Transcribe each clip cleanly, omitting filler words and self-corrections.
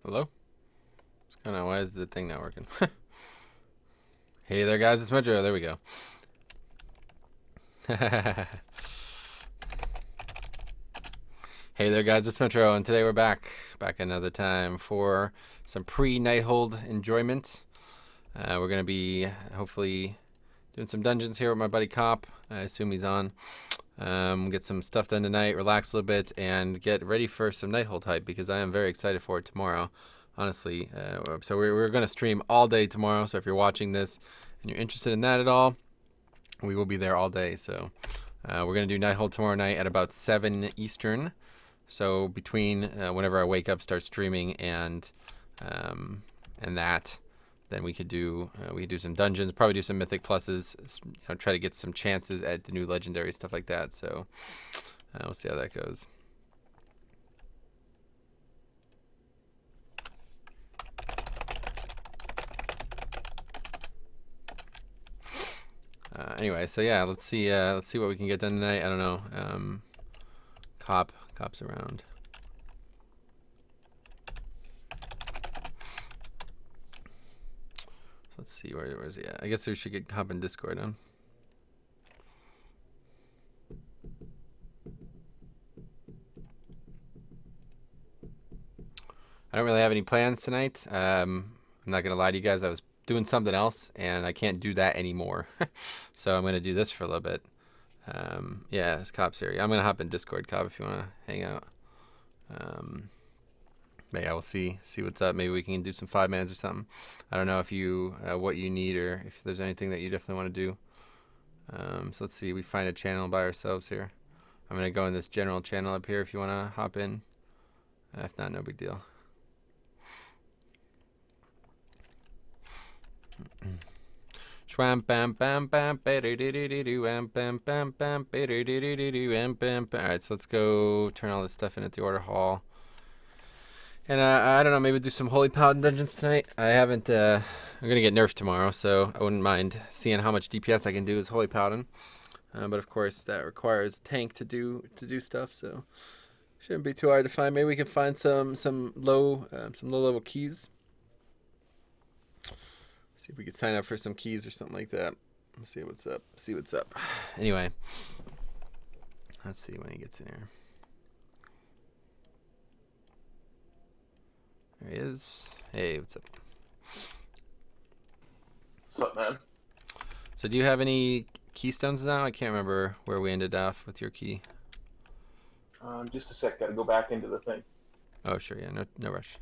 Hello? What's going on? Why is the thing not working? Hey there, guys. It's Metro. There we go. Hey there, guys. It's Metro, and today we're back another time for some pre-Nighthold enjoyment. We're going to be hopefully doing some dungeons here with my buddy Cop. I assume he's on. Get some stuff done tonight, relax a little bit, and get ready for some Nighthold hype because I am very excited for it tomorrow. Honestly, so we're going to stream all day tomorrow. So if you're watching this and you're interested in that at all, we will be there all day. So we're going to do Nighthold tomorrow night at about 7 Eastern. So between whenever I wake up, start streaming, and that, then we could do some dungeons, probably do some mythic pluses, try to get some chances at the new legendary stuff like that. So we'll see how that goes. Anyway, so yeah, let's see what we can get done tonight. I don't know. Cop's around. Let's see, where's he at? I guess we should get Cop in Discord on. I don't really have any plans tonight. I'm not gonna lie to you guys. I was doing something else, and I can't do that anymore. So I'm gonna do this for a little bit. Yeah, it's Cop's here. I'm gonna hop in Discord, Cop, if you wanna hang out. But yeah, we'll see what's up. Maybe we can do some 5-mans or something. I don't know if you what you need or if there's anything that you definitely want to do. So let's see. We find a channel by ourselves here. I'm gonna go in this general channel up here if you wanna hop in. If not, no big deal. Alright, so let's go turn all this stuff in at the order hall. And I don't know, maybe do some Holy Paladin dungeons tonight. I haven't, I'm going to get nerfed tomorrow, so I wouldn't mind seeing how much DPS I can do as Holy Paladin. But of course, that requires tank to do stuff, so shouldn't be too hard to find. Maybe we can find some low level keys. See if we could sign up for some keys or something like that. Let's see what's up. Anyway, let's see when he gets in here. There he is. Hey, what's up? What's up, man? So do you have any keystones now? I can't remember where we ended off with your key. Just a sec. Got to go back into the thing. Oh, sure. Yeah, no rush.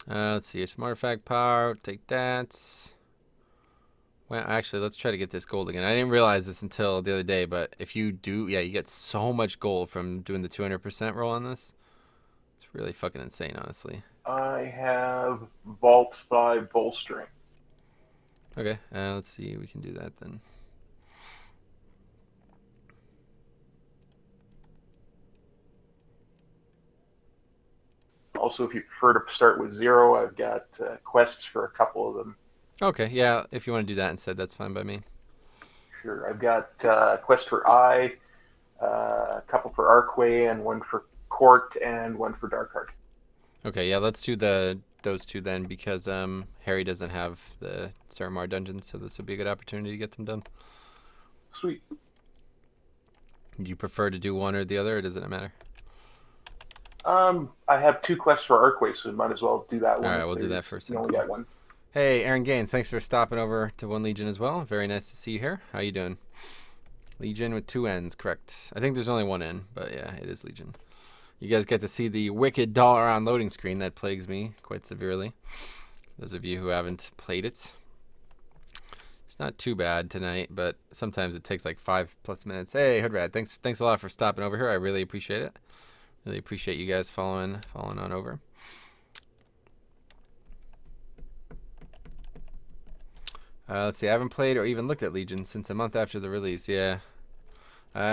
Let's see. Some artifact power. Take that. Well, actually, let's try to get this gold again. I didn't realize this until the other day, but if you do, yeah, you get so much gold from doing the 200% roll on this. It's really fucking insane, honestly. I have Vault 5 bolstering. Okay, let's see. We can do that then. Also, if you prefer to start with 0, I've got quests for a couple of them. Okay, yeah, if you want to do that instead, that's fine by me. Sure. I've got a quest for Eye, a couple for Archway, and one for Court, and one for Darkheart. Okay, yeah, let's do those two then, because Harry doesn't have the Saramar dungeons, so this would be a good opportunity to get them done. Sweet. Do you prefer to do one or the other, or does it not matter? I have 2 quests for Archway, so might as well do that one. All right, we'll do that first. You only got one. Hey, Aaron Gaines, thanks for stopping over to One Legion as well. Very nice to see you here. How you doing? Legion with 2 N's, correct. I think there's only 1 N, but yeah, it is Legion. You guys get to see the wicked dollar on loading screen that plagues me quite severely. Those of you who haven't played it. It's not too bad tonight, but sometimes it takes like 5+ minutes. Hey, Hoodrad, thanks a lot for stopping over here. I really appreciate it. Really appreciate you guys following on over. Let's see. I haven't played or even looked at Legion since a month after the release. Yeah.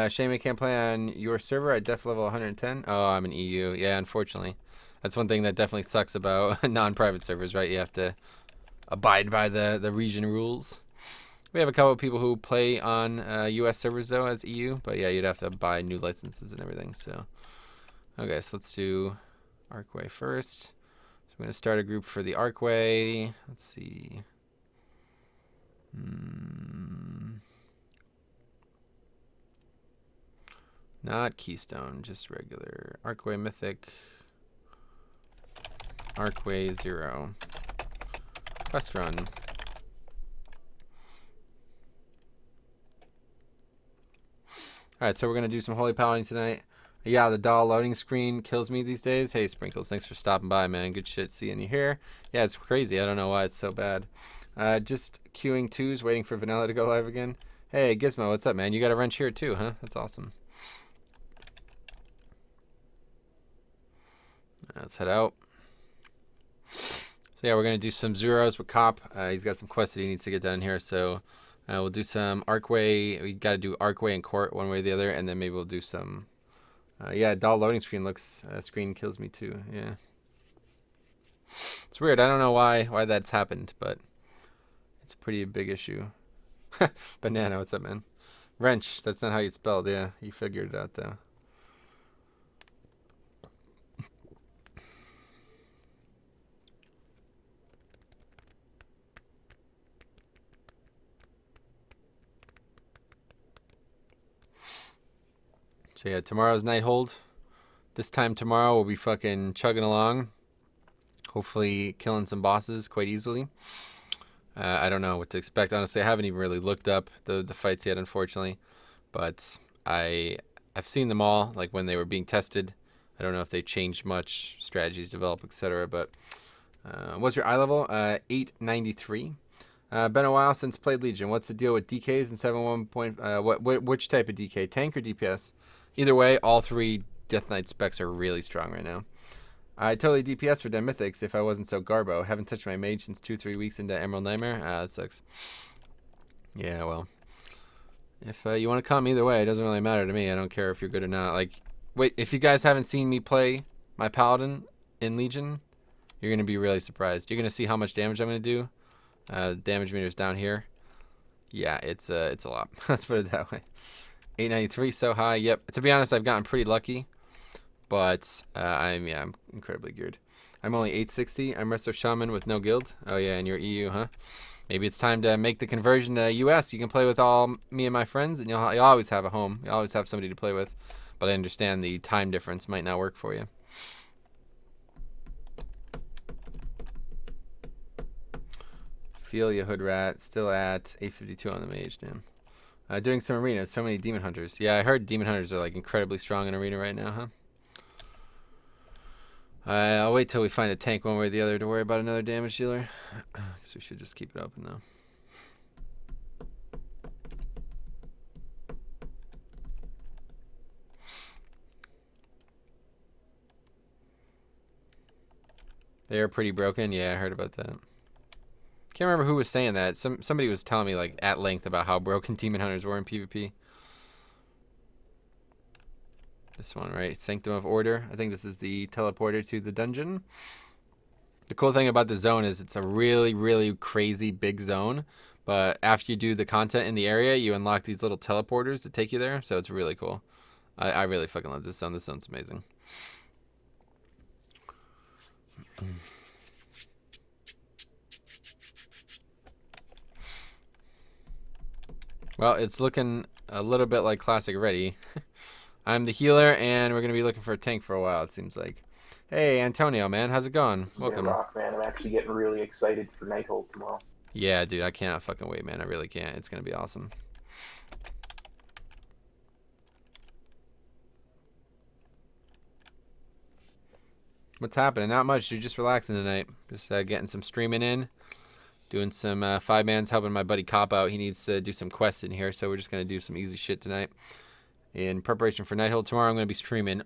Shame I can't play on your server at def level 110. Oh, I'm in EU. Yeah, unfortunately. That's one thing that definitely sucks about non-private servers, right? You have to abide by the region rules. We have a couple of people who play on U.S. servers, though, as EU. But, yeah, you'd have to buy new licenses and everything. So, okay, so let's do Archway first. So I'm going to start a group for the Archway. Let's see. Not Keystone, just regular. Archway Mythic. Archway 0. Quest run. Alright, so we're going to do some Holy Paladin tonight. Yeah, the doll loading screen kills me these days. Hey, Sprinkles, thanks for stopping by, man. Good shit seeing you here. Yeah, it's crazy. I don't know why it's so bad. Just queuing twos, waiting for Vanilla to go live again. Hey, Gizmo, what's up, man? You got a wrench here too, huh? That's awesome. Let's head out. So yeah, we're gonna do some zeros with Cop. He's got some quests that he needs to get done here, so we'll do some Archway. We got to do Archway and Court one way or the other, and then maybe we'll do some. Yeah, doll loading screen looks screen kills me too. Yeah, it's weird. I don't know why that's happened, but it's a pretty big issue. Banana, what's up, man? Wrench. That's not how you spelled. Yeah, you figured it out though. So yeah, tomorrow's Nighthold. This time tomorrow we'll be fucking chugging along. Hopefully killing some bosses quite easily. I don't know what to expect. Honestly, I haven't even really looked up the fights yet, unfortunately. But I've seen them all, like when they were being tested. I don't know if they changed much, strategies developed, etc. But what's your eye level? 893. Been a while since played Legion. What's the deal with DKs and 7.1? Which type of DK? Tank or DPS? Either way, all three Death Knight specs are really strong right now. I'd totally DPS for them Mythics if I wasn't so garbo. Haven't touched my mage since 2-3 weeks into Emerald Nightmare. That sucks. Yeah, well. If you want to come either way, it doesn't really matter to me. I don't care if you're good or not. Like, wait, if you guys haven't seen me play my Paladin in Legion, you're going to be really surprised. You're going to see how much damage I'm going to do. Damage meter's down here. Yeah, it's a lot. Let's put it that way. 893, so high. Yep. To be honest, I've gotten pretty lucky, but I'm incredibly geared. I'm only 860. I'm Resto Shaman with no guild. Oh yeah, and you're EU, huh? Maybe it's time to make the conversion to US. You can play with all me and my friends, and you'll always have a home. You always have somebody to play with. But I understand the time difference might not work for you. Feel ya, Hood Rat. Still at 852 on the mage, damn. Doing some arenas. So many Demon Hunters. Yeah, I heard Demon Hunters are like incredibly strong in arena right now, huh? I'll wait till we find a tank one way or the other to worry about another damage dealer. Guess we should just keep it open though. They're pretty broken. Yeah, I heard about that. Can't remember who was saying that. Somebody was telling me like at length about how broken Demon Hunters were in PvP. This one, right? Sanctum of Order. I think this is the teleporter to the dungeon. The cool thing about the zone is it's a really, really crazy big zone. But after you do the content in the area, you unlock these little teleporters that take you there. So it's really cool. I really fucking love this zone. This zone's amazing. Well, it's looking a little bit like Classic Ready. I'm the healer, and we're going to be looking for a tank for a while, it seems like. Hey, Antonio, man. How's it going? Welcome. Rock, man. I'm actually getting really excited for Nighthold tomorrow. Yeah, dude. I can't fucking wait, man. I really can't. It's going to be awesome. What's happening? Not much, dude. Just relaxing tonight. Just getting some streaming in. Doing some 5-mans, helping my buddy Cop out. He needs to do some quests in here, so we're just going to do some easy shit tonight. In preparation for Nighthold tomorrow, I'm going to be streaming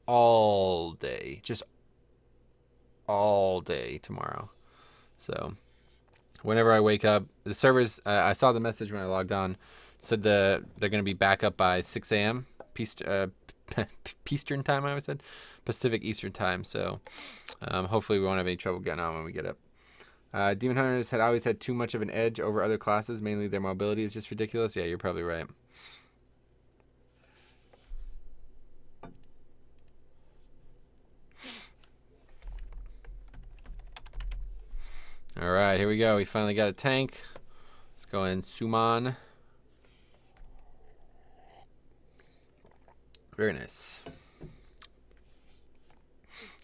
all day. Just all day tomorrow. So whenever I wake up, the servers, I saw the message when I logged on, said they're going to be back up by 6 a.m. Eastern time, I always said. Pacific Eastern time. So hopefully we won't have any trouble getting on when we get up. Demon Hunters had always had too much of an edge over other classes. Mainly their mobility is just ridiculous. Yeah, you're probably right. All right, here we go. We finally got a tank. Let's go in Suman. Very nice.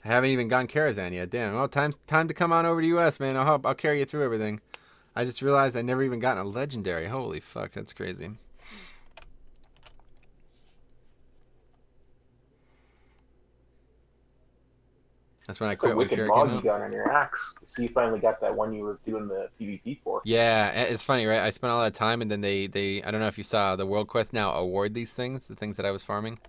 I haven't even gotten Karazhan yet. Damn. Well, time to come on over to US, man. I'll carry you through everything. I just realized I never even gotten a legendary. Holy fuck, that's crazy. That's when I quit when Wicked Kara bog came you out. got on your axe. So you finally got that one you were doing the PvP for. Yeah, it's funny, right? I spent all that time, and then they I don't know if you saw, the World Quest now award these things, the things that I was farming.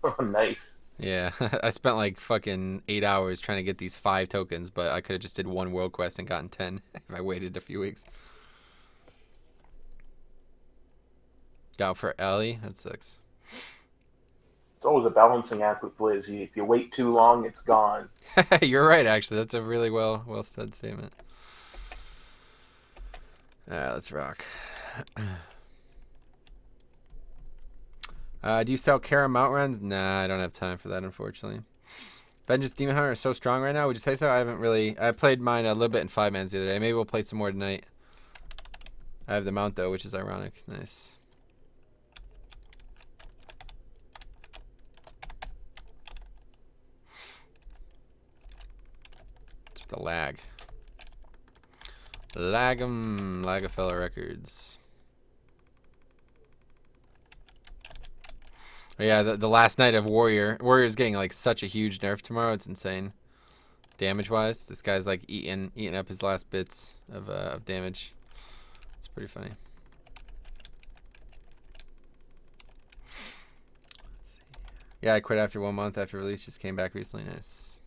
Oh, nice. Yeah, I spent like fucking 8 hours trying to get these 5 tokens, but I could have just did one World Quest and gotten 10 if I waited a few weeks. Got for Ellie, that sucks. It's always a balancing act with Blizz. If you wait too long, it's gone. You're right, actually. That's a really well said statement. Alright, let's rock. Do you sell Kara mount runs? Nah, I don't have time for that, unfortunately. Vengeance Demon Hunter is so strong right now. Would you say so? I haven't really. I played mine a little bit in 5-mans the other day. Maybe we'll play some more tonight. I have the mount though, which is ironic. Nice. It's the lag. Lagafella Records. Yeah, the last night of Warrior's getting like such a huge nerf tomorrow. It's insane. Damage wise, this guy's like eating up his last bits of damage. It's pretty funny. Yeah, I quit after 1 month after release. Just came back recently. Nice.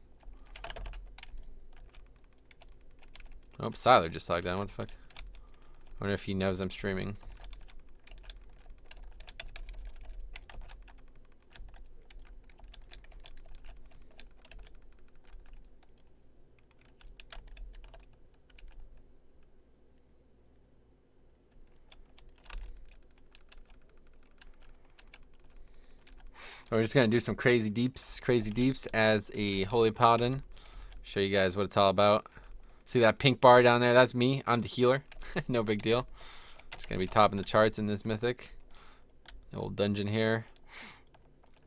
Oh, Siler just logged down. What the fuck? I wonder if he knows I'm streaming. We're just gonna do some crazy deeps as a holy paladin. Show you guys what it's all about. See that pink bar down there? That's me. I'm the healer. No big deal. Just gonna be topping the charts in this mythic. The old dungeon here.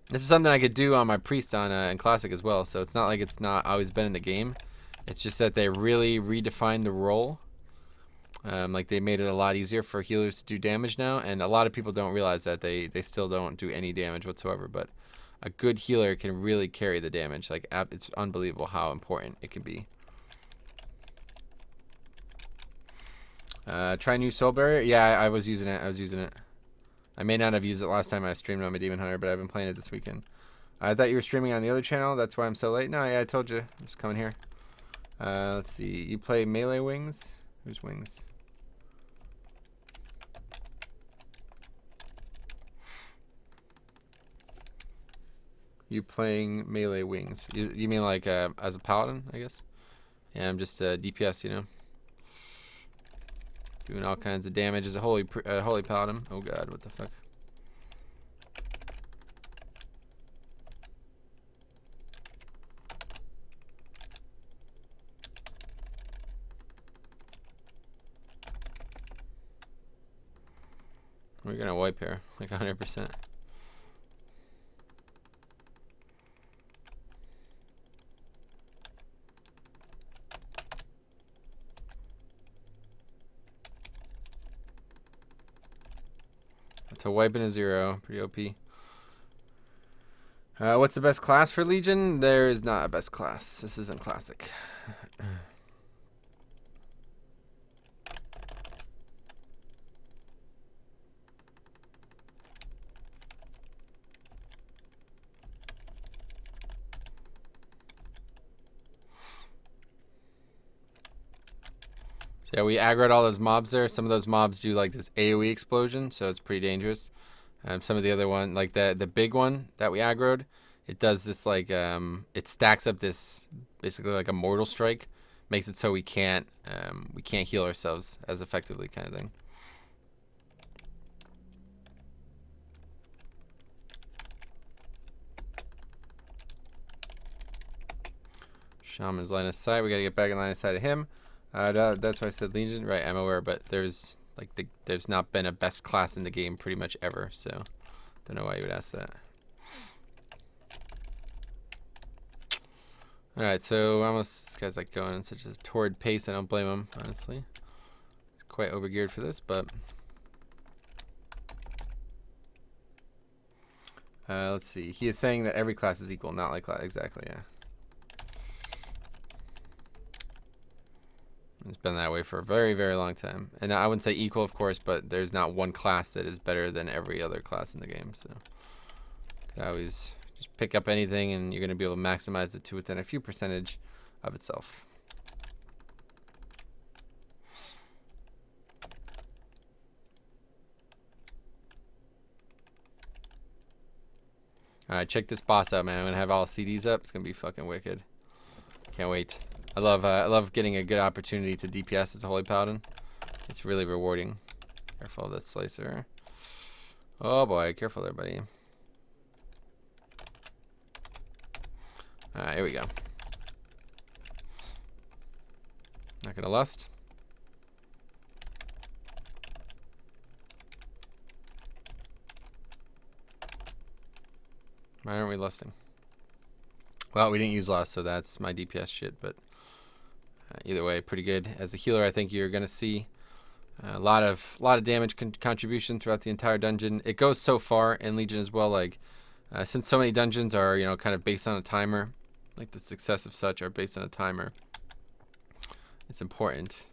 This is something I could do on my priest on in classic as well. So it's not like it's not always been in the game. It's just that they really redefined the role. Like they made it a lot easier for healers to do damage now, and a lot of people don't realize that they still don't do any damage whatsoever. But a good healer can really carry the damage. Like it's unbelievable how important it can be. Try new soul barrier. Yeah, I was using it. I may not have used it last time I streamed on my Demon Hunter, but I've been playing it this weekend. I thought you were streaming on the other channel. That's why I'm so late. No, yeah, I told you. I'm just coming here. Let's see. You play melee wings? Who's wings? You playing melee wings? You mean like as a paladin, I guess? Yeah, I'm just DPS, you know. Doing all kinds of damage as a holy paladin. Oh god, what the fuck? We're gonna wipe here, like 100%. To wipe in a 0, pretty OP. What's the best class for Legion? There is not a best class. This isn't classic. So yeah, we aggroed all those mobs there. Some of those mobs do like this AoE explosion, so it's pretty dangerous. Some of the other one, like the big one that we aggroed, it does this like it stacks up this basically like a mortal strike, makes it so we can't heal ourselves as effectively, kind of thing. Shaman's line of sight. We gotta get back in line of sight of him. That's why I said Legion, right? I'm aware, but there's there's not been a best class in the game pretty much ever, so don't know why you would ask that. All right, so almost this guy's like going in such a torrid pace. I don't blame him, honestly. He's quite overgeared for this, but let's see. He is saying that every class is equal, not like class. Exactly, yeah. It's been that way for a very, very long time. And I wouldn't say equal, of course, but there's not one class that is better than every other class in the game. So you can always just pick up anything, and you're going to be able to maximize it to within a few percentage of itself. All right, check this boss out, man. I'm going to have all CDs up. It's going to be fucking wicked. Can't wait. I love getting a good opportunity to DPS as a Holy Paladin. It's really rewarding. Careful of that slicer. Oh boy, careful there, buddy. Alright, here we go. Not gonna lust. Why aren't we lusting? Well, we didn't use lust, so that's my DPS shit, but either way, pretty good. As a healer, I think you're gonna see a lot of damage contribution throughout the entire dungeon. It goes so far in Legion as well. Like since so many dungeons are kind of based on a timer, like the success of such are based on a timer. It's important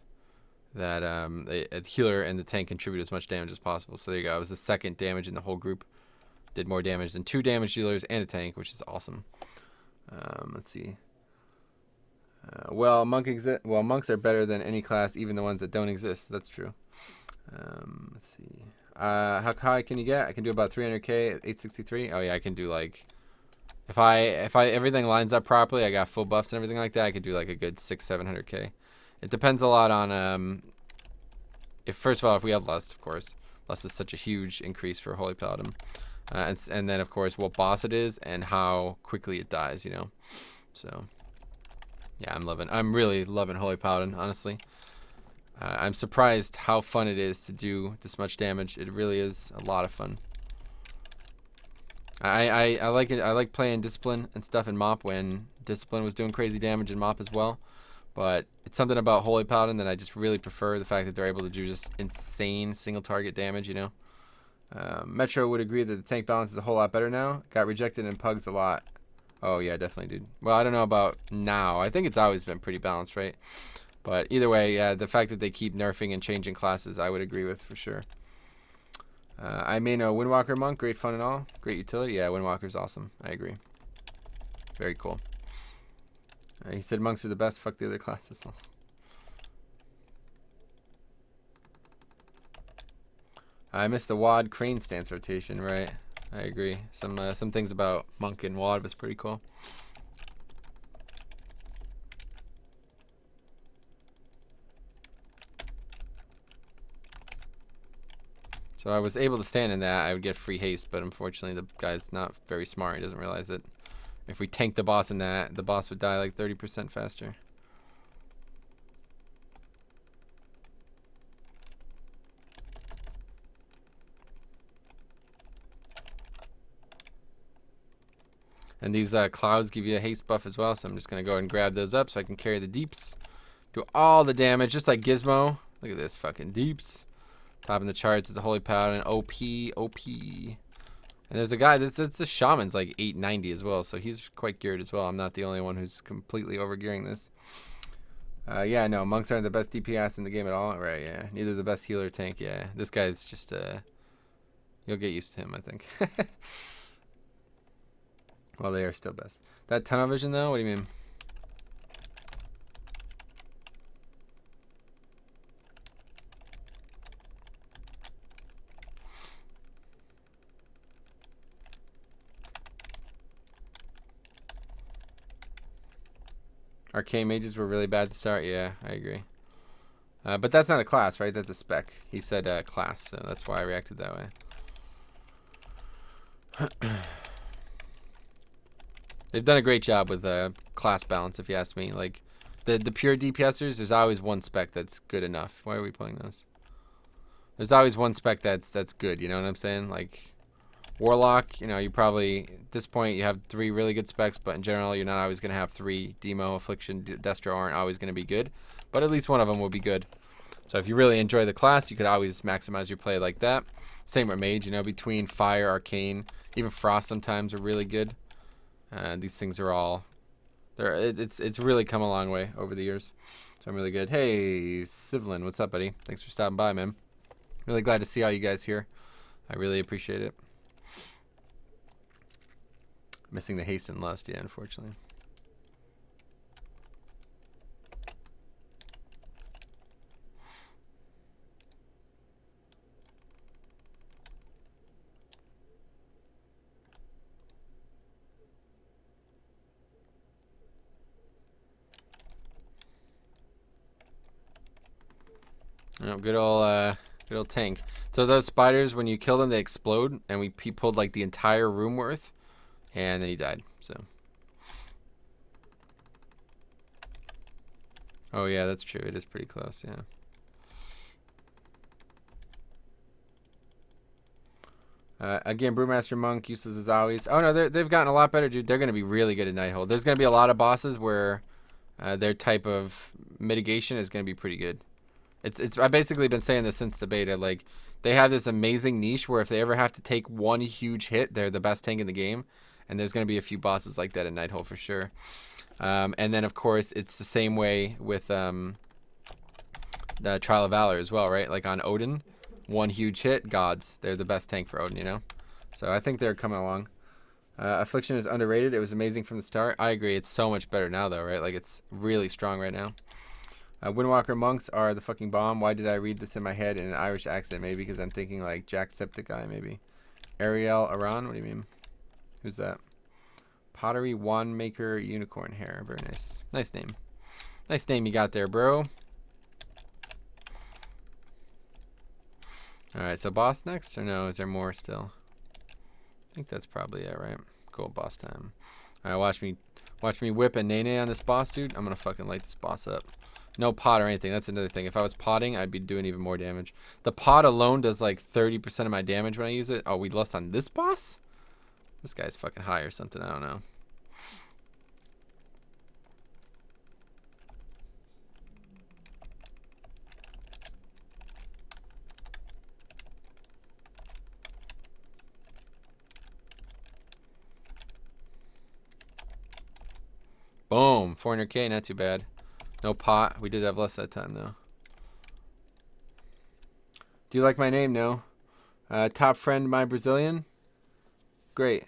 that a healer and the tank contribute as much damage as possible. So there you go. I was the second damage in the whole group. Did more damage than 2 damage dealers and a tank, which is awesome. Let's see. Well, monks are better than any class, even the ones that don't exist. That's true. Let's see. How high can you get? I can do about 300k at 863. Oh yeah, I can do like, if everything lines up properly, I got full buffs and everything like that, I could do like a good 600-700k. It depends a lot on if first of all, if we have lust, of course. Lust is such a huge increase for Holy Paladin, and then of course what boss it is and how quickly it dies. So. Yeah, I'm really loving Holy Paladin, honestly. I'm surprised how fun it is to do this much damage. It really is a lot of fun. I like it. I like playing Discipline and stuff in MoP when Discipline was doing crazy damage in MoP as well. But it's something about Holy Paladin that I just really prefer. The fact that they're able to do just insane single target damage, Metro would agree that the tank balance is a whole lot better now. Got rejected in Pugs a lot. Oh, yeah, definitely, dude. Well, I don't know about now. I think it's always been pretty balanced, right? But either way, yeah, the fact that they keep nerfing and changing classes, I would agree with for sure. I may know Windwalker Monk. Great fun and all. Great utility. Yeah, Windwalker's awesome. I agree. Very cool. He said monks are the best. Fuck the other classes. I missed the WAD crane stance rotation, right? I agree. Some things about monk and WAD was pretty cool. So I was able to stand in that. I would get free haste, but unfortunately the guy's not very smart. He doesn't realize that if we tank the boss in that, the boss would die like 30% faster. And these clouds give you a haste buff as well, so I'm just going to go ahead and grab those up so I can carry the deeps. Do all the damage, just like Gizmo. Look at this fucking deeps. Topping the charts is a Holy Paladin. OP. And there's a guy, the Shaman's like 890 as well, so he's quite geared as well. I'm not the only one who's completely overgearing this. Yeah, no, monks aren't the best DPS in the game at all. Right, yeah. Neither the best healer tank, yeah. This guy's just, you'll get used to him, I think. Well, they are still best. That tunnel vision, though? What do you mean? Arcane mages were really bad to start. Yeah, I agree. But that's not a class, right? That's a spec. He said class, so that's why I reacted that way. They've done a great job with class balance, if you ask me. Like, the pure DPSers, there's always one spec that's good enough. Why are we playing those? There's always one spec that's good, you know what I'm saying? Like, Warlock, you know, you probably, at this point, you have 3 really good specs, but in general, you're not always going to have 3. Demo, Affliction, Destro aren't always going to be good, but at least one of them will be good. So if you really enjoy the class, you could always maximize your play like that. Same with Mage, you know, between Fire, Arcane, even Frost sometimes are really good. These things are all, it's really come a long way over the years. So I'm really good. Hey, Sivlin, what's up, buddy? Thanks for stopping by, man. Really glad to see all you guys here. I really appreciate it. Missing the haste and lust, yeah, unfortunately. Oh, good old tank. So those spiders, when you kill them, they explode, and he pulled like the entire room worth, and then he died. So. Oh yeah, that's true. It is pretty close. Yeah. Again, Brewmaster Monk, useless as always. Oh no, they've gotten a lot better, dude. They're gonna be really good at Nighthold. There's gonna be a lot of bosses where their type of mitigation is gonna be pretty good. I've basically been saying this since the beta. Like, they have this amazing niche where if they ever have to take one huge hit, they're the best tank in the game. And there's going to be a few bosses like that in Nighthold for sure. And then, of course, it's the same way with the Trial of Valor as well, right? Like on Odin, one huge hit, gods. They're the best tank for Odin, you know? So I think they're coming along. Affliction is underrated. It was amazing from the start. I agree. It's so much better now, though, right? Like, it's really strong right now. Windwalker monks are the fucking bomb. Why did I read this in my head in an Irish accent? Maybe because I'm thinking like Jacksepticeye, maybe. Ariel Aran, what do you mean? Who's that? Pottery Wand Maker Unicorn Hair. Very nice. Nice name. Nice name you got there, bro. Alright, so boss next? Or no, is there more still? I think that's probably it, right? Cool, boss time. Alright, watch me whip a Nene on this boss, dude. I'm gonna fucking light this boss up. No pot or anything. That's another thing. If I was potting, I'd be doing even more damage. The pot alone does like 30% of my damage when I use it. Oh, we lost on this boss? This guy's fucking high or something. I don't know. Boom. 400k. Not too bad. No pot. We did have less that time, though. Do you like my name? No. Top friend, my Brazilian? Great.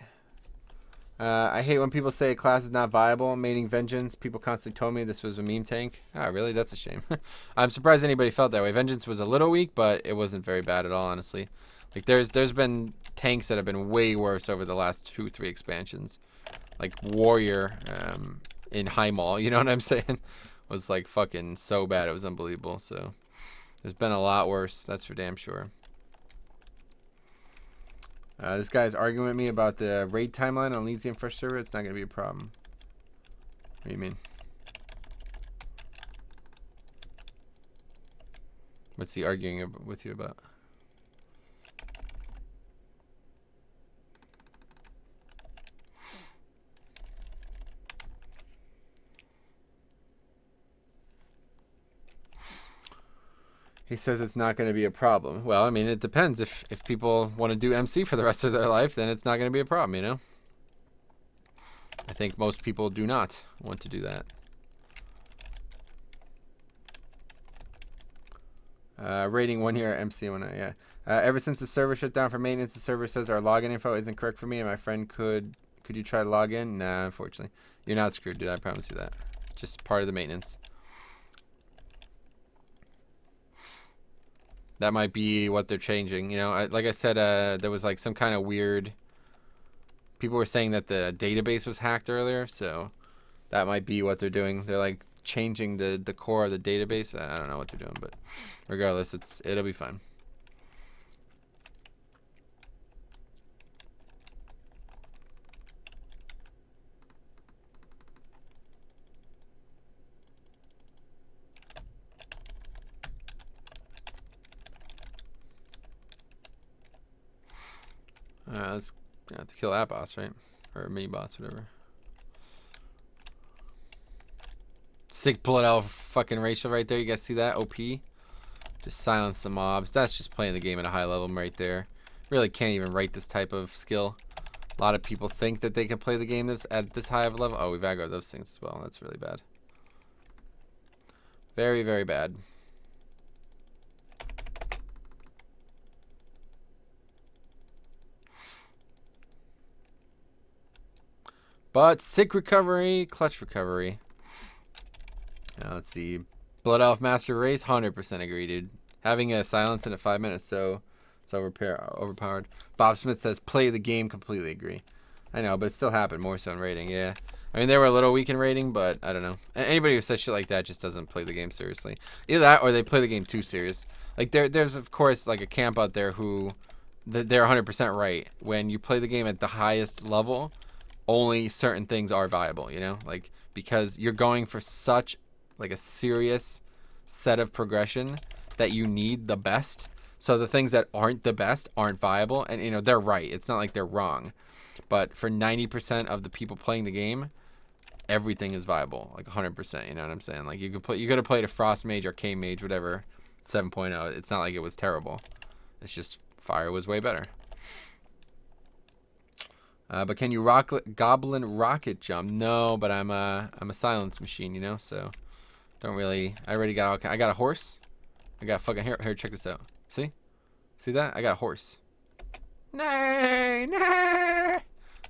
I hate when people say a class is not viable. Maining Vengeance. People constantly told me this was a meme tank. Oh, really? That's a shame. I'm surprised anybody felt that way. Vengeance was a little weak, but it wasn't very bad at all, honestly. Like, there's been tanks that have been way worse over the last 2-3 expansions. Like, Warrior in High Mall, you know what I'm saying? Was like fucking so bad it was unbelievable. So there's been a lot worse, that's for damn sure. This guy's arguing with me about the raid timeline on Elysium Fresh server. It's not gonna be a problem. What do you mean? What's he arguing with you about? He says it's not going to be a problem. Well, I mean, it depends. If people want to do MC for the rest of their life, then it's not going to be a problem, you know? I think most people do not want to do that. Rating 1 year, MC 1, yeah. Ever since the server shut down for maintenance, the server says our login info isn't correct for me, and my friend could you try to log in? Nah, unfortunately. You're not screwed, dude. I promise you that. It's just part of the maintenance. That might be what they're changing. You know, like I said, there was like some kind of weird... People were saying that the database was hacked earlier, so That might be what they're doing. They're like changing the core of the database. I don't know what they're doing, but regardless, it'll be fun. Let's have to kill that boss, right? Or mini boss, whatever. Sick bullet elf fucking Rachel right there. You guys see that? OP. Just silence the mobs. That's just playing the game at a high level right there. Really can't even rate this type of skill. A lot of people think that they can play the game at this high of a level. Oh, we've aggroed those things as well. That's really bad. Very, very bad. But sick recovery, clutch recovery. Now let's see. Blood Elf Master Race, 100% agree, dude. Having a silence in 5 minutes, so overpowered. Bob Smith says, play the game, completely agree. I know, but it still happened more so in rating, yeah. I mean, they were a little weak in rating, but I don't know. Anybody who says shit like that just doesn't play the game seriously. Either that or they play the game too serious. Like, there's, of course, like a camp out there who, they're 100% right. When you play the game at the highest level, only certain things are viable, you know? Like, because you're going for such, like, a serious set of progression that you need the best. So the things that aren't the best aren't viable. And, you know, they're right. It's not like they're wrong. But for 90% of the people playing the game, everything is viable. Like 100%, you know what I'm saying? Like, you could have played a Frost Mage, Arcane Mage, whatever, 7.0. It's not like it was terrible. It's just Fire was way better. But can you Goblin rocket jump? No, but I'm a silence machine, you know. So don't really. I already got. I got a horse. I got fucking here. Here, check this out. See that? I got a horse. Nay, nay.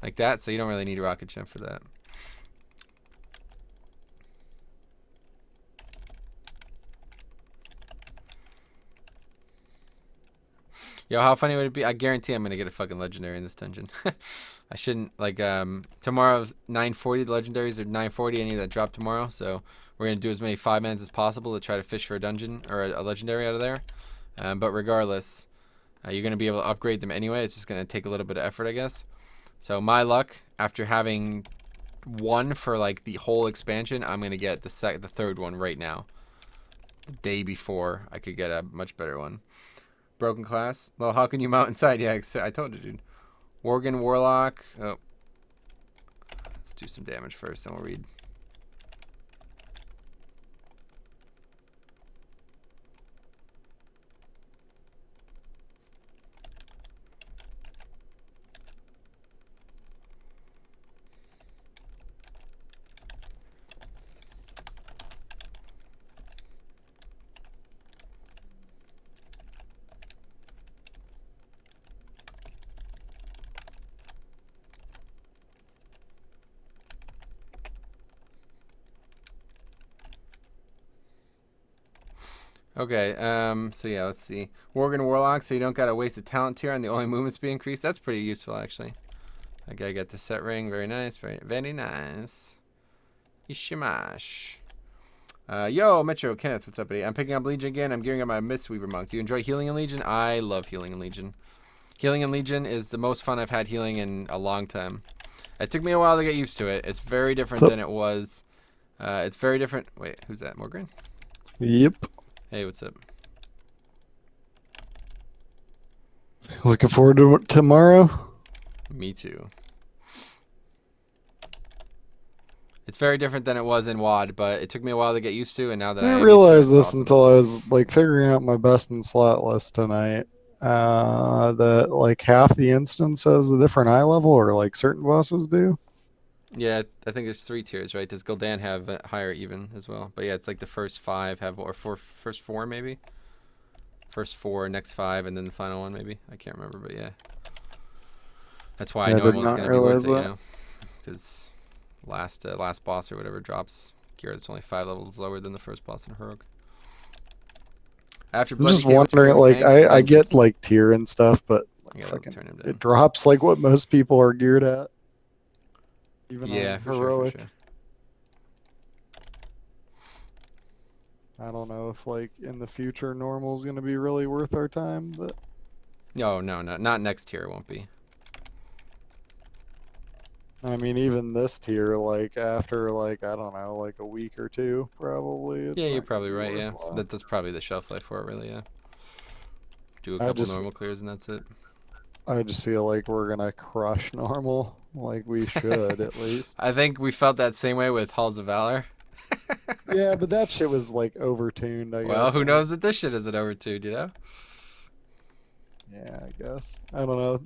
Like that. So you don't really need a rocket jump for that. Yo, how funny would it be? I guarantee I'm gonna get a fucking legendary in this dungeon. I shouldn't, like, tomorrow's 9:40. The legendaries are 9:40. Any that drop tomorrow, so we're gonna do as many 5-mans as possible to try to fish for a dungeon or a legendary out of there. But regardless, you're gonna be able to upgrade them anyway. It's just gonna take a little bit of effort, I guess. So my luck, after having one for like the whole expansion, I'm gonna get the third one right now. The day before, I could get a much better one. Broken class. Well, how can you mount inside? Yeah, I told you, dude. Worgen Warlock. Oh. Let's do some damage first, then we'll read. Okay, so yeah, let's see. Worgen Warlock, so you don't gotta waste a talent tier and the only movement speed increase. That's pretty useful, actually. I gotta get the set ring. Very nice, very nice. Ishimash. Yo, Metro, Kenneth, what's up, buddy? I'm picking up Legion again. I'm gearing up my Mistweaver Monk. Do you enjoy healing in Legion? I love healing in Legion. Healing in Legion is the most fun I've had healing in a long time. It took me a while to get used to it. It's very different than it was. It's very different. Wait, who's that? Morgan? Yep. Hey, what's up? Looking forward to tomorrow. Me too. It's very different than it was in WoD, but it took me a while to get used to, and now that I didn't am realize used to it, it's this awesome. until I was like figuring out my best in slot list tonight. That like half the instance has a different eye level, or like certain bosses do. Yeah, I think there's 3 tiers, right? Does Gul'dan have higher even as well? But yeah, it's like the first 5 have, or first 4 maybe? First 4, next 5, and then the final one maybe? I can't remember, but yeah. That's why I know it was going to be worth it, you know? Because last boss or whatever drops gear that's only 5 levels lower than the first boss in Heroic. After I'm just wondering, like, I get like tier and stuff, but like, fucking, it drops like what most people are geared at. Even yeah, on for Heroic. sure. I don't know if like in the future normal is gonna be really worth our time, but No, not next tier. It won't be. I mean even this tier, like after like I don't know, like a week or two, probably it's Yeah, you're not gonna probably be right. Yeah, worthwhile. that's probably the shelf life for it, really. Yeah. Do a I couple just normal clears and that's it. I just feel like we're gonna crush normal, like we should at least. I think we felt that same way with Halls of Valor. Yeah, but that shit was like overtuned, I Well, guess. who Like, knows that this shit isn't overtuned, you know? yeah, I guess. I don't know.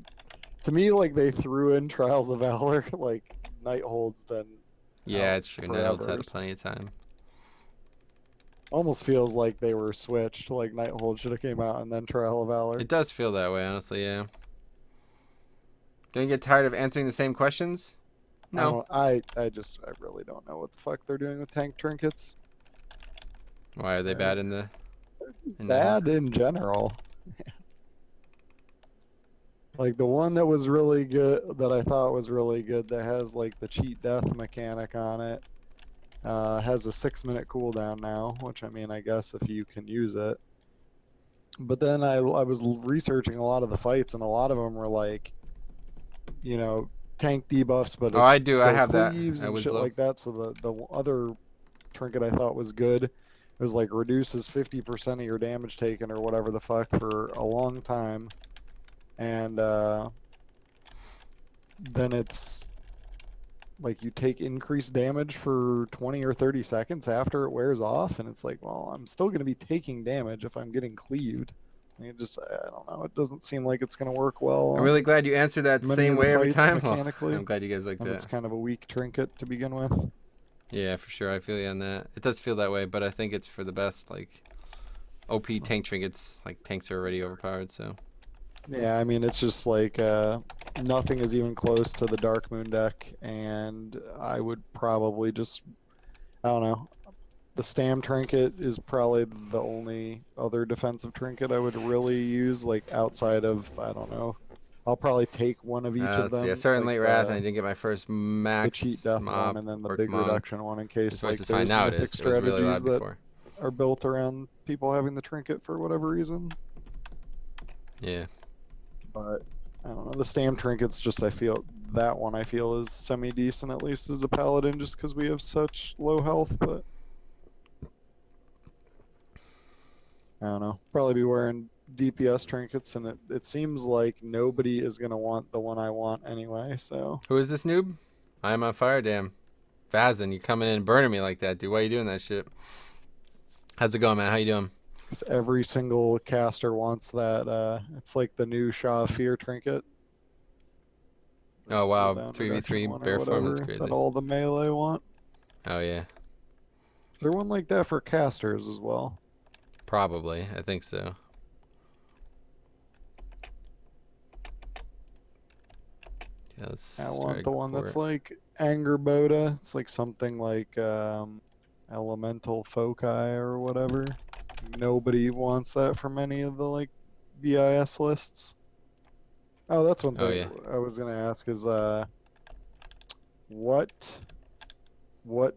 To me, like they threw in Trials of Valor, like Nighthold's been Yeah, out it's true. Nighthold's forever. had plenty of time. Almost feels like they were switched. Like Nighthold should have came out and then Trial of Valor. It does feel that way, honestly. Yeah. Don't you get tired of answering the same questions? I No. don't. I really don't know what the fuck they're doing with tank trinkets. Why are they bad in the They're just Nighthold? bad in general. Like the one that was really good, that I thought was really good, that has like the cheat death mechanic on it, has a 6 minute cooldown now, which I mean, I guess if you can use it. But then I was researching a lot of the fights, and a lot of them were like, you know, tank debuffs, but Oh, it I do. I still have that. cleaves I and was shit low. like that. So the other trinket I thought was good. It was like reduces 50% of your damage taken or whatever the fuck for a long time, and then it's like you take increased damage for 20 or 30 seconds after it wears off, and it's like, well, I'm still going to be taking damage if I'm getting cleaved. And I don't know, it doesn't seem like it's going to work well I'm really on glad you answered that many same of the way every fights time. Well, mechanically, I'm glad you guys like and it's that. kind of a weak trinket to begin with. Yeah, for sure. I feel you on that. It does feel that way, but I think it's for the best. Like OP tank trinkets, like tanks are already overpowered, so. Yeah, I mean, it's just like nothing is even close to the Dark Moon deck, and I would probably just, I don't know, the Stam trinket is probably the only other defensive trinket I would really use, like outside of, I don't know. I'll probably take one of each of Let's see. I them, started in like late Wrath, and I didn't get my first the cheat max death one, mob and then the Orc big Monk. reduction one, in This case voice like is fine there's now. It mythic is. It was really strategies loud that before. are built around people having the trinket for whatever reason. Yeah. But I don't know. The Stam trinkets, just I feel that one I feel is semi decent at least as a paladin, just because we have such low health. But I don't know. Probably be wearing DPS trinkets, and it seems like nobody is gonna want the one I want anyway. So Who is this noob? I am on fire, damn. Vazin, you coming in and burning me like that, dude. Why are you doing that shit? How's it going, man? How you doing? 'cause every single caster wants that. It's like the new Shaw of Fear trinket. Oh, wow. Cooldown reduction 3v3 one or bear form. That's whatever that crazy. all the melee want. Oh, yeah. Is there one like that for casters as well? Probably. I think so. Yeah, let's I start want a the one that's court. like Anger Boda. It's like something like Elemental Foci or whatever. Nobody wants that from any of the like VIS lists. Oh, that's one Oh, thing yeah. I was gonna ask is what what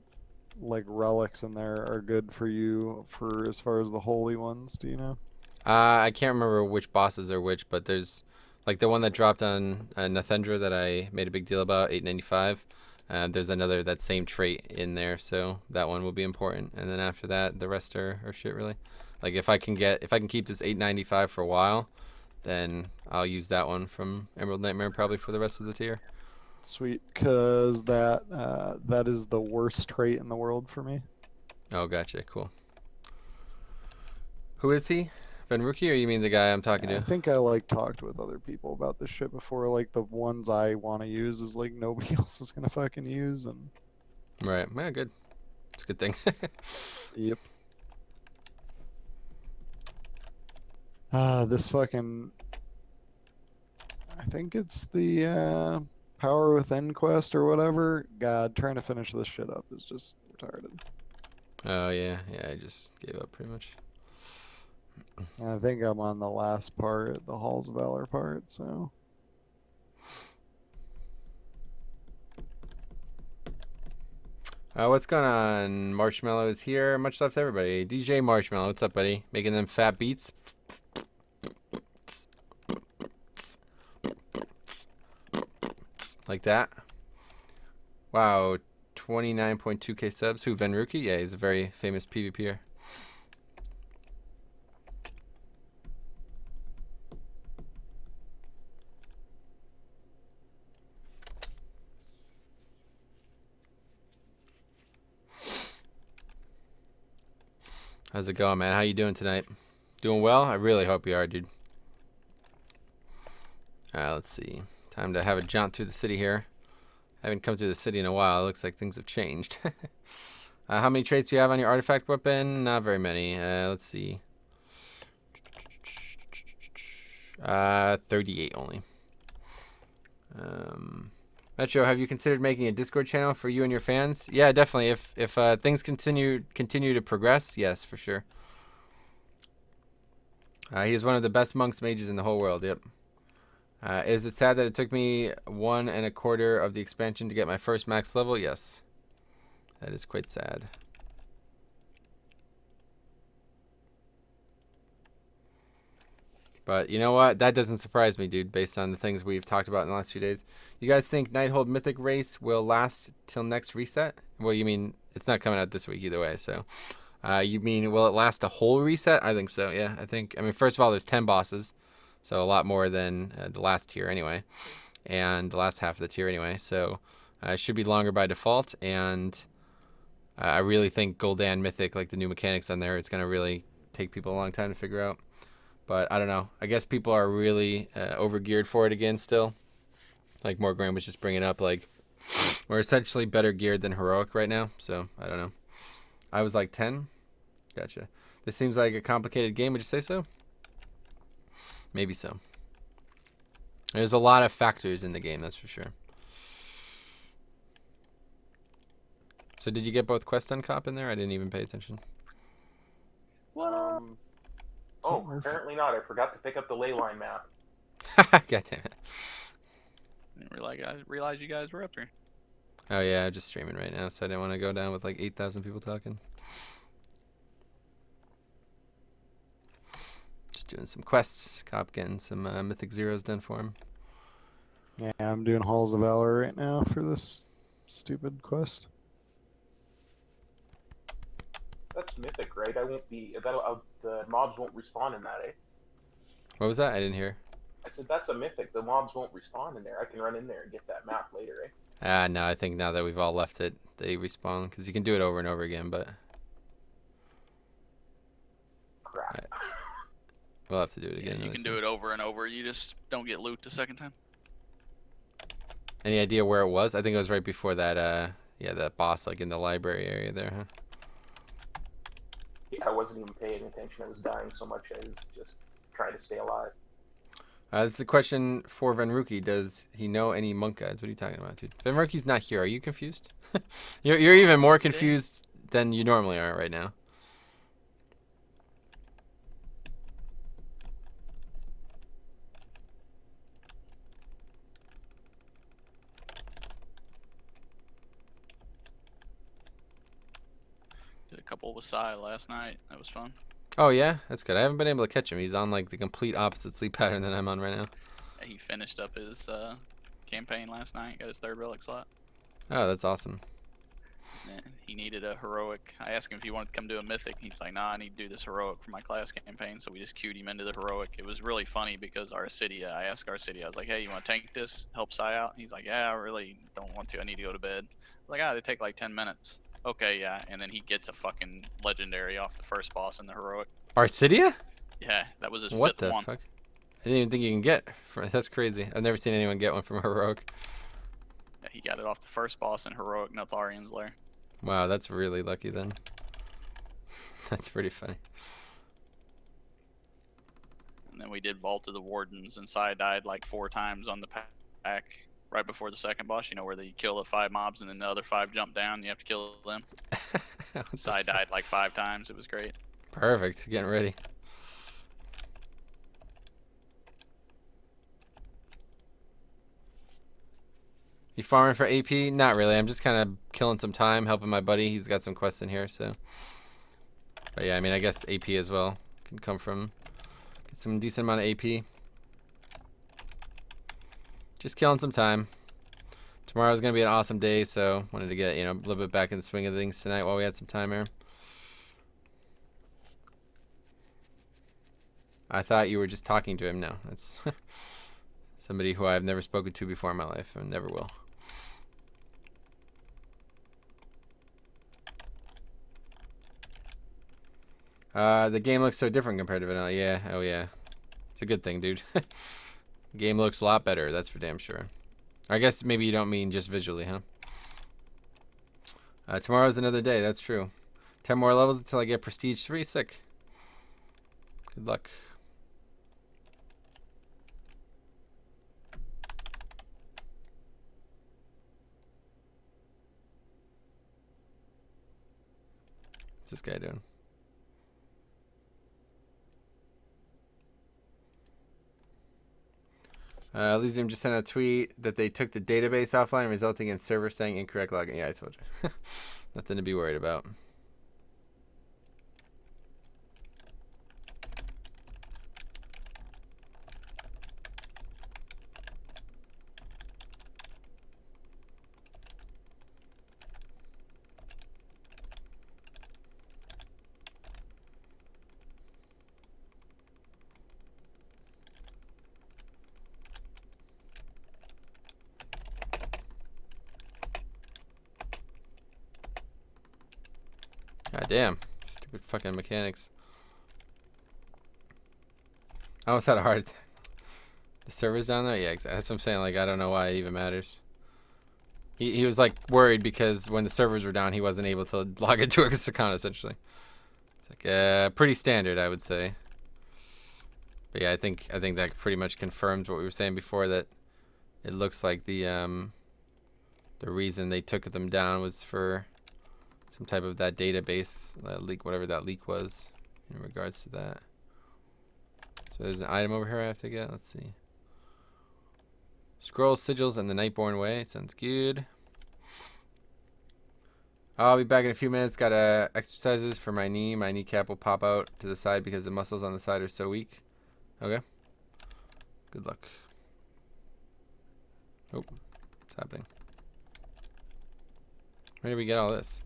like relics in there are good for you for as far as the holy ones, do you know? I can't remember which bosses are which, but there's like the one that dropped on Nathendra that I made a big deal about, 895. There's another that same trait in there, so that one will be important. And then after that, the rest are shit really. Like if I can keep this 895 for a while, then I'll use that one from Emerald Nightmare probably for the rest of the tier. Sweet, cause that is the worst trait in the world for me. Oh, gotcha. Cool. Who is he? Venruki, or you mean the guy I'm talking I to? think I like talked with other people about this shit before. Like the ones I want to use is like nobody else is gonna fucking use, and Right. Yeah, good. It's a good thing. yep. This fucking. I think it's the Power Within quest or whatever. God, trying to finish this shit up is just retarded. Oh yeah, I just gave up pretty much. I think I'm on the last part, the Halls of Valor part, so. What's going on? Marshmallow is here. Much love to everybody. DJ Marshmallow, what's up, buddy? Making them fat beats. Like that. Wow, 29.2k subs. Who, Venruki? Yeah, he's a very famous PvPer. How's it going, man? How you doing tonight? Doing well? I really hope you are, dude. Let's see. Time to have a jaunt through the city here. I haven't come through the city in a while. It looks like things have changed. How many traits do you have on your artifact weapon? Not very many. Let's see. 38 only. Metro, have you considered making a Discord channel for you and your fans? Yeah, definitely. If things continue to progress, yes, for sure. He is one of the best monks mages in the whole world. Yep. Is it sad that it took me 1 1/4 of the expansion to get my first max level? Yes. That is quite sad. But you know what? That doesn't surprise me, dude, based on the things we've talked about in the last few days. You guys think Nighthold Mythic race will last till next reset? Well, you mean it's not coming out this week either way, so. You mean will it last a whole reset? I think so, yeah. I mean, first of all, there's 10 bosses, so a lot more than the last tier anyway, and the last half of the tier anyway, so it should be longer by default, and I really think Gul'dan Mythic, like the new mechanics on there, it's going to really take people a long time to figure out. But I don't know. I guess people are really over-geared for it again still. Like Morgan was just bringing up, like, we're essentially better geared than Heroic right now, so I don't know. I was like 10. Gotcha. This seems like a complicated game. Would you say so? Maybe so. There's a lot of factors in the game, that's for sure. So did you get both Quest and Cop in there? I didn't even pay attention. What? Oh, apparently not. I forgot to pick up the ley line map. God damn it. I didn't realize you guys were up here. Oh yeah, I'm just streaming right now, so I didn't want to go down with like 8,000 people talking. Just doing some quests. Cop getting some Mythic Zeros done for him. Yeah, I'm doing Halls of Valor right now for this stupid quest. That's mythic, right? I won't be. The mobs won't respawn in that, eh? What was that? I didn't hear. I said that's a mythic. The mobs won't respawn in there. I can run in there and get that map later, eh? No, I think now that we've all left it, they respawn because you can do it over and over again. But Crap. we'll have to do it again. Yeah, you can do it over and over. You just don't get loot the second time. Any idea where it was? I think it was right before that. Yeah, that boss, like in the library area there, huh? Yeah, I wasn't even paying attention. I was dying so much. I was just trying to stay alive. This is a question for Venruki. Does he know any monk guides? What are you talking about, dude? Venruki's not here. Are you confused? You're even more confused than you normally are right now. Did a couple with Sai last night. That was fun. Oh yeah, that's good. I haven't been able to catch him. He's on like the complete opposite sleep pattern than I'm on right now. Yeah, he finished up his campaign last night. Got his 3rd relic slot. Oh, that's awesome. And he needed a heroic. I asked him if he wanted to come do a mythic. He's like, nah, I need to do this heroic for my class campaign. So we just queued him into the heroic. It was really funny because Arcidia, I asked Arcidia, I was like, hey, you want to tank this? Help Sai out? He's like, yeah, I really don't want to. I need to go to bed. I was like, they take like 10 minutes. Okay, yeah. And then he gets a fucking legendary off the first boss in the heroic. Arcidia? Yeah, that was his What 5th the one. fuck? I didn't even think you can get. That's crazy. I've never seen anyone get one from a heroic. Yeah, he got it off the first boss in heroic Notharian's Lair. Wow, that's really lucky then. That's pretty funny. And then we did Vault of the Wardens, and Sai died like 4 times on the pack right before the second boss. You know, where they kill the 5 mobs and then the other 5 jump down. You have to kill them. Sai died like 5 times. It was great. Perfect. Getting ready. You farming for AP? Not really. I'm just kind of killing some time, helping my buddy. He's got some quests in here, so. But yeah, I mean, I guess AP as well can come from get some decent amount of AP. Just killing some time. Tomorrow's gonna be an awesome day, so wanted to get a little bit back in the swing of things tonight while we had some time here. I thought you were just talking to him. No, that's somebody who I've never spoken to before in my life and never will. The game looks so different compared to vanilla. Yeah, oh yeah. It's a good thing, dude. Game looks a lot better, that's for damn sure. I guess maybe you don't mean just visually, huh? Tomorrow's another day, that's true. 10 more levels until I get Prestige 3. Sick. Good luck. What's this guy doing? Elysium just sent a tweet that they took the database offline, resulting in server saying incorrect login. Yeah, I told you. Nothing to be worried about. God damn. Stupid fucking mechanics. I almost had a heart attack. The server's down there? Yeah, exactly. That's what I'm saying. Like, I don't know why it even matters. He was, like, worried because when the servers were down, he wasn't able to log into a account, essentially. It's like, pretty standard, I would say. But yeah, I think that pretty much confirms what we were saying before, that it looks like the reason they took them down was for some type of that database leak, whatever that leak was in regards to that. So there's an item over here I have to get. Let's see. Scrolls, sigils, and the Nightborn Way. Sounds good. I'll be back in a few minutes. Got exercises for my knee. My kneecap will pop out to the side because the muscles on the side are so weak. Okay. Good luck. Oh, what's happening? Where did we get all this?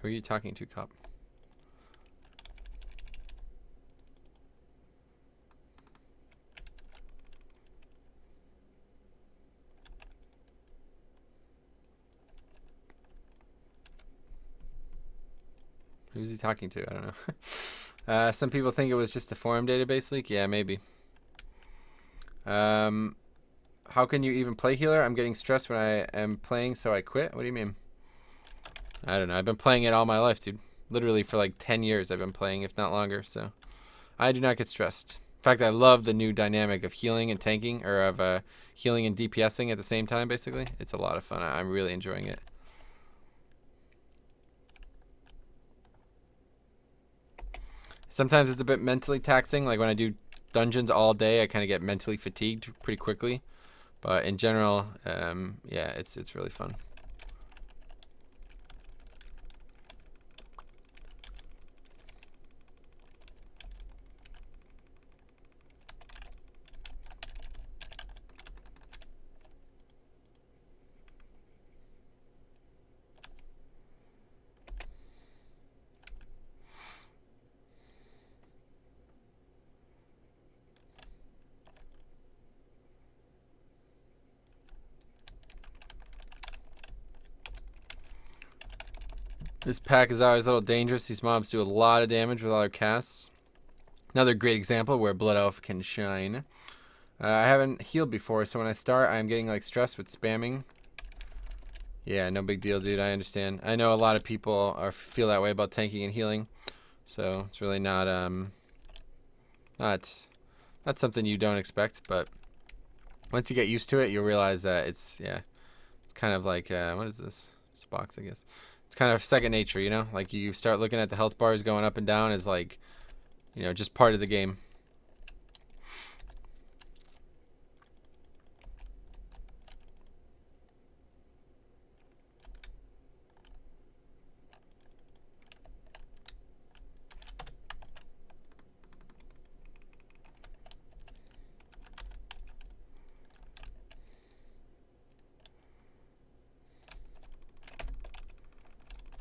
Who are you talking to, cop? Who's he talking to? I don't know. Some people think it was just a forum database leak. Yeah, maybe. How can you even play healer? I'm getting stressed when I am playing, so I quit. What do you mean? I don't know. I've been playing it all my life, dude. Literally for like 10 years I've been playing, if not longer, so I do not get stressed. In fact, I love the new dynamic of healing and tanking, or of healing and DPSing at the same time, basically. It's a lot of fun. I'm really enjoying it. Sometimes it's a bit mentally taxing. Like when I do dungeons all day, I kind of get mentally fatigued pretty quickly. But in general, yeah, it's really fun. This pack is always a little dangerous. These mobs do a lot of damage with all their casts. Another great example where Blood Elf can shine. I haven't healed before, so when I start, I'm getting like stressed with spamming. Yeah, no big deal, dude. I understand. I know a lot of people feel that way about tanking and healing, so it's really not not something you don't expect. But once you get used to it, you'll realize that it's kind of like what is this? It's a box, I guess. it's kind of second nature, you know? Like, you start looking at the health bars going up and down is like, you know, just part of the game.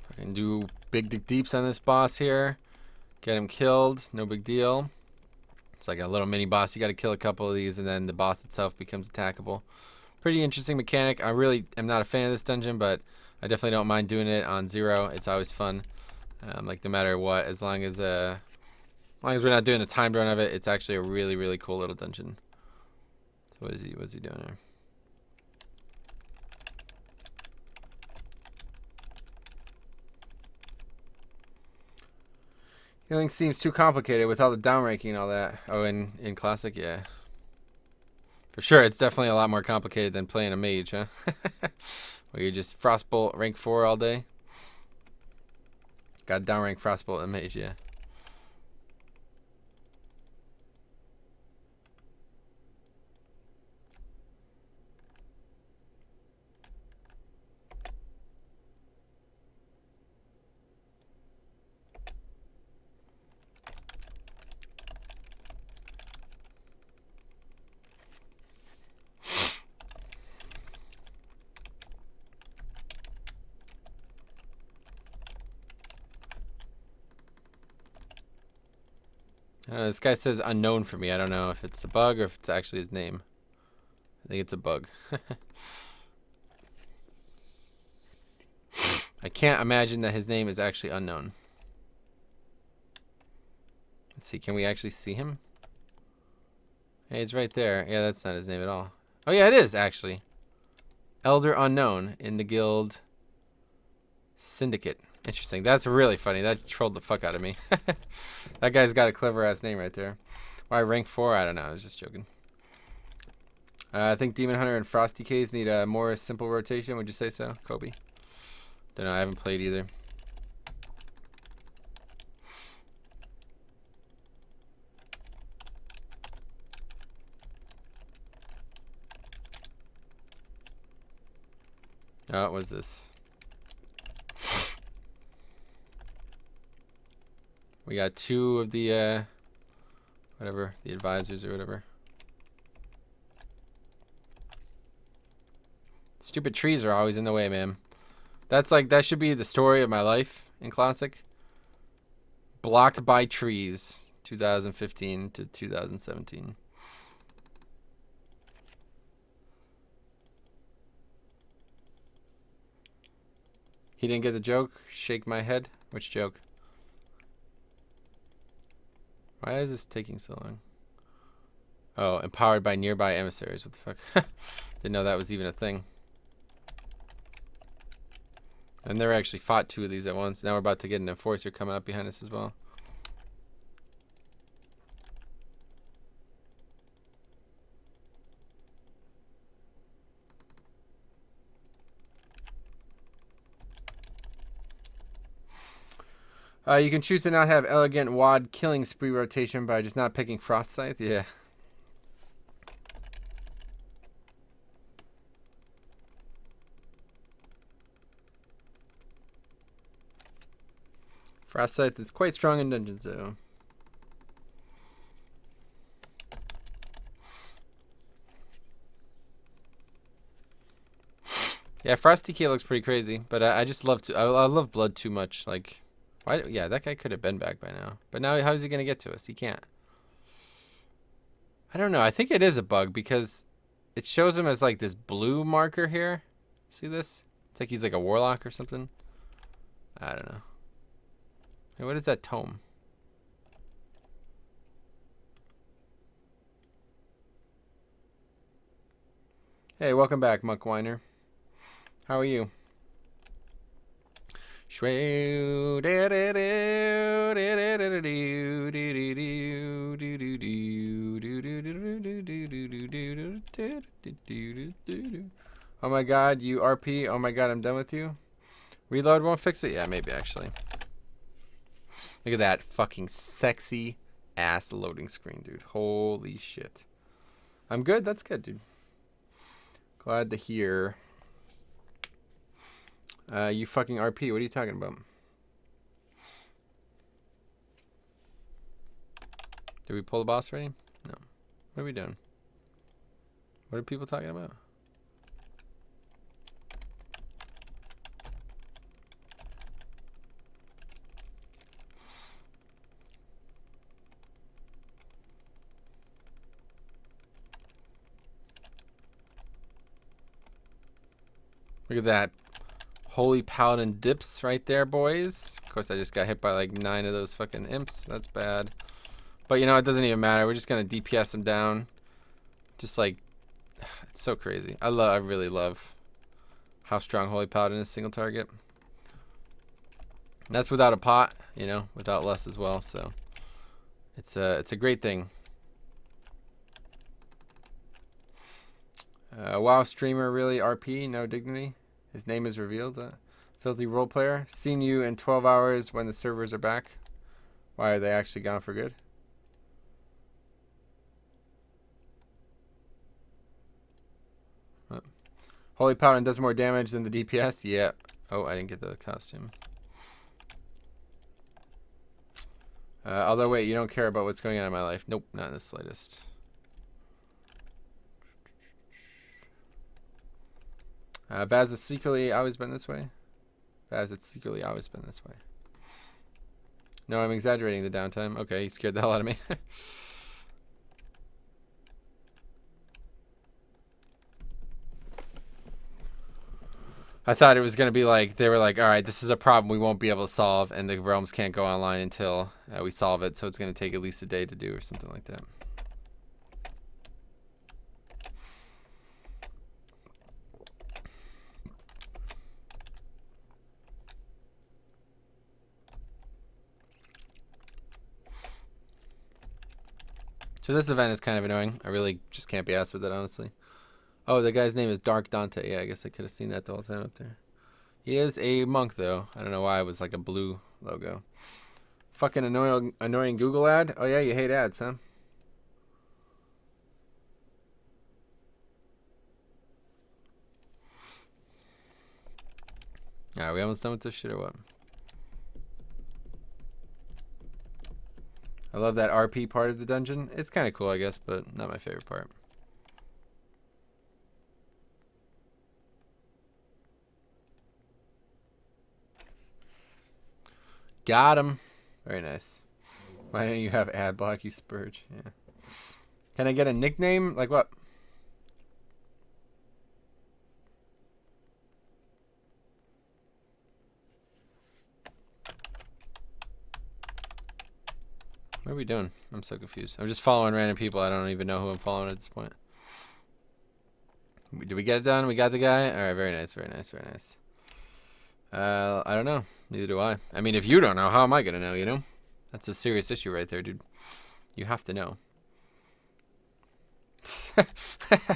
Fucking do big deeps on this boss here. Get him killed. No big deal. It's like a little mini boss. You got to kill a couple of these, and then the boss itself becomes attackable. Pretty interesting mechanic. I really am not a fan of this dungeon, but I definitely don't mind doing it on 0. It's always fun. Like, no matter what, as long as we're not doing a timed run of it, it's actually a really cool little dungeon. So what is he doing here? Healing seems too complicated with all the downranking and all that. Oh, in Classic, yeah. For sure, it's definitely a lot more complicated than playing a mage, huh? Where you just Frostbolt rank 4 all day. Got downrank Frostbolt and mage, yeah. This guy says unknown for me. I don't know if it's a bug or if it's actually his name. I think it's a bug. I can't imagine that his name is actually unknown. Let's see, can we actually see him? Hey, he's right there. Yeah, that's not his name at all. Oh yeah, it is actually. Elder Unknown in the guild Syndicate. Interesting. That's really funny. That trolled the fuck out of me. That guy's got a clever ass name right there. Why rank 4? I don't know. I was just joking. I think Demon Hunter and Frosty K's need a more simple rotation. Would you say so, Kobe? Don't know. I haven't played either. Oh, what was this? We got 2 of the, whatever, the advisors or whatever. Stupid trees are always in the way, man. That's like, that should be the story of my life in Classic. Blocked by trees, 2015 to 2017. He didn't get the joke? Shake my head? Which joke? Why is this taking so long? Oh, empowered by nearby emissaries. What the fuck? Didn't know that was even a thing. I've never actually fought 2 of these at once. Now we're about to get an enforcer coming up behind us as well. You can choose to not have Elegant Wad Killing Spree rotation by just not picking Frost Scythe. Yeah. Frost Scythe is quite strong in dungeons, though. Yeah, Frosty K looks pretty crazy, but I just love to. I love blood too much. Like, why? Yeah, that guy could have been back by now. But now, how is he gonna get to us? He can't. I don't know. I think it is a bug because it shows him as like this blue marker here. See this? It's like he's like a warlock or something. I don't know. Hey, what is that tome? Hey, welcome back, Monk Weiner. How are you? Oh my god, you RP. Oh my god, I'm done with you. Reload won't fix it? Yeah, maybe actually. Look at that fucking sexy ass loading screen, dude. Holy shit. I'm good. That's good, dude. Glad to hear. You fucking RP. What are you talking about? Did we pull the boss already? No. What are we doing? What are people talking about? Look at that. Holy Paladin dips right there, boys. Of course, I just got hit by like 9 of those fucking imps. That's bad. But you know, it doesn't even matter. We're just going to DPS them down. Just like, it's so crazy. I really love how strong Holy Paladin is single target. And that's without a pot, you know, without less as well. So it's a great thing. WoW streamer, really? RP, no dignity. His name is revealed. Filthy role player. Seen you in 12 hours when the servers are back. Why are they actually gone for good? Holy Paladin does more damage than the DPS? Yeah. Oh, I didn't get the costume. Although, wait, you don't care about what's going on in my life. Nope, not in the slightest. Vaz, it's secretly always been this way? Vaz, it's secretly always been this way. No, I'm exaggerating the downtime. Okay, he scared the hell out of me. I thought it was going to be like, they were like, all right, this is a problem we won't be able to solve, and the realms can't go online until we solve it, so it's going to take at least a day to do or something like that. So this event is kind of annoying. I really just can't be asked with it, honestly. Oh, the guy's name is Dark Dante. Yeah, I guess I could have seen that the whole time up there. He is a monk, though. I don't know why it was like a blue logo. Fucking annoying Google ad? Oh, yeah, you hate ads, huh? Alright, we almost done with this shit or what? I love that RP part of the dungeon. It's kind of cool, I guess, but not my favorite part. Got him. Very nice. Why don't you have ad block, you spurge? Yeah. Can I get a nickname? Like what? What are we doing? I'm so confused. I'm just following random people. I don't even know who I'm following at this point. Did we get it done? We got the guy? All right, very nice, very nice, very nice. I don't know. Neither do I. I mean, if you don't know, how am I going to know, you know? That's a serious issue right there, dude. You have to know.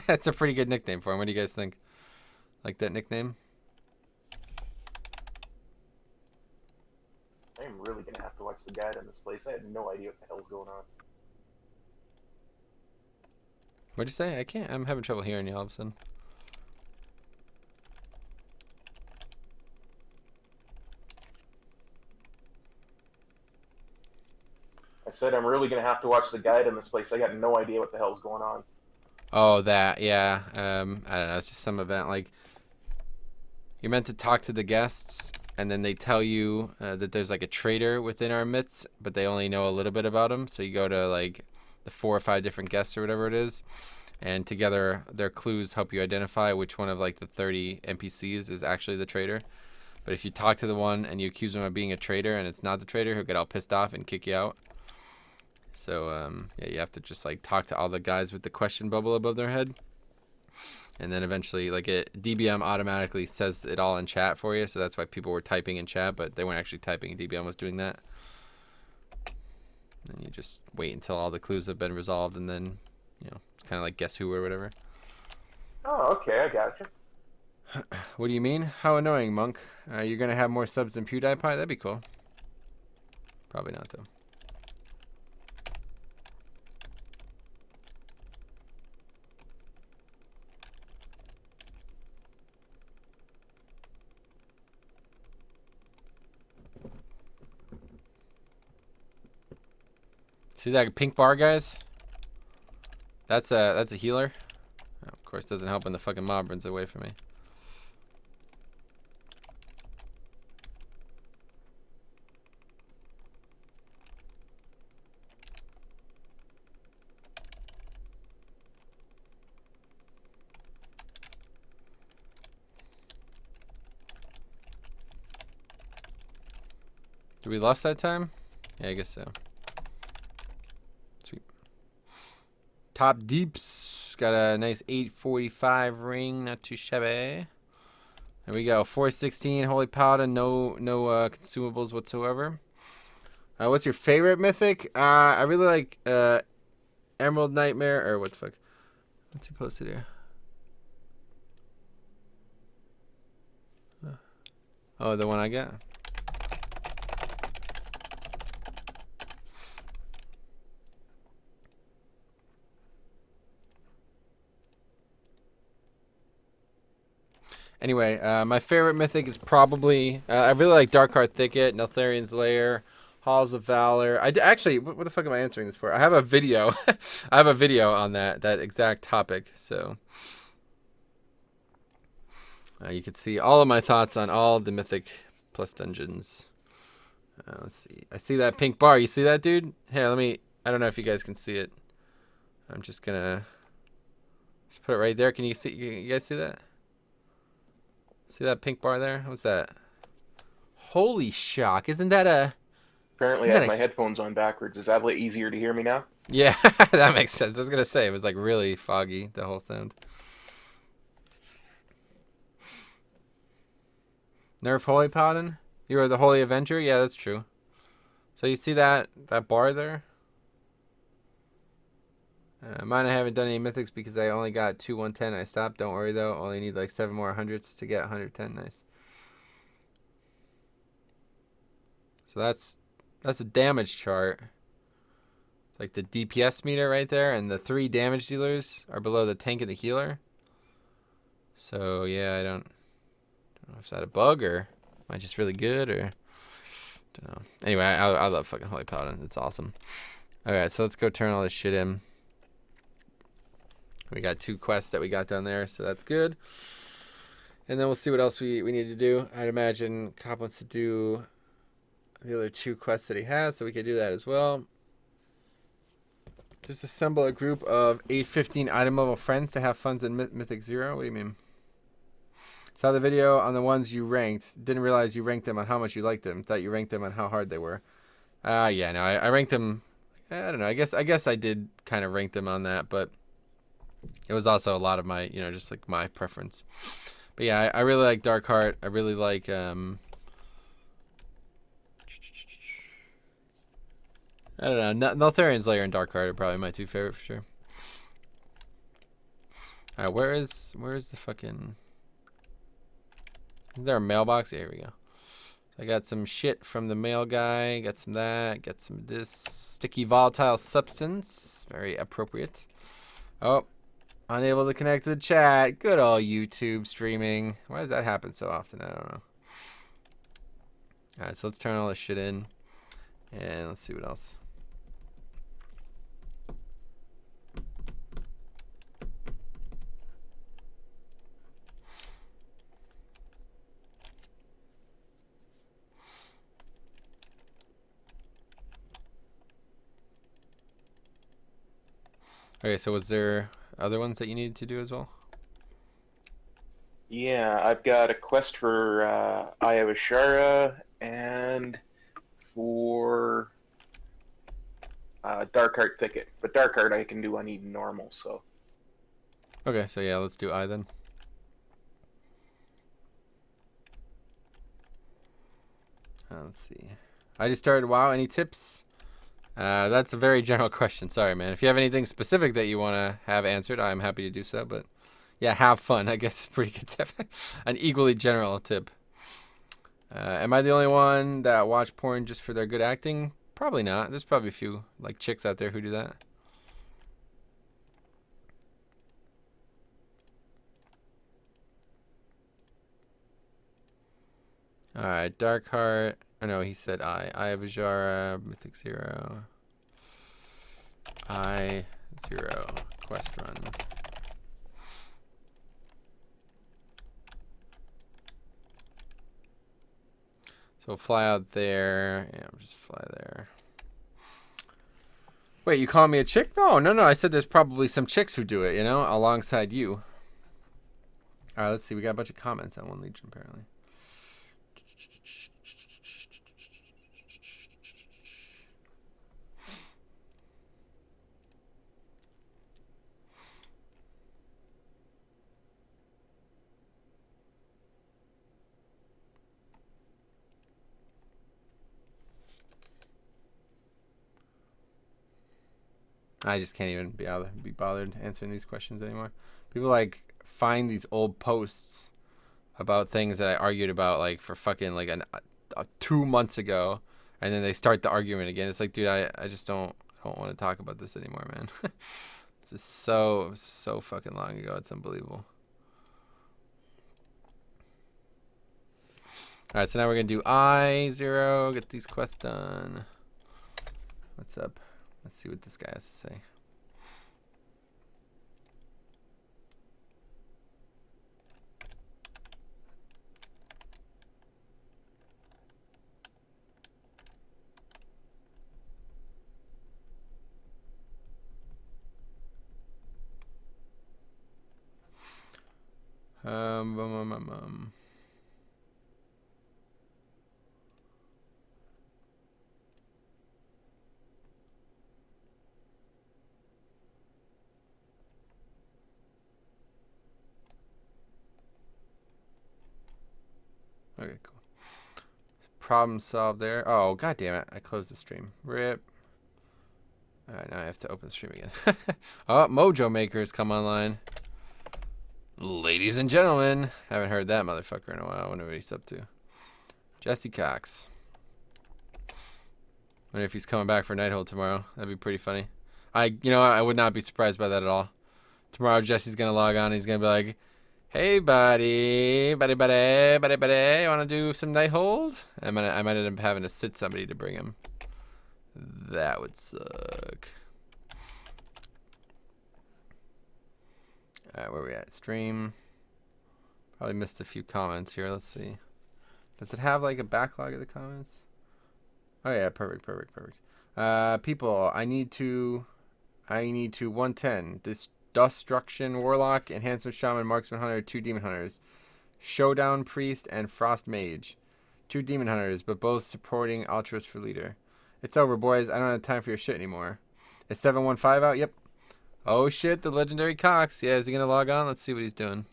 That's a pretty good nickname for him. What do you guys think? Like that nickname? I'm really going to have to watch the guide on this place. I had no idea what the hell's going on. What'd you say? I can't. I'm having trouble hearing you all of a sudden. I said I'm really going to have to watch the guide on this place. I got no idea what the hell's going on. Oh, that. Yeah. I don't know. It's just some event. Like, you're meant to talk to the guests, and then they tell you that there's like a traitor within our midst, but they only know a little bit about him. So you go to like the 4 or 5 different guests or whatever it is, and together their clues help you identify which one of like the 30 NPCs is actually the traitor. But if you talk to the one and you accuse him of being a traitor and it's not the traitor, he'll get all pissed off and kick you out. So yeah, you have to just like talk to all the guys with the question bubble above their head. And then eventually, like, DBM automatically says it all in chat for you. So that's why people were typing in chat, but they weren't actually typing. DBM was doing that. And you just wait until all the clues have been resolved, and then, you know, it's kind of like Guess Who or whatever. Oh, okay, I gotcha. What do you mean? How annoying, Monk? You're gonna have more subs than PewDiePie? That'd be cool. Probably not, though. See that pink bar, guys? That's a healer. Oh, of course, doesn't help when the fucking mob runs away from me. Did we lost that time? Yeah, I guess so. Sweet. Top deeps. Got a nice 845 ring. Not too shabby. There we go. 416 Holy Paladin. No consumables whatsoever. What's your favorite mythic? I really like Emerald Nightmare. Or what the fuck? What's he posted here? Oh, the one I got. Anyway, my favorite mythic is probably I really like Darkheart Thicket, Neltharian's Lair, Halls of Valor. Actually, what the fuck am I answering this for? I have a video. I have a video on that exact topic, so you can see all of my thoughts on all the mythic plus dungeons. Let's see. I see that pink bar. You see that, dude? Here, let me. I don't know if you guys can see it. I'm just gonna just put it right there. Can you see? You guys see that? See that pink bar there? What's that? Holy shock. Isn't that a... Apparently I have my headphones on backwards. Is that a little easier to hear me now? Yeah, that makes sense. I was going to say, it was like really foggy, the whole sound. Nerf Holy Paladin? You are the Holy Avenger? Yeah, that's true. So you see that bar there? Mine, I haven't done any mythics because I only got 2 110. I stopped. Don't worry though. Only need like 7 more hundreds to get 110. Nice. So that's a damage chart. It's like the DPS meter right there, and the 3 damage dealers are below the tank and the healer. So yeah, I don't know if that's a bug or am I just really good or don't know. Anyway, I love fucking Holy Paladin. It's awesome. Alright, so let's go turn all this shit in. We got 2 quests that we got down there, so that's good. And then we'll see what else we need to do. I'd imagine Cop wants to do the other 2 quests that he has, so we could do that as well. Just assemble a group of 815 item level friends to have fun in Mythic 0. What do you mean? Saw the video on the ones you ranked. Didn't realize you ranked them on how much you liked them. Thought you ranked them on how hard they were. Yeah, no, I ranked them. I don't know. I guess I did kind of rank them on that, but it was also a lot of my, just like my preference. But yeah, I really like Darkheart. I really like I don't know. Neltharian's Lair and Darkheart are probably my 2 favorite for sure. All right, where is the fucking? Is there a mailbox? Here we go. I got some shit from the mail guy. Got some of that. Got some of this sticky volatile substance. Very appropriate. Oh. Unable to connect to the chat. Good old YouTube streaming. Why does that happen so often? I don't know. Alright, so let's turn all this shit in. And let's see what else. Okay, so was there other ones that you needed to do as well? Yeah, I've got a quest for Eye of Ashara and for Darkheart Thicket. But Darkheart I can do on even normal, so. Okay, so yeah, let's do I then. Let's see. I just started WoW. Any tips? That's a very general question. Sorry, man. If you have anything specific that you want to have answered, I'm happy to do so. But Yeah, have fun. I guess is a pretty good tip. An equally general tip. Am I the only one that watch porn just for their good acting? Probably not. There's probably a few like chicks out there who do that. All right, Darkheart. Oh no, he said I. Eye of Ajara, Mythic 0. I0 quest run. So fly out there. Yeah, just fly there. Wait, you calling me a chick? No, no, no. I said there's probably some chicks who do it, you know, alongside you. All right, let's see. We got a bunch of comments on One Legion, apparently. I just can't even be bothered answering these questions anymore. People like find these old posts about things that I argued about like for fucking like 2 months ago, and then they start the argument again. It's like, dude, I just don't want to talk about this anymore, man. This is so fucking long ago. It's unbelievable. All right, so now we're gonna do I0. Get these quests done. What's up? Let's see what this guy has to say. Um, um, um, um, um. Okay, cool. Problem solved there. Oh, god damn it. I closed the stream. Rip. Alright, now I have to open the stream again. Oh, Mojo Maker's come online. Ladies and gentlemen. Haven't heard that motherfucker in a while. I wonder what he's up to. Jesse Cox. Wonder if he's coming back for Nighthold tomorrow. That'd be pretty funny. You know what? I would not be surprised by that at all. Tomorrow, Jesse's gonna log on. And he's gonna be like, "Hey, buddy, want to do some Nighthold?" I might end up having to sit somebody to bring him. That would suck. Alright, where are we at? Stream. Probably missed a few comments here. Let's see. Does it have like a backlog of the comments? Oh yeah, perfect. People, I need to 110. This Destruction Warlock, Enhancement Shaman, Marksman Hunter, 2 Demon Hunters. Showdown Priest and Frost Mage. 2 Demon Hunters, but both supporting Altruist for leader. It's over, boys. I don't have time for your shit anymore. Is 715 out? Yep. Oh shit, the legendary Cox. Yeah, is he gonna log on? Let's see what he's doing.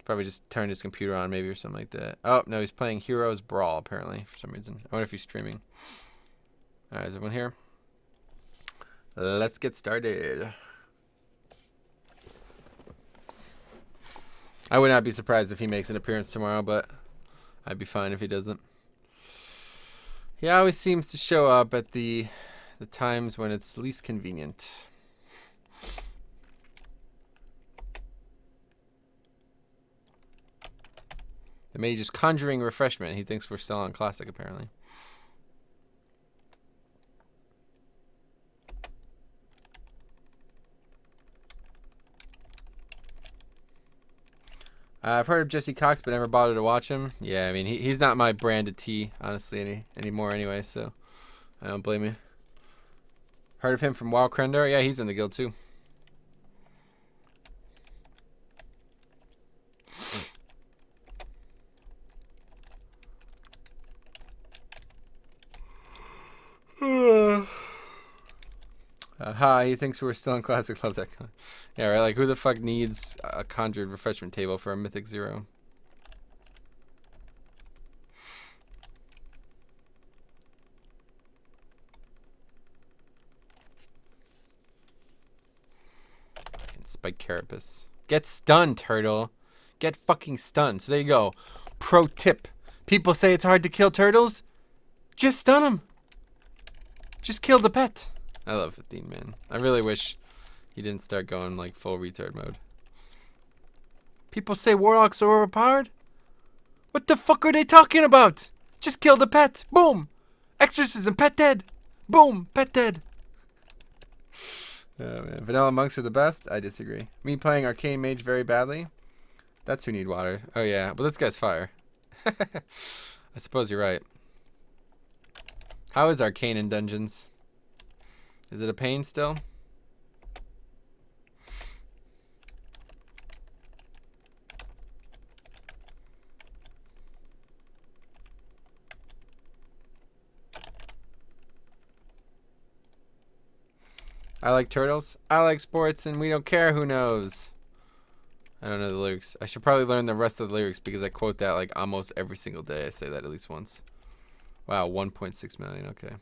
Probably just turned his computer on maybe or something like that. Oh, no, he's playing Heroes Brawl apparently for some reason. I wonder if he's streaming. Alright, is everyone here? Let's get started. I would not be surprised if he makes an appearance tomorrow, but I'd be fine if he doesn't. He always seems to show up at the times when it's least convenient. The mage is conjuring refreshment. He thinks we're still on classic, apparently. I've heard of Jesse Cox, but never bothered to watch him. Yeah, I mean, he's not my brand of tea, honestly, anymore anyway, so I don't blame you. Heard of him from WoW Krendor? Yeah, he's in the guild, too. Hi, he thinks we're still in classic. Love that. Yeah, right. Like, who the fuck needs a conjured refreshment table for a Mythic 0? Fucking Spike carapace. Get stunned, turtle. Get fucking stunned. So there you go. Pro tip. People say it's hard to kill turtles. Just stun them. Just kill the pet. I love Athene, man. I really wish he didn't start going like full retard mode. People say warlocks are overpowered? What the fuck are they talking about? Just kill the pet. Boom. Exorcism. Pet dead. Boom. Pet dead. Oh, man. Vanilla monks are the best? I disagree. Me playing arcane mage very badly? That's who need water. Oh, yeah. But this guy's fire. I suppose you're right. How is arcane in dungeons? Is it a pain still? I like turtles. I like sports, and we don't care who knows. I don't know the lyrics. I should probably learn the rest of the lyrics because I quote that like almost every single day. I say that at least once. Wow, 1.6 million. Okay.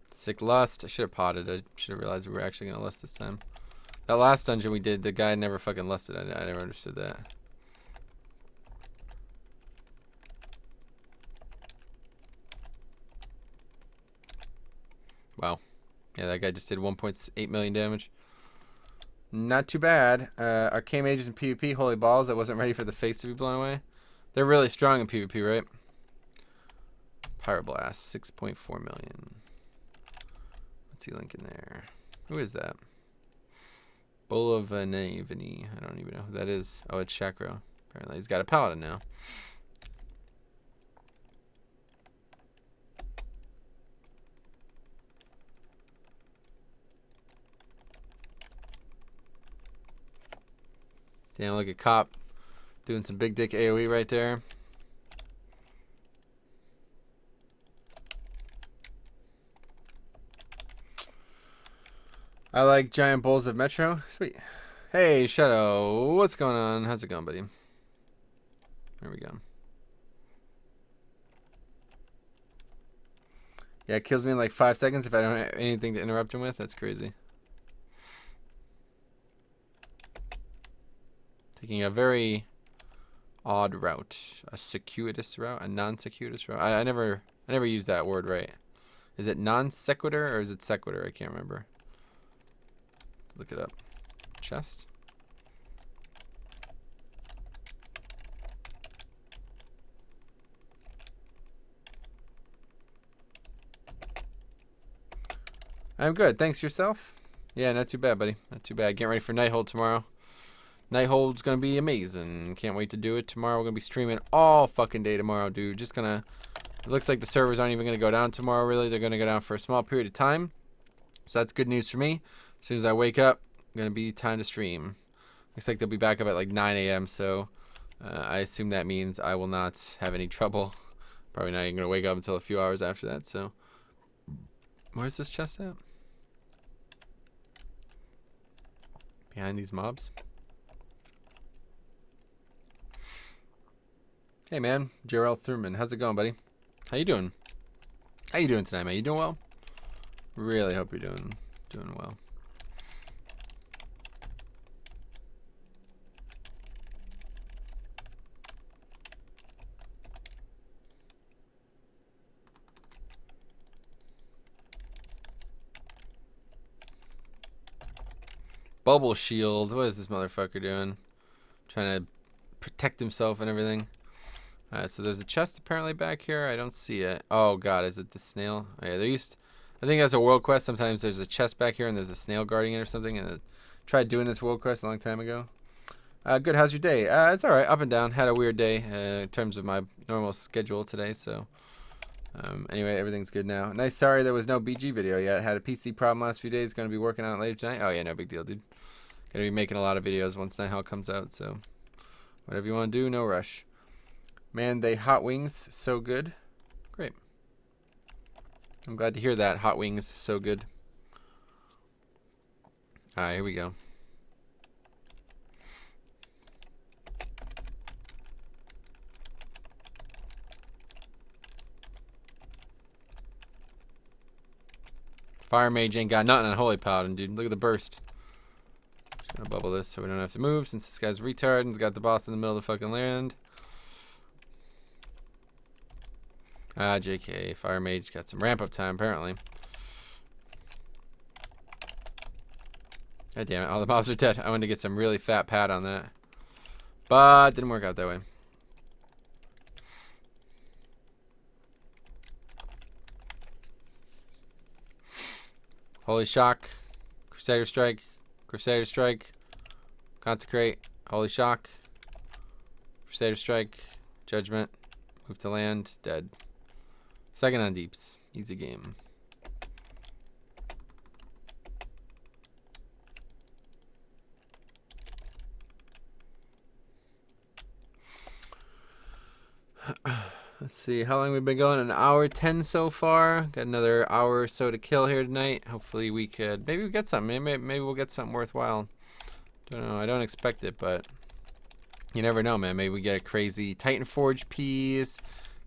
Sick lust. I should have potted. I should have realized we were actually going to lust this time. That last dungeon we did, the guy never fucking lusted. I never understood that. Wow. Yeah, that guy just did 1.8 million damage. Not too bad. Arcane mages in PvP, holy balls. I wasn't ready for the face to be blown away. They're really strong in PvP, right? Pyroblast, 6.4 million. What's he linking there? Who is that? Bolavanavani. I don't even know who that is. Oh, it's Chakra. Apparently he's got a paladin now. Damn, look at Cop doing some big dick AoE right there. I like giant bowls of Metro. Sweet. Hey, Shadow. What's going on? How's it going, buddy? There we go. Yeah, it kills me in like 5 seconds if I don't have anything to interrupt him with. That's crazy. Taking a very odd route. A circuitous route? A non-circuitous route? I never use that word right. Is it non-sequitur or is it sequitur? I can't remember. Look it up. Chest? I'm good. Thanks yourself. Yeah, not too bad, buddy. Not too bad. Getting ready for Nighthold tomorrow. Nighthold's gonna be amazing. Can't wait to do it. Tomorrow we're gonna be streaming all fucking day tomorrow, dude. Just gonna... It looks like the servers aren't even gonna go down tomorrow, really. They're gonna go down for a small period of time. So that's good news for me. As soon as I wake up, gonna be time to stream. Looks like they'll be back up at like 9 a.m. So I assume that means I will not have any trouble. Probably not even gonna wake up until a few hours after that. So where's this chest at? Behind these mobs. Hey man, Jarrell Thurman, how's it going, buddy? How you doing? How you doing tonight, man? You doing well? Really hope you're doing well. Bubble shield. What is this motherfucker doing? Trying to protect himself and everything. Alright, so there's a chest apparently back here. I don't see it. Oh god, is it the snail? Oh, yeah, I think that's a world quest. Sometimes there's a chest back here and there's a snail guarding it or something. And I tried doing this world quest a long time ago. Good, how's your day? It's alright, up and down. Had a weird day in terms of my normal schedule today, so... anyway, everything's good now. Nice, sorry there was no BG video yet. Had a PC problem last few days. Gonna be working on it later tonight. Oh yeah, no big deal, dude. Gonna be making a lot of videos once Nighthold comes out, so... Whatever you want to do, no rush. Man, they hot wings so good. Great. I'm glad to hear that. Hot wings so good. Alright, here we go. Fire Mage ain't got nothing on Holy Paladin, dude. Look at the burst. Just gonna bubble this so we don't have to move since this guy's retard and's got the boss in the middle of the fucking land. Ah, JK. Fire Mage got some ramp up time, apparently. God damn it. All the mobs are dead. I wanted to get some really fat pad on that. But didn't work out that way. Holy Shock. Crusader Strike. Crusader Strike. Consecrate. Holy Shock. Crusader Strike. Judgment. Move to land. Dead. Second on deeps. Easy game. Let's see, how long we've been going? An hour 10 so far. Got another hour or so to kill here tonight. Hopefully we could, maybe we get something. Maybe we'll get something worthwhile. Don't know, I don't expect it, but you never know, man. Maybe we get a crazy Titan Forge piece.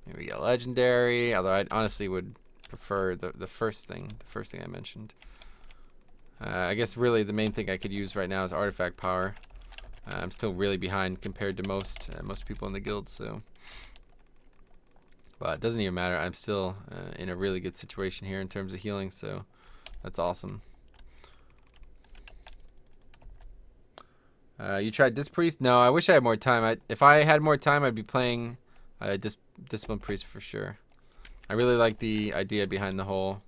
Maybe we get a legendary. Although I honestly would prefer the first thing I mentioned. I guess really the main thing I could use right now is artifact power. I'm still really behind compared to most people in the guild, so. But it doesn't even matter. I'm still in a really good situation here in terms of healing, so that's awesome. You tried Disc Priest? No, I wish I had more time. If I had more time, I'd be playing Discipline Priest for sure. I really like the idea behind the whole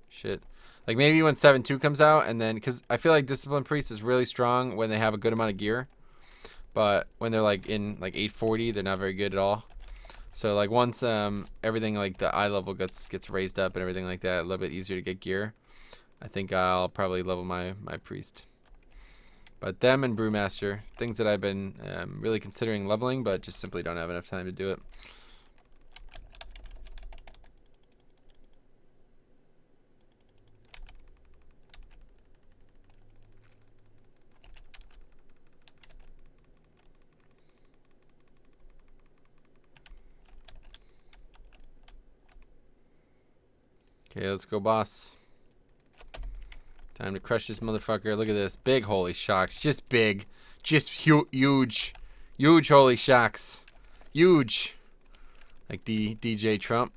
shit. Like maybe when 7.2 comes out, and then because I feel like Discipline Priest is really strong when they have a good amount of gear, but when they're like in like 840, they're not very good at all. So like once everything like the eye level gets raised up and everything like that, a little bit easier to get gear, I think I'll probably level my priest. But them and Brewmaster, things that I've been really considering leveling, but just simply don't have enough time to do it. Okay, let's go, boss. Time to crush this motherfucker. Look at this. Big holy shocks. Just big. Just huge. Huge holy shocks. Huge. Like DJ Trump.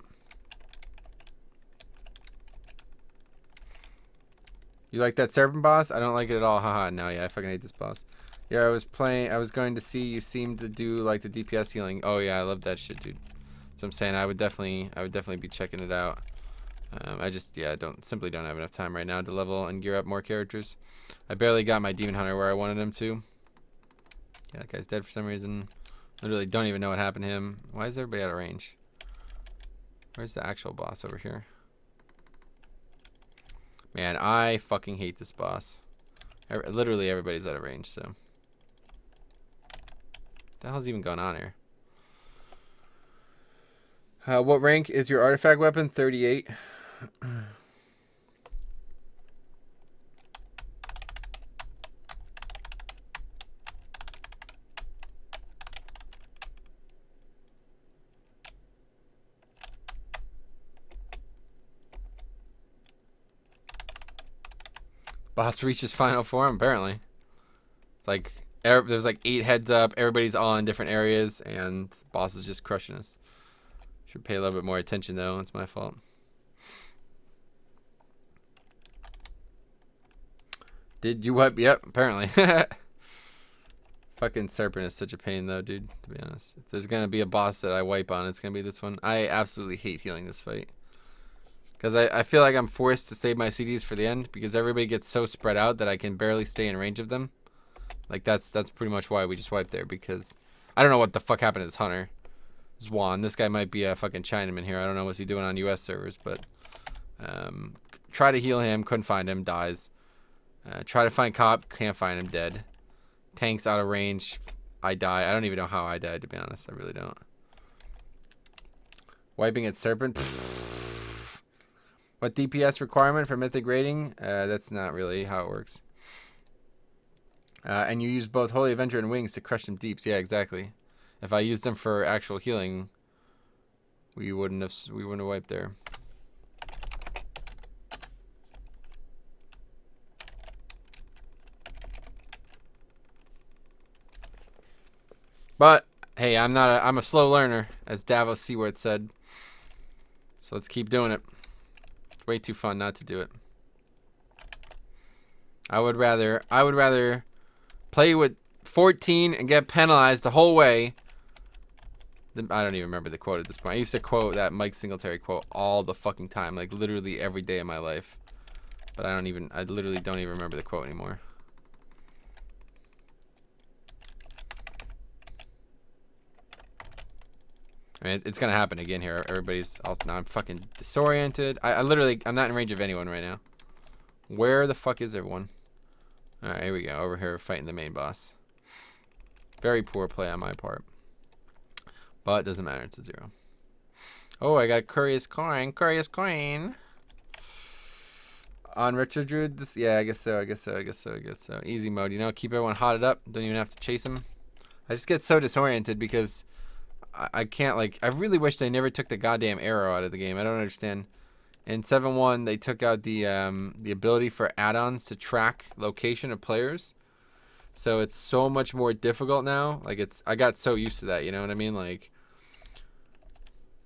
You like that serpent boss? I don't like it at all. Haha, no, yeah, I fucking hate this boss. Yeah, I was going to see you seem to do like the DPS healing. Oh yeah, I love that shit, dude. So I'm saying I would definitely be checking it out. I just, yeah, simply don't have enough time right now to level and gear up more characters. I barely got my Demon Hunter where I wanted him to. Yeah, that guy's dead for some reason. Literally don't even know what happened to him. Why is everybody out of range? Where's the actual boss over here? Man, I fucking hate this boss. Literally everybody's out of range, so. What the hell's even going on here? What rank is your artifact weapon? 38. Boss reaches final form, apparently. It's like, there's like 8 heads up, everybody's all in different areas, and the boss is just crushing us. Should pay a little bit more attention, though. It's my fault. Did you wipe? Yep, apparently. Fucking Serpent is such a pain, though, dude, to be honest. If there's going to be a boss that I wipe on, it's going to be this one. I absolutely hate healing this fight. Because I feel like I'm forced to save my CDs for the end, because everybody gets so spread out that I can barely stay in range of them. Like, that's pretty much why we just wiped there, because I don't know what the fuck happened to this hunter. Zwan. This guy might be a fucking Chinaman here. I don't know what's he doing on US servers, but try to heal him, couldn't find him, dies. Try to find Cop, can't find him, dead. Tank's out of range, I die. I don't even know how I died, to be honest. I really don't. Wiping at Serpent. Pfft. What DPS requirement for mythic rating? That's not really how it works. And you use both Holy Avenger and Wings to crush some deeps. Yeah, exactly. If I used them for actual healing, we wouldn't have wiped there. But hey, I'm a slow learner, as Davos Seaworth said. So let's keep doing it. It's way too fun not to do it. I would rather play with 14 and get penalized the whole way. I don't even remember the quote at this point. I used to quote that Mike Singletary quote all the fucking time, like literally every day of my life. But I literally don't even remember the quote anymore. I mean, it's gonna happen again here. Everybody's also now. I'm fucking disoriented. I'm not in range of anyone right now. Where the fuck is everyone? All right, here we go. Over here fighting the main boss. Very poor play on my part. But it doesn't matter. It's a 0. Oh, I got a curious coin. Curious coin. On Retro Druid, yeah, I guess so. Easy mode, you know, keep everyone hotted up. Don't even have to chase them. I just get so disoriented because I can't, like, I really wish they never took the goddamn arrow out of the game. I don't understand. In 7.1, they took out the ability for add-ons to track location of players. So it's so much more difficult now. Like, I got so used to that, you know what I mean? Like,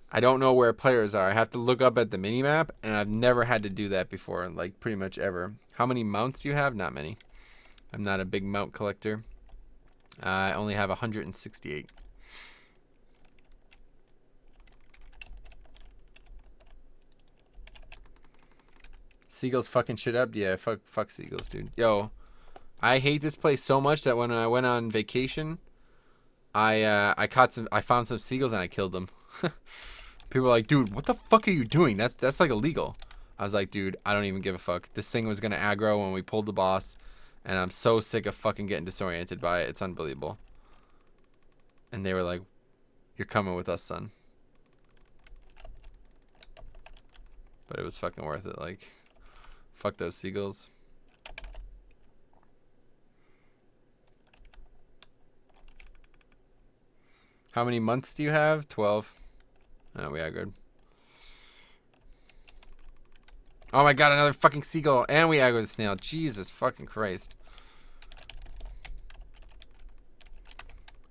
I don't know where players are. I have to look up at the minimap, and I've never had to do that before, like, pretty much ever. How many mounts do you have? Not many. I'm not a big mount collector. I only have 168. Seagulls fucking shit up? Yeah, fuck seagulls, dude. Yo, I hate this place so much that when I went on vacation, I found some seagulls and I killed them. People are like, dude, what the fuck are you doing? That's like illegal. I was like, dude, I don't even give a fuck. This thing was gonna aggro when we pulled the boss, and I'm so sick of fucking getting disoriented by it. It's unbelievable. And they were like, you're coming with us, son. But it was fucking worth it. Like, fuck those seagulls. How many months do you have? 12. Oh, we are good. Oh my god, another fucking seagull. And we aggroed the snail. Jesus fucking Christ.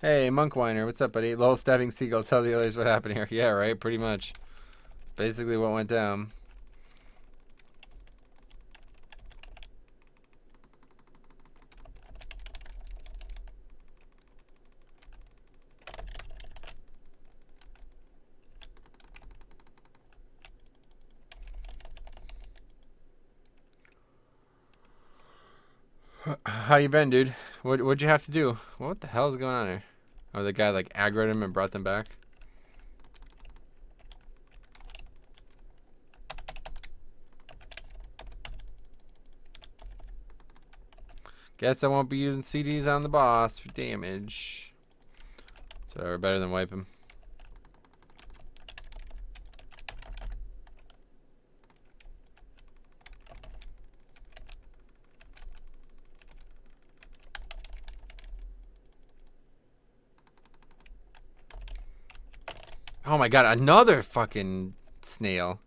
Hey, Monk Whiner. What's up, buddy? Lol stabbing seagull. Tell the others what happened here. Yeah, right? Pretty much. Basically what went down. How you been, dude? What'd you have to do? What the hell is going on here? Oh, the guy like aggroed him and brought them back. Guess I won't be using CDs on the boss for damage. So we're better than wipe him. Oh my god, another fucking snail.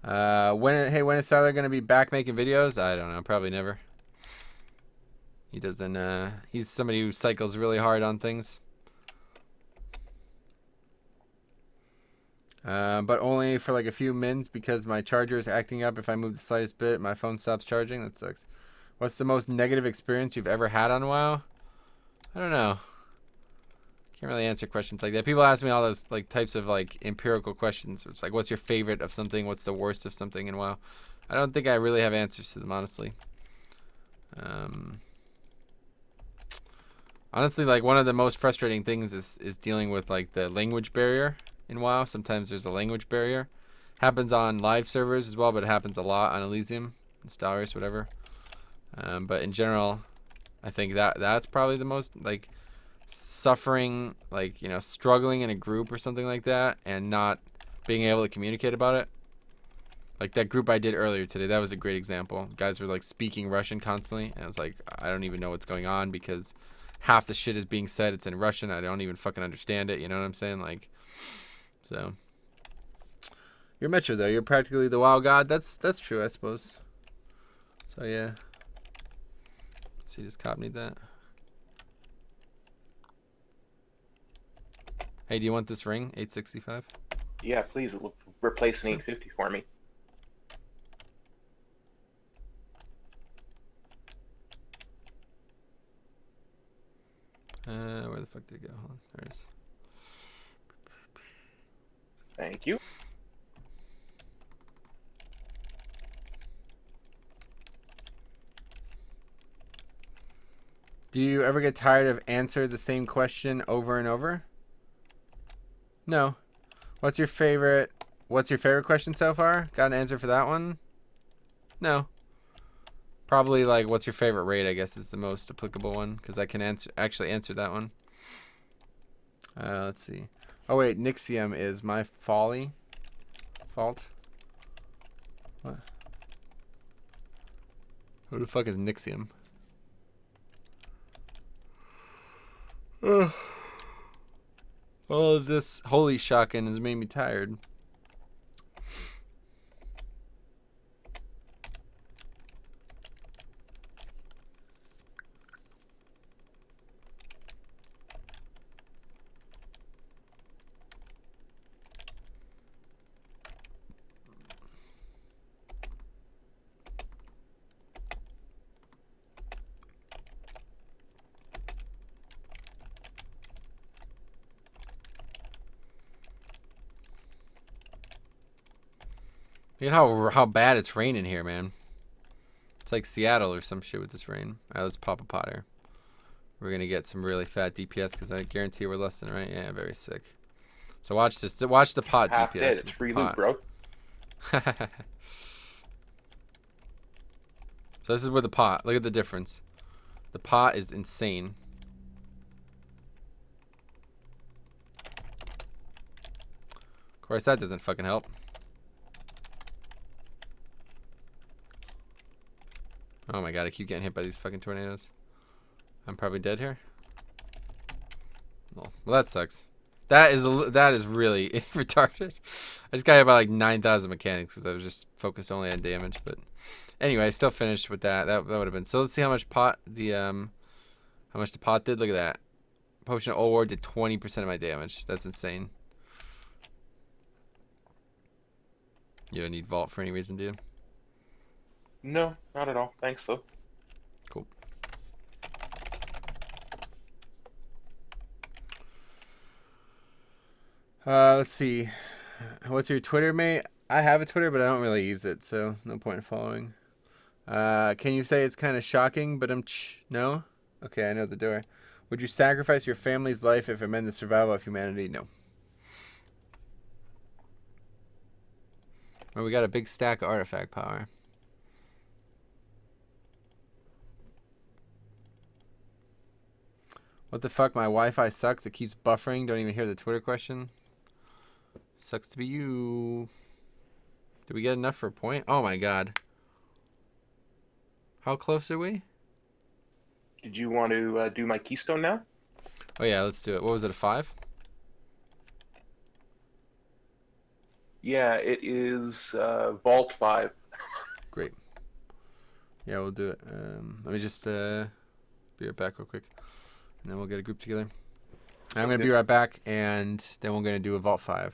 When is Tyler gonna be back making videos? I don't know, probably never. He doesn't, he's somebody who cycles really hard on things. But only for like a few mins because my charger is acting up. If I move the slightest bit, my phone stops charging. That sucks. What's the most negative experience you've ever had on WoW? I don't know. Can't really answer questions like that. People ask me all those like types of like empirical questions. It's like, what's your favorite of something? What's the worst of something? And WoW, I don't think I really have answers to them, honestly. Honestly, like one of the most frustrating things is dealing with like the language barrier in WoW. Sometimes there's a language barrier. Happens on live servers as well, but it happens a lot on Elysium, Stellaris, whatever. But in general, I think that's probably the most like suffering, like, you know, struggling in a group or something like that and not being able to communicate about it. Like that group I did earlier today, that was a great example. Guys were like speaking Russian constantly, and I was like, I don't even know what's going on because half the shit is being said, it's in Russian. I don't even fucking understand it. You know what I'm saying? Like, so you're Metro though. You're practically the WoW god. That's true, I suppose. So yeah. See, does cop need that? Hey, do you want this ring? 865. Yeah, please replace an Sure. 850 for me. Where the fuck did it go? Hold on. There it is. Thank you. Do you ever get tired of answer the same question over and over? No. What's your favorite question so far? Got an answer for that one? No. Probably like what's your favorite raid, I guess is the most applicable one because I can actually answer that one. Let's see. Oh wait, Nixium is my fault. What? Who the fuck is Nixium? Ugh. All of this holy shotgun has made me tired. Look at how bad it's raining here, man. It's like Seattle or some shit with this rain. All right, let's pop a pot here. We're gonna get some really fat DPS because I guarantee we're less than right. Yeah, very sick. So watch this. Watch the pot Half DPS. dead. It's free loot, bro. So this is where the pot. Look at the difference. The pot is insane. Of course, that doesn't fucking help. Oh my god, I keep getting hit by these fucking tornadoes. I'm probably dead here. Well, that sucks. That is really retarded. I just got hit by like 9,000 mechanics because I was just focused only on damage. But anyway, I still finished with that. That would have been. So let's see how much the pot did. Look at that. Potion of Old War did 20% of my damage. That's insane. You don't need Vault for any reason, do you? No, not at all. Thanks, though. Cool. Let's see. What's your Twitter, mate? I have a Twitter, but I don't really use it, so no point in following. Can you say it's kind of shocking, but no? Okay, I know the door. Would you sacrifice your family's life if it meant the survival of humanity? No. Well, we got a big stack of artifact power. What the fuck? My Wi-Fi sucks. It keeps buffering. Don't even hear the Twitter question. Sucks to be you. Did we get enough for a point? Oh my god. How close are we? Did you want to do my keystone now? Oh yeah, let's do it. What was it, a 5? Yeah, it is Vault 5. Great. Yeah, we'll do it. Let me just be right back real quick. And then we'll get a group together. I'm going to be right back, and then we're going to do a Vault 5.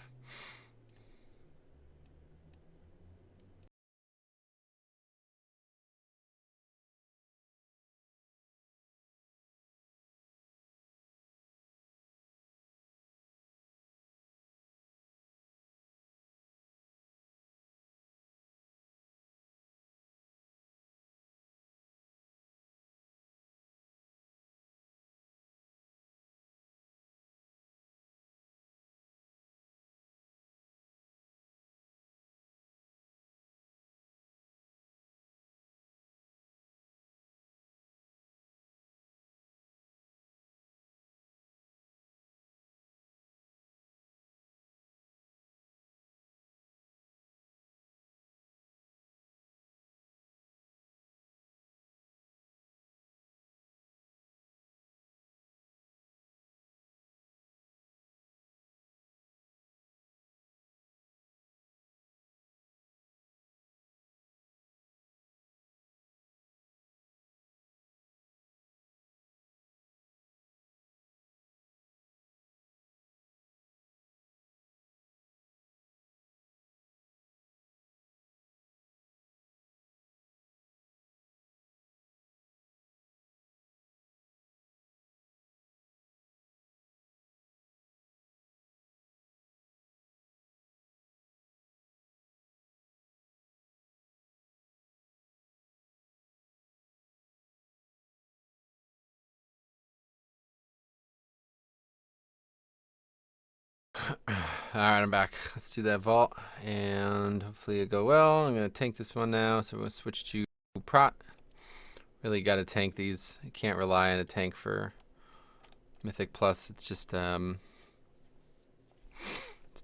Alright, I'm back. Let's do that vault, and hopefully it'll go well. I'm going to tank this one now, so I'm going to switch to Prot. Really got to tank these. You can't rely on a tank for Mythic Plus. It's just, it's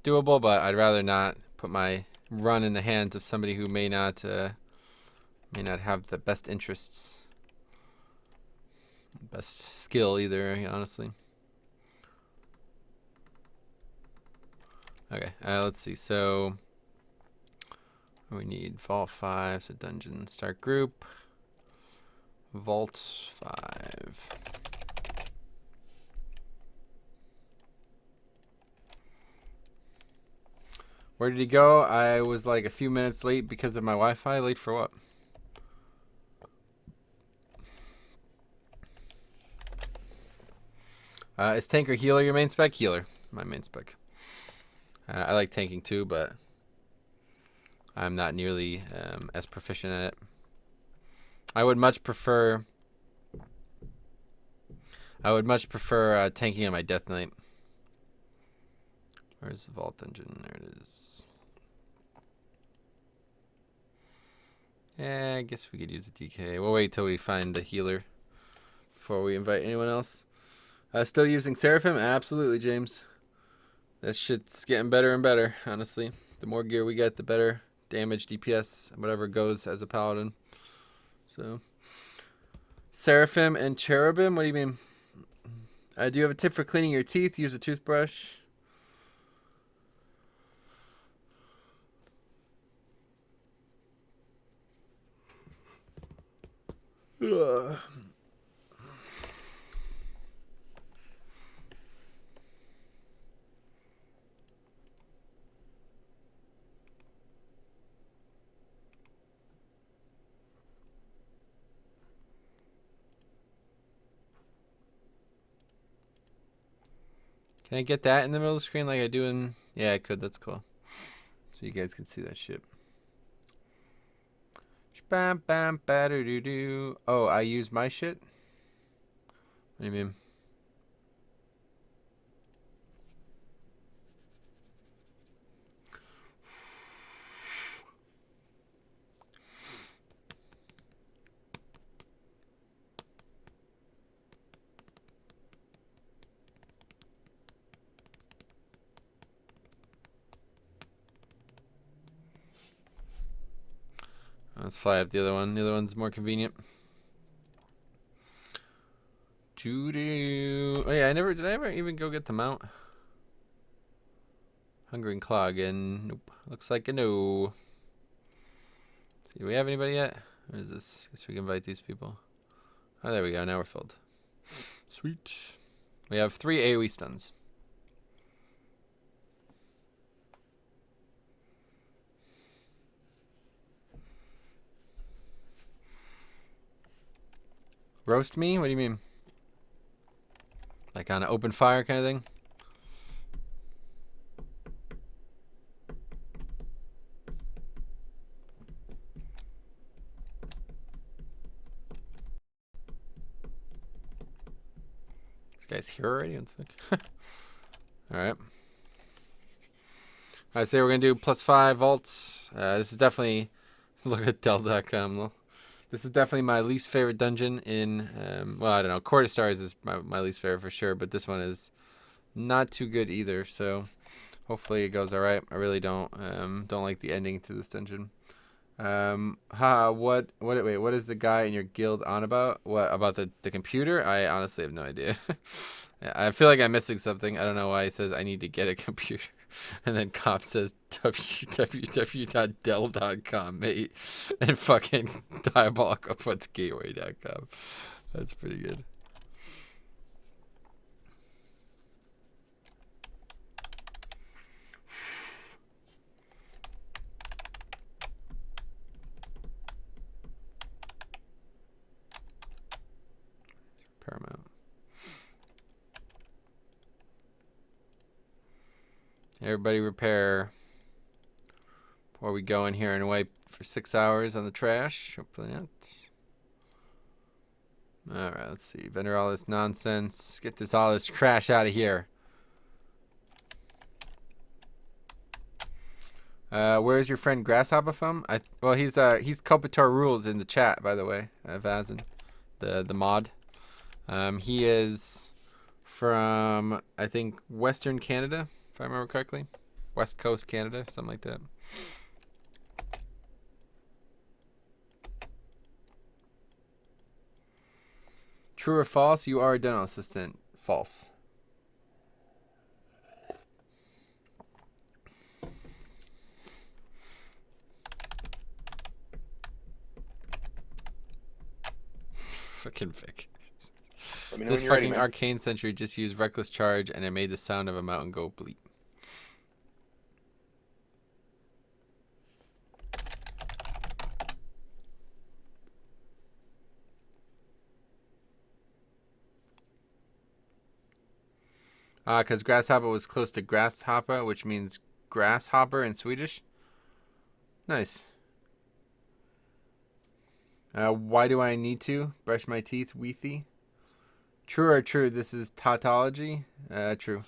doable, but I'd rather not put my run in the hands of somebody who may not have the best interests, best skill either, honestly. Okay, let's see. So we need Vault 5, so Dungeon Start Group, Vault 5. Where did he go? I was like a few minutes late because of my Wi-Fi. Late for what? Is tank or healer your main spec? Healer, my main spec. I like tanking too, but I'm not nearly as proficient at it. I would much prefer tanking on my Death Knight. Where's the Vault Dungeon? There it is. Yeah, I guess we could use a DK. We'll wait till we find the healer before we invite anyone else. Still using Seraphim? Absolutely, James. That shit's getting better and better, honestly. The more gear we get, the better damage, DPS, whatever goes as a paladin. So, Seraphim and Cherubim? What do you mean? Do you have a tip for cleaning your teeth? Use a toothbrush. Ugh. Can I get that in the middle of the screen like I do in... Yeah, I could. That's cool. So you guys can see that shit. Bam, bam, ba-do-do-do. Oh, I use my shit? What do you mean? Let's fly up the other one. The other one's more convenient. Doo-doo. Oh yeah, did I ever even go get the mount? Hungering Claw again. Nope. Looks like a no. Do we have anybody yet? What is this? Guess we can invite these people. Oh, there we go. Now we're filled. Sweet. We have 3 AoE stuns. Roast me? What do you mean? Like on an open fire kind of thing? This guy's here already? Alright. I say we're going to do +5 vaults. This is definitely... Look at Dell.com. This is definitely my least favorite dungeon in... well, I don't know. Court of Stars is my least favorite for sure, but this one is not too good either, so hopefully it goes alright. I really don't like the ending to this dungeon. What is the guy in your guild on about? What about the computer? I honestly have no idea. I feel like I'm missing something. I don't know why he says I need to get a computer. And then Cop says www.dell.com, mate. And fucking Diabolical puts gateway.com. That's pretty good. Paramount. Everybody repair before we go in here and wipe for 6 hours on the trash. Hopefully not. Alright, let's see. Vendor all this nonsense. Get all this trash out of here. Where's your friend Grasshopper from? Well, he's Kopitar Rules in the chat, by the way. Vazin, the mod. He is from, I think, Western Canada, if I remember correctly. West Coast Canada, something like that. True or false? You are a dental assistant. False. Fucking Vic. Let me know This when you're ready, fucking man. arcane sentry just used reckless charge and it made the sound of a mountain go bleep. Because grasshopper was close to grasshopper, which means grasshopper in Swedish. Nice. Why do I need to brush my teeth, Weethy? True or true? This is tautology. True.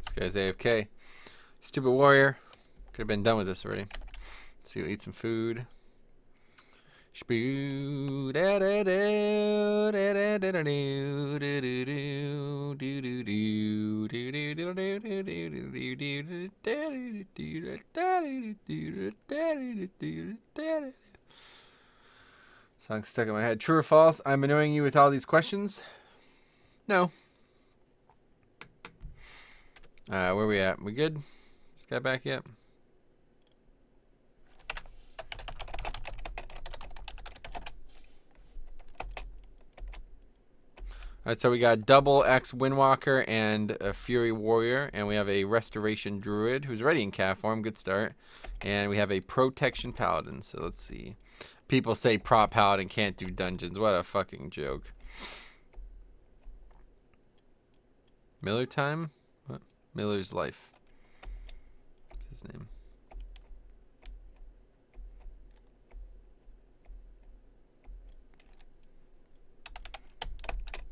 This guy's AFK. Stupid warrior. Could have been done with this already. Let's see, we'll eat some food. Song stuck in my head. True or false? I'm annoying you with all these questions. No. Where we at? We good? This guy back yet? Alright, so we got double X Windwalker and a Fury Warrior, and we have a Restoration Druid who's ready in cat form. Good start. And we have a Protection Paladin. So let's see. People say Prop Paladin can't do dungeons. What a fucking joke. Miller time? What? Miller's Life. What's his name?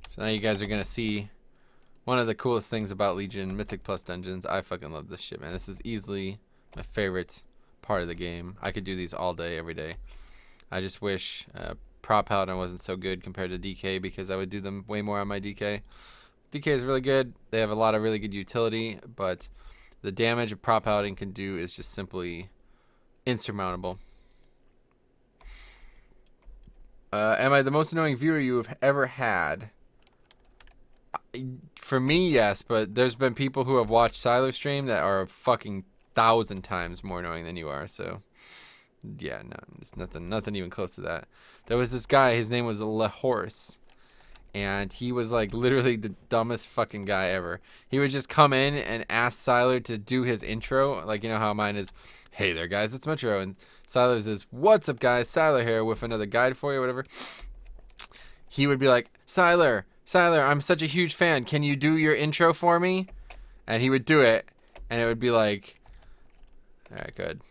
So now you guys are going to see one of the coolest things about Legion Mythic Plus Dungeons. I fucking love this shit, man. This is easily my favorite part of the game. I could do these all day, every day. I just wish Prop Paladin wasn't so good compared to DK, because I would do them way more on my DK. DK is really good. They have a lot of really good utility, but the damage a Prop Paladin can do is just simply insurmountable. Am I the most annoying viewer you have ever had? For me, yes, but there's been people who have watched Silo stream that are fucking 1,000 times more annoying than you are, so yeah, no, it's nothing even close to that. There was this guy, his name was Lahorse, and he was like literally the dumbest fucking guy ever. He would just come in and ask Siler to do his intro, like, you know how mine is, hey there guys, it's Metro, and Siler's is, what's up guys, Siler here with another guide for you, whatever. He would be like, Siler, I'm such a huge fan, can you do your intro for me? And he would do it, and it would be like, alright, good.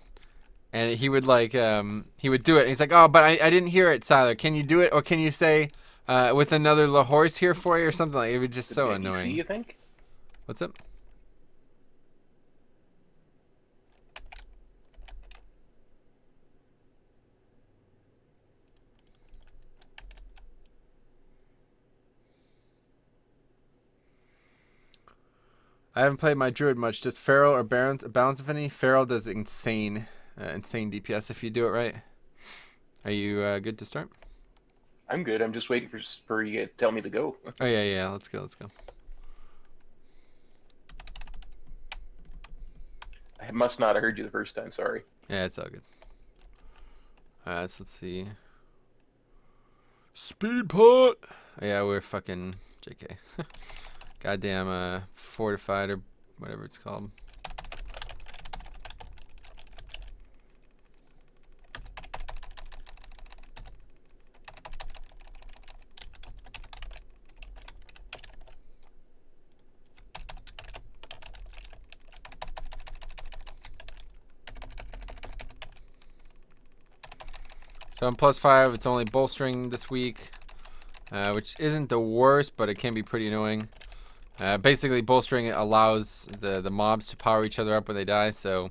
And he would like, he would do it. And he's like, oh, but I didn't hear it, Siler. Can you do it? Or can you say, with another Lahorse here for you or something like that? It was just so annoying. You think? What's up? I haven't played my Druid much. Just Feral or Balance of any? Feral does insane DPS if you do it right. Are you good to start? I'm good. I'm just waiting for you to tell me to go. Oh yeah. Let's go. I must not have heard you the first time. Sorry. Yeah, it's all good. Alright, so let's see. Speed pot. Yeah, we're fucking JK. Goddamn fortified or whatever it's called. So on +5, it's only bolstering this week, which isn't the worst, but it can be pretty annoying. Basically, bolstering allows the mobs to power each other up when they die, so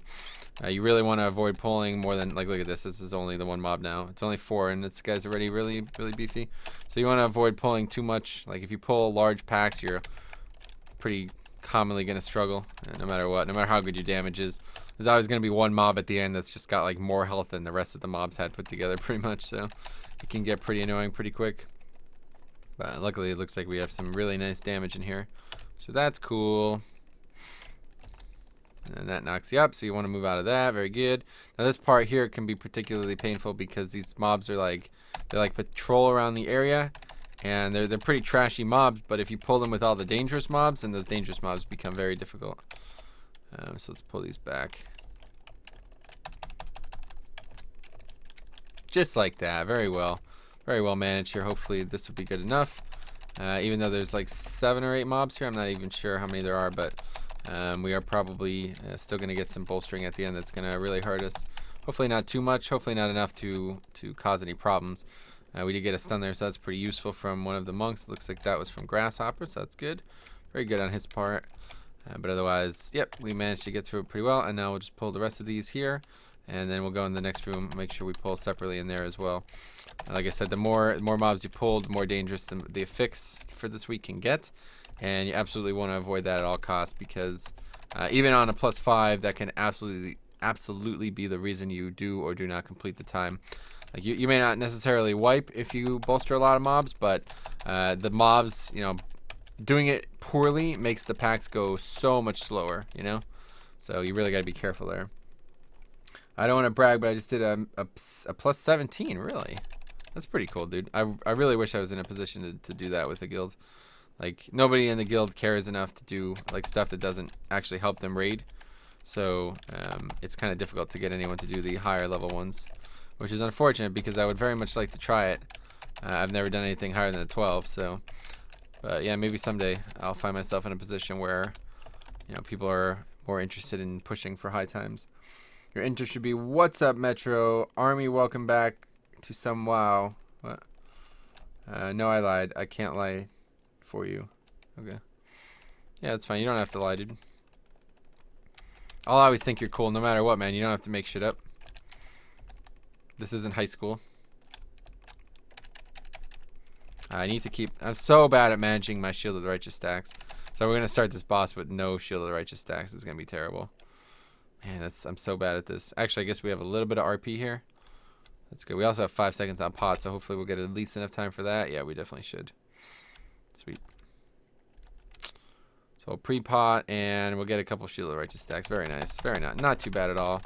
you really want to avoid pulling more than, like, look at this. This is only the one mob now. It's only 4, and this guy's already really, really beefy. So you want to avoid pulling too much. Like, if you pull large packs, you're pretty commonly going to struggle, no matter what, no matter how good your damage is. There's always going to be one mob at the end that's just got, like, more health than the rest of the mobs had put together, pretty much, so it can get pretty annoying pretty quick. But luckily, it looks like we have some really nice damage in here. So that's cool. And that knocks you up, so you want to move out of that. Very good. Now this part here can be particularly painful because these mobs are like, they like patrol around the area, and they're pretty trashy mobs, but if you pull them with all the dangerous mobs, then those dangerous mobs become very difficult. So let's pull these back. Just like that. Very well. Very well managed here. Hopefully this will be good enough. Even though there's like 7 or 8 mobs here, I'm not even sure how many there are, but we are probably still going to get some bolstering at the end that's going to really hurt us. Hopefully not too much. Hopefully not enough to cause any problems. We did get a stun there, so that's pretty useful from one of the monks. It looks like that was from Grasshopper, so that's good. Very good on his part. But otherwise, yep, we managed to get through it pretty well. And now we'll just pull the rest of these here. And then we'll go in the next room, make sure we pull separately in there as well. Like I said, the more mobs you pull, the more dangerous the affix for this week can get. And you absolutely want to avoid that at all costs, because even on a +5, that can absolutely be the reason you do or do not complete the time. Like you may not necessarily wipe if you bolster a lot of mobs, but the mobs, you know, doing it poorly makes the packs go so much slower, you know? So you really got to be careful there. I don't want to brag, but I just did a +17, really. That's pretty cool, dude. I really wish I was in a position to do that with the guild. Like, nobody in the guild cares enough to do, like, stuff that doesn't actually help them raid. So, it's kind of difficult to get anyone to do the higher level ones, which is unfortunate because I would very much like to try it. I've never done anything higher than a 12, so... But yeah, maybe someday I'll find myself in a position where, you know, people are more interested in pushing for high times. Your intro should be, what's up, Metro? Army, welcome back to some WoW. What? No, I lied. I can't lie for you. Okay. Yeah, that's fine. You don't have to lie, dude. I'll always think you're cool no matter what, man. You don't have to make shit up. This isn't high school. I need to keep... I'm so bad at managing my Shield of the Righteous stacks. So we're going to start this boss with no Shield of the Righteous stacks. It's going to be terrible. Man, I'm so bad at this. Actually, I guess we have a little bit of RP here. That's good. We also have 5 seconds on pot, so hopefully we'll get at least enough time for that. Yeah, we definitely should. Sweet. So we'll pre-pot, and we'll get a couple Shield of the Righteous stacks. Very nice. Very nice. Not too bad at all.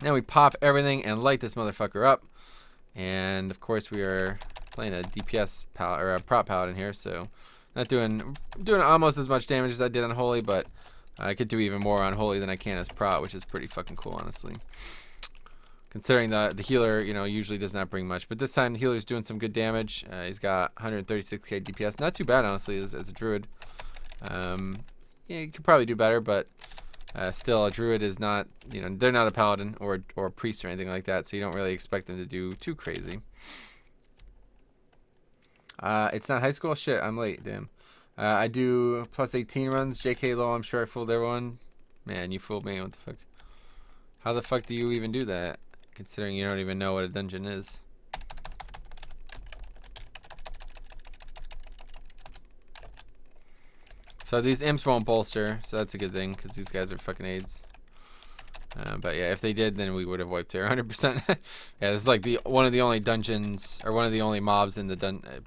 Now we pop everything and light this motherfucker up. And, of course, we are... playing a DPS or a prop paladin here, so not doing almost as much damage as I did on Holy, but I could do even more on Holy than I can as prot, which is pretty fucking cool, honestly. Considering the healer, you know, usually does not bring much, but this time the healer's doing some good damage. He's got 136k DPS, not too bad, honestly, as a druid. Yeah, you could probably do better, but still, a druid is not, you know, they're not a paladin or a priest or anything like that, so you don't really expect them to do too crazy. It's not high school? Shit, I'm late, damn. I do +18 runs. JK low, I'm sure I fooled everyone. Man, you fooled me, what the fuck? How the fuck do you even do that? Considering you don't even know what a dungeon is. So these imps won't bolster, so that's a good thing, because these guys are fucking AIDS. But yeah, if they did, then we would have wiped here 100%. Yeah, this is like one of the only dungeons, or one of the only mobs in the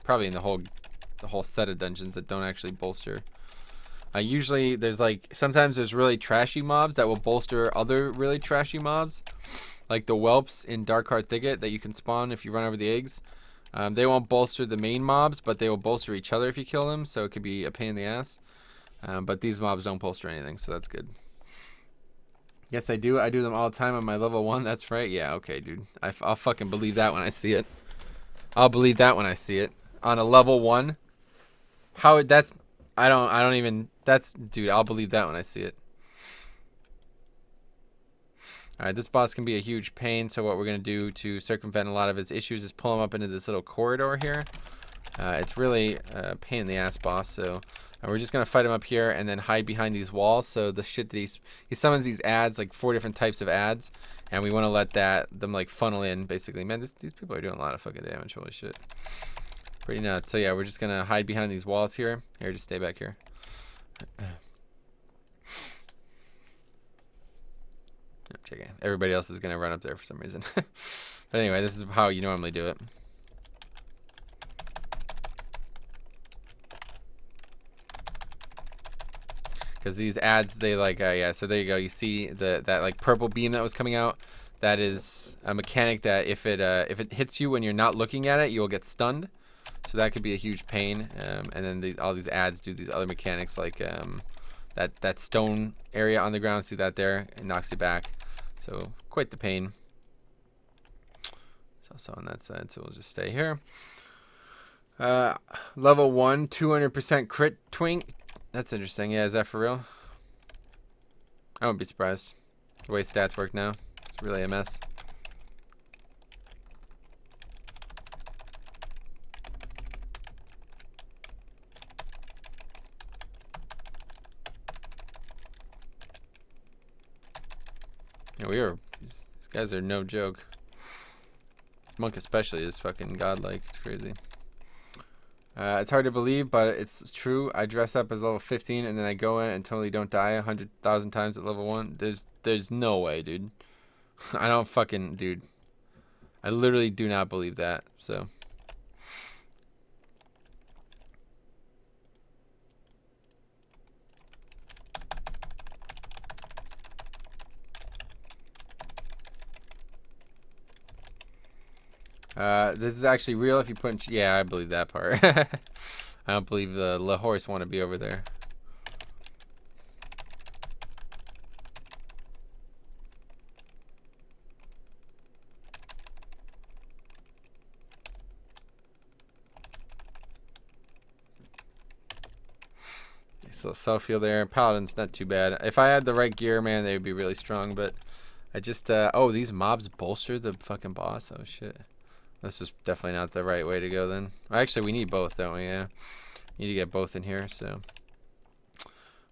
probably in the whole set of dungeons that don't actually bolster. Usually, there's like sometimes there's really trashy mobs that will bolster other really trashy mobs, like the whelps in Darkheart Thicket that you can spawn if you run over the eggs. They won't bolster the main mobs, but they will bolster each other if you kill them, so it could be a pain in the ass. But these mobs don't bolster anything, so that's good. Yes, I do. I do them all the time on my level 1. That's right. Yeah, okay, dude. I'll fucking believe that when I see it. I'll believe that when I see it. On a level 1. How that's... I don't even... That's... Dude, I'll believe that when I see it. Alright, this boss can be a huge pain, so what we're going to do to circumvent a lot of his issues is pull him up into this little corridor here. It's really a pain in the ass boss, so we're just going to fight him up here and then hide behind these walls. So the shit that he summons these ads, like 4 different types of ads, and we want to let them like funnel in, basically. Man, these people are doing a lot of fucking damage, holy shit. Pretty nuts. So yeah, we're just going to hide behind these walls here. Here, just stay back here. Okay, everybody else is going to run up there for some reason. But anyway, this is how you normally do it. Because these ads, they like, yeah, so there you go. You see that like purple beam that was coming out? That is a mechanic that if it hits you when you're not looking at it, you'll get stunned. So that could be a huge pain. And then all these ads do these other mechanics like that stone area on the ground. See that there? It knocks you back. So quite the pain. So also on that side, so we'll just stay here. Level 1, 200% crit twink. That's interesting. Yeah, is that for real? I wouldn't be surprised. The way stats work now. It's really a mess. Yeah, these guys are no joke. This monk especially is fucking godlike. It's crazy. It's hard to believe, but it's true. I dress up as level 15 and then I go in and totally don't die 100,000 times at level 1. There's no way, dude. I don't fucking, dude. I literally do not believe that. So. This is actually real if you put in, yeah, I believe that part. I don't believe the horse want to be over there. So self-heal there. Paladin's not too bad. If I had the right gear, man, they would be really strong, but I just, oh, these mobs bolster the fucking boss. Oh, shit. This was definitely not the right way to go then. Actually, we need both, don't we? Yeah. Need to get both in here, so.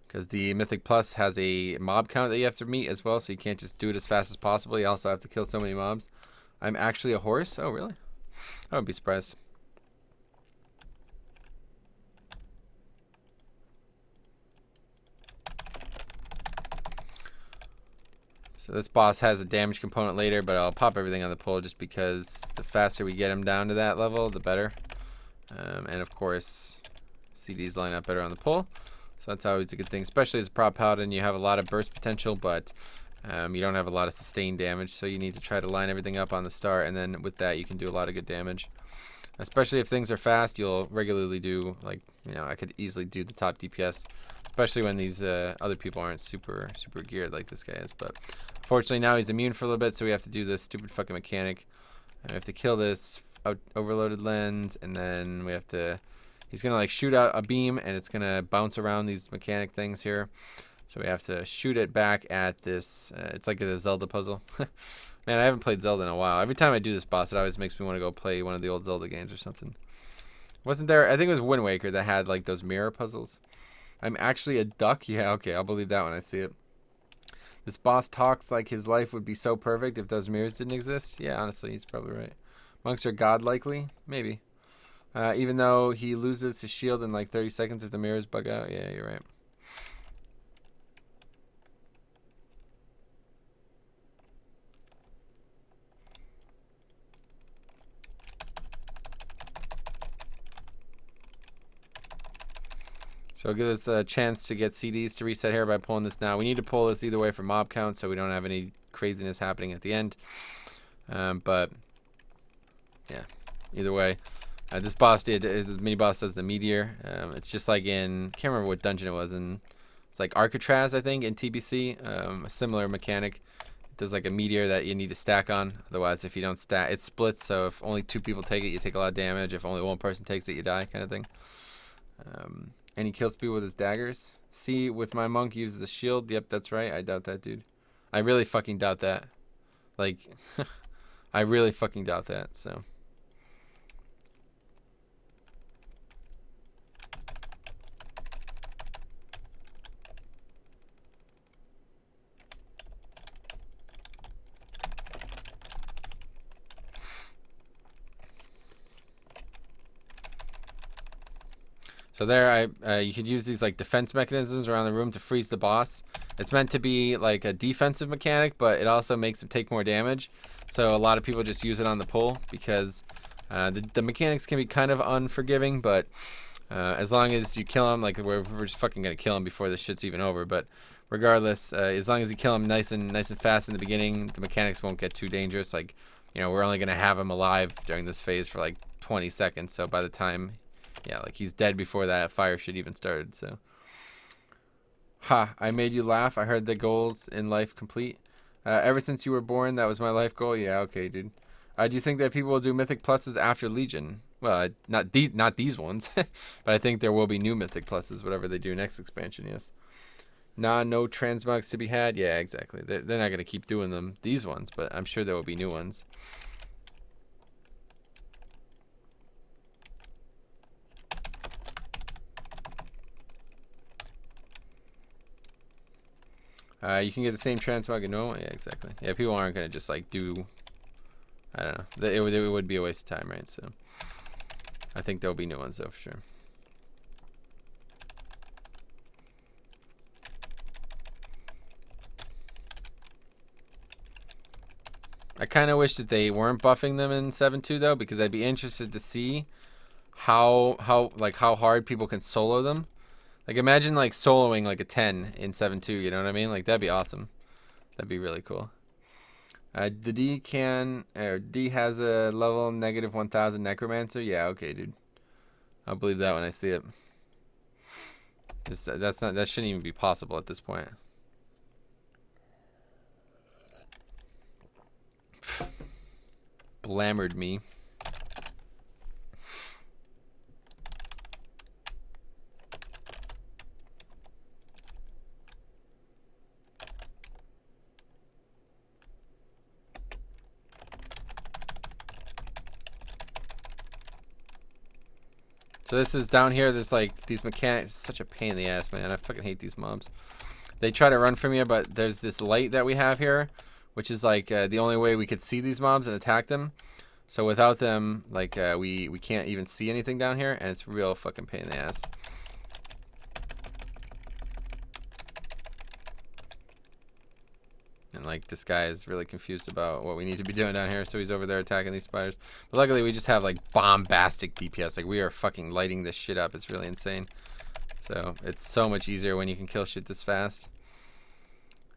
Because the Mythic Plus has a mob count that you have to meet as well, so you can't just do it as fast as possible. You also have to kill so many mobs. I'm actually a horse? Oh, really? I wouldn't be surprised. So this boss has a damage component later, but I'll pop everything on the pull just because the faster we get him down to that level, the better. And of course, CDs line up better on the pull. So that's always a good thing, especially as a prop paladin. You have a lot of burst potential, but you don't have a lot of sustained damage. So you need to try to line everything up on the start, and then with that, you can do a lot of good damage. Especially if things are fast, you'll regularly do, like, you know, I could easily do the top DPS, especially when these other people aren't super geared like this guy is. But fortunately now he's immune for a little bit, so we have to do this stupid fucking mechanic. And we have to kill this overloaded lens, and then we have to, he's gonna like shoot out a beam, and it's gonna bounce around these mechanic things here. So we have to shoot it back at this, it's like a Zelda puzzle. Man, I haven't played Zelda in a while. Every time I do this boss, it always makes me want to go play one of the old Zelda games or something. Wasn't there, I think it was Wind Waker that had like those mirror puzzles. I'm actually a duck? Yeah, okay, I'll believe that when I see it. This boss talks like his life would be so perfect if those mirrors didn't exist. Yeah, honestly, he's probably right. Monks are godlikely? Maybe. Even though he loses his shield in like 30 seconds if the mirrors bug out. Yeah, you're right. So it'll give us a chance to get CDs to reset here by pulling this now. We need to pull this either way for mob count so we don't have any craziness happening at the end. But, yeah, either way. This boss this mini boss does the meteor. It's just like in, can't remember what dungeon it was in. It's like Alcatraz, I think, in TBC. A similar mechanic. It does like a meteor that you need to stack on. Otherwise, if you don't stack, it splits. So if only 2 people take it, you take a lot of damage. If only 1 person takes it, you die, kind of thing. And he kills people with his daggers. See, with my monk, he uses a shield. Yep, that's right. I doubt that, dude. I really fucking doubt that. Like, I really fucking doubt that, so. So there, you could use these like defense mechanisms around the room to freeze the boss. It's meant to be like a defensive mechanic, but it also makes him take more damage. So a lot of people just use it on the pull because the mechanics can be kind of unforgiving, but as long as you kill him, like we're just fucking gonna kill him before the shit's even over. But regardless, as long as you kill him nice and fast in the beginning, the mechanics won't get too dangerous. Like, you know, we're only gonna have him alive during this phase for like 20 seconds. So by the time, yeah, like he's dead before that fire shit even started. So, ha! I made you laugh. I heard the goals in life complete. Ever since you were born, that was my life goal. Yeah, okay, dude. Do you think that people will do Mythic Pluses after Legion? Well, not these ones, but I think there will be new Mythic Pluses, whatever they do next expansion. Yes. No transmogs to be had. Yeah, exactly. They're not gonna keep doing them, these ones, but I'm sure there will be new ones. You can get the same transmog in normal. Yeah, exactly. Yeah, people aren't gonna just like do. I don't know. It would be a waste of time, right? So, I think there'll be new ones though for sure. I kind of wish that they weren't buffing them in 7.2 though, because I'd be interested to see how hard people can solo them. Like imagine like soloing like a 10 in 7.2, you know what I mean? Like that'd be awesome. That'd be really cool. The D has a level -1000 necromancer. Yeah, okay, dude. I'll believe that when I see it. That shouldn't even be possible at this point. Blammered me. So this is down here. There's like these mechanics. It's such a pain in the ass, man. I fucking hate these mobs. They try to run from you, but there's this light that we have here, which is like the only way we could see these mobs and attack them. So without them, like we can't even see anything down here, and it's real fucking pain in the ass. And like this guy is really confused about what we need to be doing down here, so he's over there attacking these spiders. But luckily we just have like bombastic DPS. Like we are fucking lighting this shit up. It's really insane. So it's so much easier when you can kill shit this fast.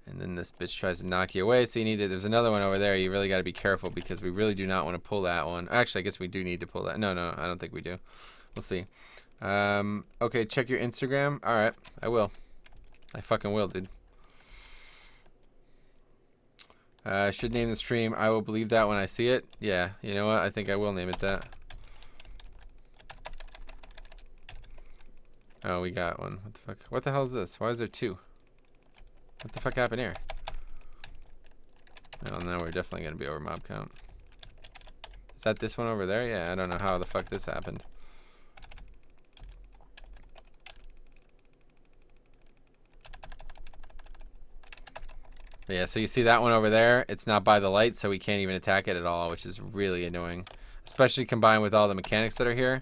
And then this bitch tries to knock you away, so you need to, there's another one over there. You really got to be careful because we really do not want to pull that one. Actually, I guess we do need to pull that. No, I don't think we do. We'll see. Okay, check your Instagram. All right, I will. I fucking will, dude. Should name the stream. I will believe that when I see it. Yeah, you know what? I think I will name it that. Oh, we got one. What the fuck? What the hell is this? Why is there two? What the fuck happened here? Well, now we're definitely going to be over mob count. Is that this one over there? Yeah, I don't know how the fuck this happened. But yeah, so you see that one over there? It's not by the light, so we can't even attack it at all, which is really annoying. Especially combined with all the mechanics that are here.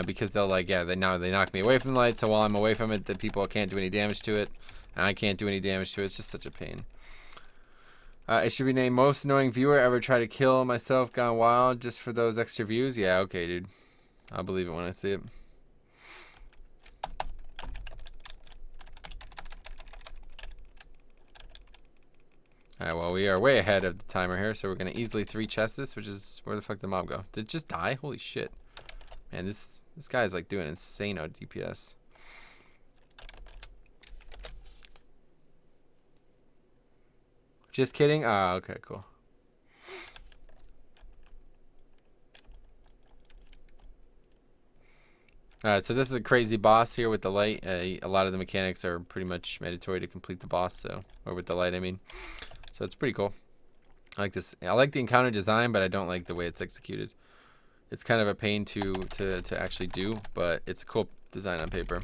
Because they'll like, yeah, they knock me away from the light, so while I'm away from it, the people can't do any damage to it. And I can't do any damage to it. It's just such a pain. It should be named Most Annoying Viewer Ever Try to Kill Myself Gone Wild just for those extra views. Yeah, okay, dude. I'll believe it when I see it. Alright, well, we are way ahead of the timer here, so we're going to easily 3 chest this, which is where the fuck did the mob go? Did it just die? Holy shit. Man, this guy is like doing insane on DPS. Just kidding? Ah, okay, cool. Alright, so this is a crazy boss here with the light. A lot of the mechanics are pretty much mandatory to complete the boss, so, or with the light, I mean. So it's pretty cool. I like this. I like the encounter design, but I don't like the way it's executed. It's kind of a pain to actually do, but it's a cool design on paper.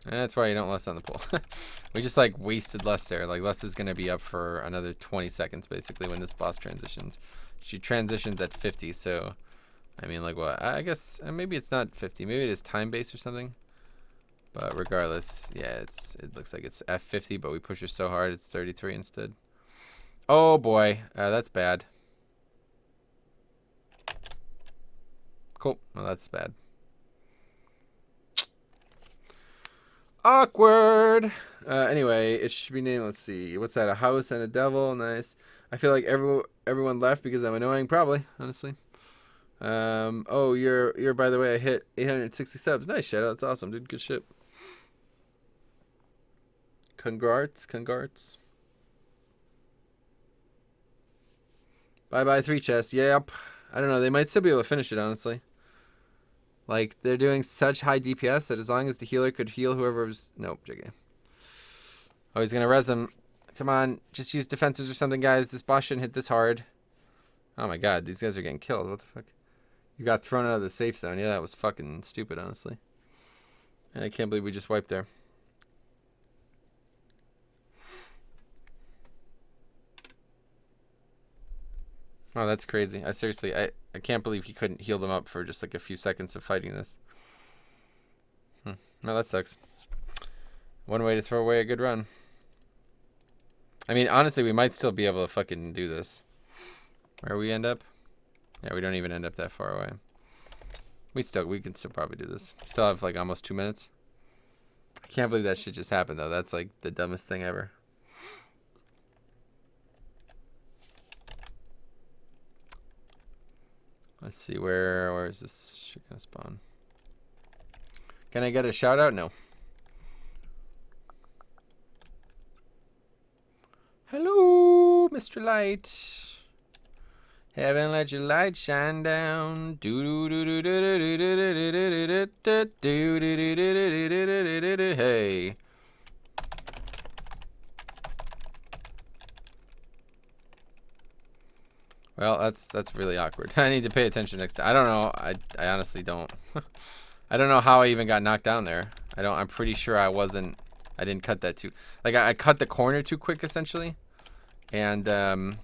And that's why you don't lust on the pool. We just like wasted lust there. Like lust is gonna be up for another 20 seconds basically when this boss transitions. She transitions at 50, so I mean like what? I guess maybe it's not 50. Maybe it is time based or something. But regardless, yeah, it looks like it's F50, but we push her so hard it's 33 instead. Oh boy, that's bad. Cool. Well, that's bad. Awkward. Anyway, it should be named. Let's see. What's that? A house and a devil. Nice. I feel like everyone left because I'm annoying. Probably, honestly. Oh, you're. By the way, I hit 860 subs. Nice, Shadow. That's awesome, dude. Good shit. Congrats. Bye 3 chests. Yep. I don't know. They might still be able to finish it, honestly. Like, they're doing such high DPS that as long as the healer could heal whoever was... Nope, JK. Oh, he's going to res him. Come on, just use defensives or something, guys. This boss shouldn't hit this hard. Oh my god, these guys are getting killed. What the fuck? You got thrown out of the safe zone. Yeah, that was fucking stupid, honestly. And I can't believe we just wiped there. Oh, that's crazy. I can't believe he couldn't heal them up for just like a few seconds of fighting this. No, that sucks. One way to throw away a good run. I mean, honestly, we might still be able to fucking do this. Where we end up? Yeah, we don't even end up that far away. We can still probably do this. Still have like almost 2 minutes. I can't believe that shit just happened though. That's like the dumbest thing ever. Let's see, where is this shit gonna spawn? Can I get a shout out? No. Hello, Mr. Light. Heaven let your light shine down. Hey. Well, that's really awkward. I need to pay attention next time. I don't know. I honestly don't. I don't know how I even got knocked down there. I'm pretty sure I didn't cut that too. Like I cut the corner too quick essentially. And I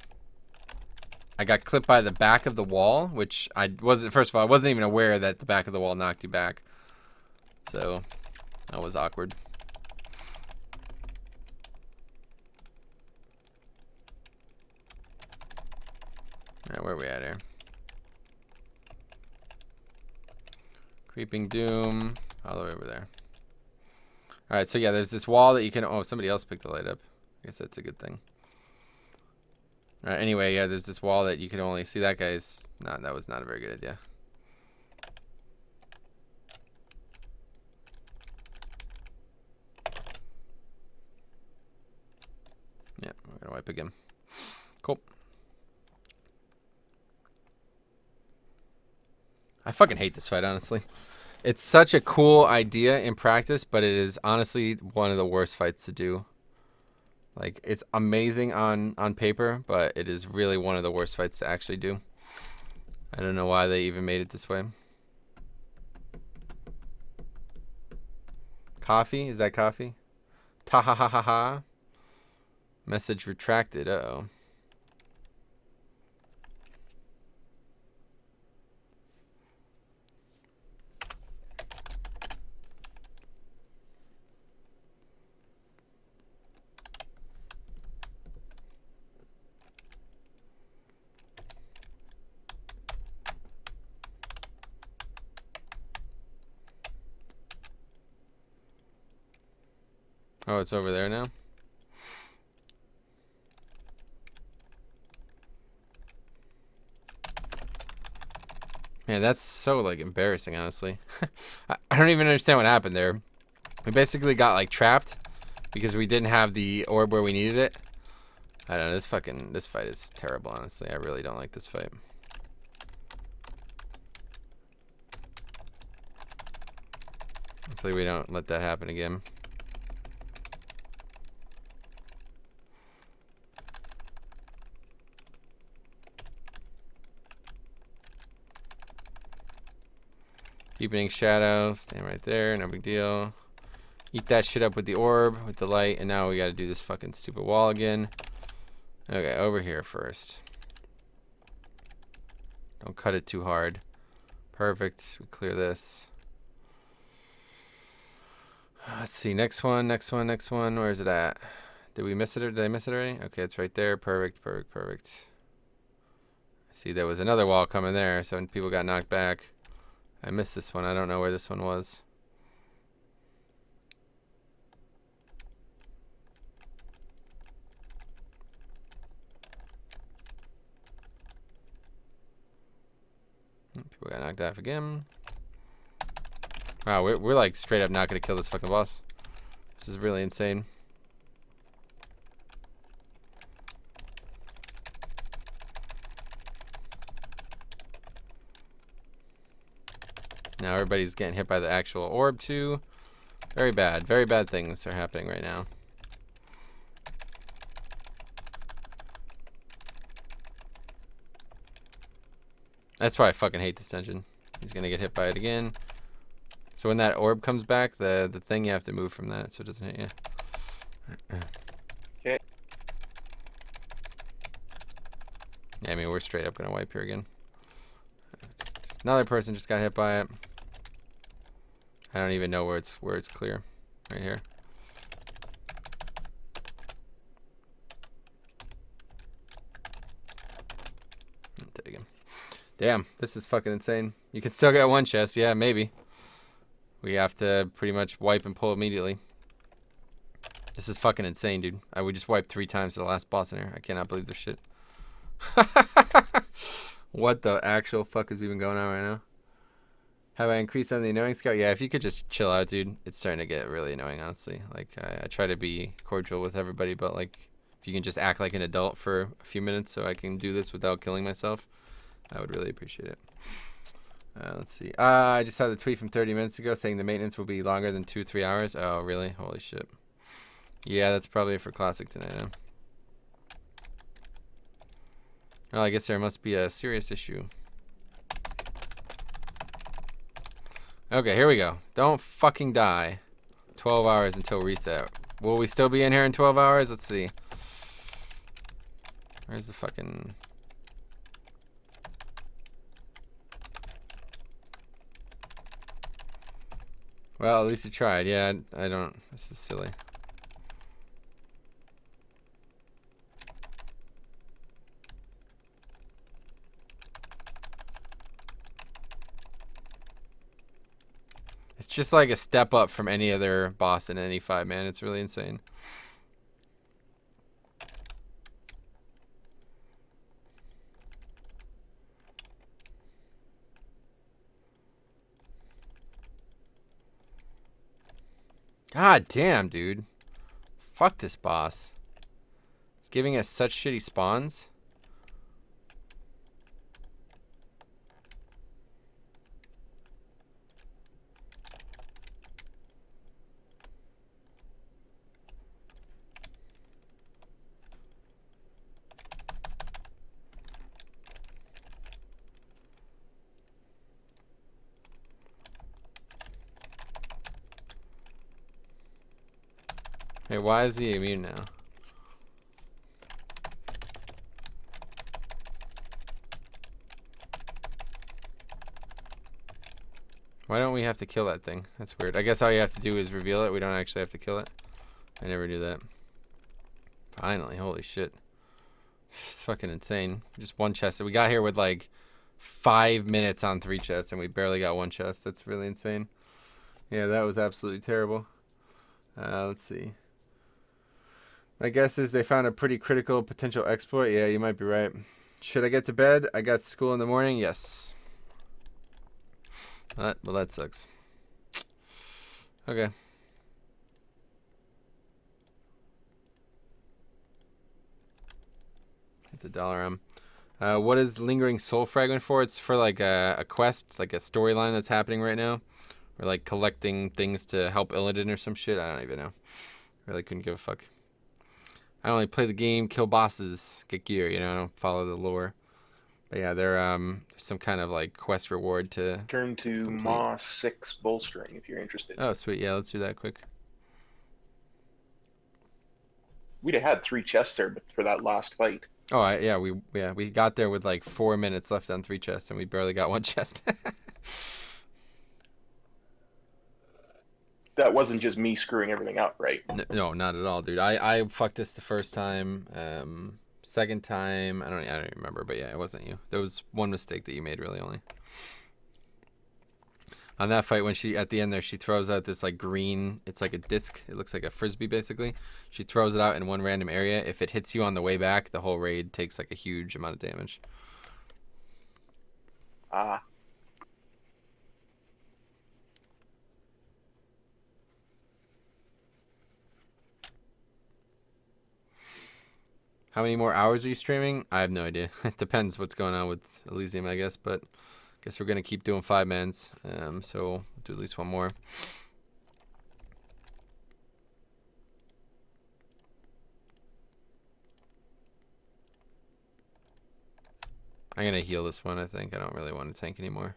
got clipped by the back of the wall, which first of all, I wasn't even aware that the back of the wall knocked you back. So that was awkward. Alright, where are we at here? Creeping Doom, all the way over there. Alright, so yeah, there's this wall that you can... Oh, somebody else picked the light up. I guess that's a good thing. Alright, anyway, yeah, there's this wall that you can only see. That guy's... No, that was not a very good idea. Yeah, we're gonna wipe again. Cool. I fucking hate this fight, honestly. It's such a cool idea in practice, but it is honestly one of the worst fights to do. Like, it's amazing on paper, but it is really one of the worst fights to actually do. I don't know why they even made it this way. Coffee? Is that coffee? Ta ha ha ha ha. Message retracted. Uh-oh. Oh, it's over there now? Man, that's so, like, embarrassing, honestly. I don't even understand what happened there. We basically got, like, trapped because we didn't have the orb where we needed it. I don't know, this fight is terrible, honestly. I really don't like this fight. Hopefully we don't let that happen again. Deepening shadow, stand right there, no big deal. Eat that shit up with the orb, with the light, and now we gotta do this fucking stupid wall again. Okay, over here first. Don't cut it too hard. Perfect, we clear this. Let's see, next one. Where is it at? Did we miss it or did I miss it already? Okay, it's right there, perfect. See, there was another wall coming there, so when people got knocked back. I missed this one, I don't know where this one was. People got knocked off again. Wow, we're like straight up not gonna kill this fucking boss. This is really insane. Now everybody's getting hit by the actual orb too. Very bad things are happening right now. That's why I fucking hate this dungeon. He's gonna get hit by it again. So when that orb comes back, the thing, you have to move from that so it doesn't hit you. Okay. Yeah, I mean, we're straight up gonna wipe here again. Another person just got hit by it. I don't even know where it's clear. Right here. Did it again. Damn, this is fucking insane. You can still get one chest, yeah, maybe. We have to pretty much wipe and pull immediately. This is fucking insane, dude. I would just wipe 3 times to the last boss in here. I cannot believe this shit. What the actual fuck is even going on right now? Have I increased on the annoying scale? Yeah, if you could just chill out, dude. It's starting to get really annoying, honestly. Like, I try to be cordial with everybody, but, like, if you can just act like an adult for a few minutes so I can do this without killing myself, I would really appreciate it. Let's see. I just saw the tweet from 30 minutes ago saying the maintenance will be longer than 2-3 hours. Oh, really? Holy shit. Yeah, that's probably for Classic tonight, huh? Well, I guess there must be a serious issue. Okay, here we go. Don't fucking die. 12 hours until reset. Will we still be in here in 12 hours? Let's see. Where's the fucking... Well, at least you tried. Yeah, I don't... This is silly. It's just like a step up from any other boss in any 5, man. It's really insane. God damn, dude. Fuck this boss. It's giving us such shitty spawns. Hey, why is he immune now? Why don't we have to kill that thing? That's weird. I guess all you have to do is reveal it. We don't actually have to kill it. I never do that. Finally, holy shit. It's fucking insane. Just one chest. We got here with like 5 minutes on 3 chests and we barely got 1 chest. That's really insane. Yeah, that was absolutely terrible. Let's see. My guess is they found a pretty critical potential exploit. Yeah, you might be right. Should I get to bed? I got school in the morning. Yes. Well, that sucks. Okay. Hit the dollar on. What is Lingering Soul Fragment for? It's for like a quest. It's like a storyline that's happening right now. Or like collecting things to help Illidan or some shit. I don't even know. Really couldn't give a fuck. I only play the game, kill bosses, get gear. You know, I don't follow the lore. But yeah, they're some kind of like quest reward to Turn to complete. Maw 6 bolstering if you're interested. Oh sweet, yeah, let's do that quick. We'd have had 3 chests there, but for that last fight. Oh yeah, we got there with like 4 minutes left on 3 chests, and we barely got 1 chest. That wasn't just me screwing everything up, right? No, not at all, dude. I fucked this the first time. Second time, I don't even remember, but yeah, it wasn't you. There was one mistake that you made, really, only. On that fight, when she, at the end there, she throws out this, like, green, it's like a disc. It looks like a frisbee, basically. She throws it out in one random area. If it hits you on the way back, the whole raid takes, like, a huge amount of damage. Ah. How many more hours are you streaming? I have no idea. It depends what's going on with Elysium, I guess, but I guess we're going to keep doing 5-mans, so we'll do at least one more. I'm going to heal this one, I think. I don't really want to tank anymore.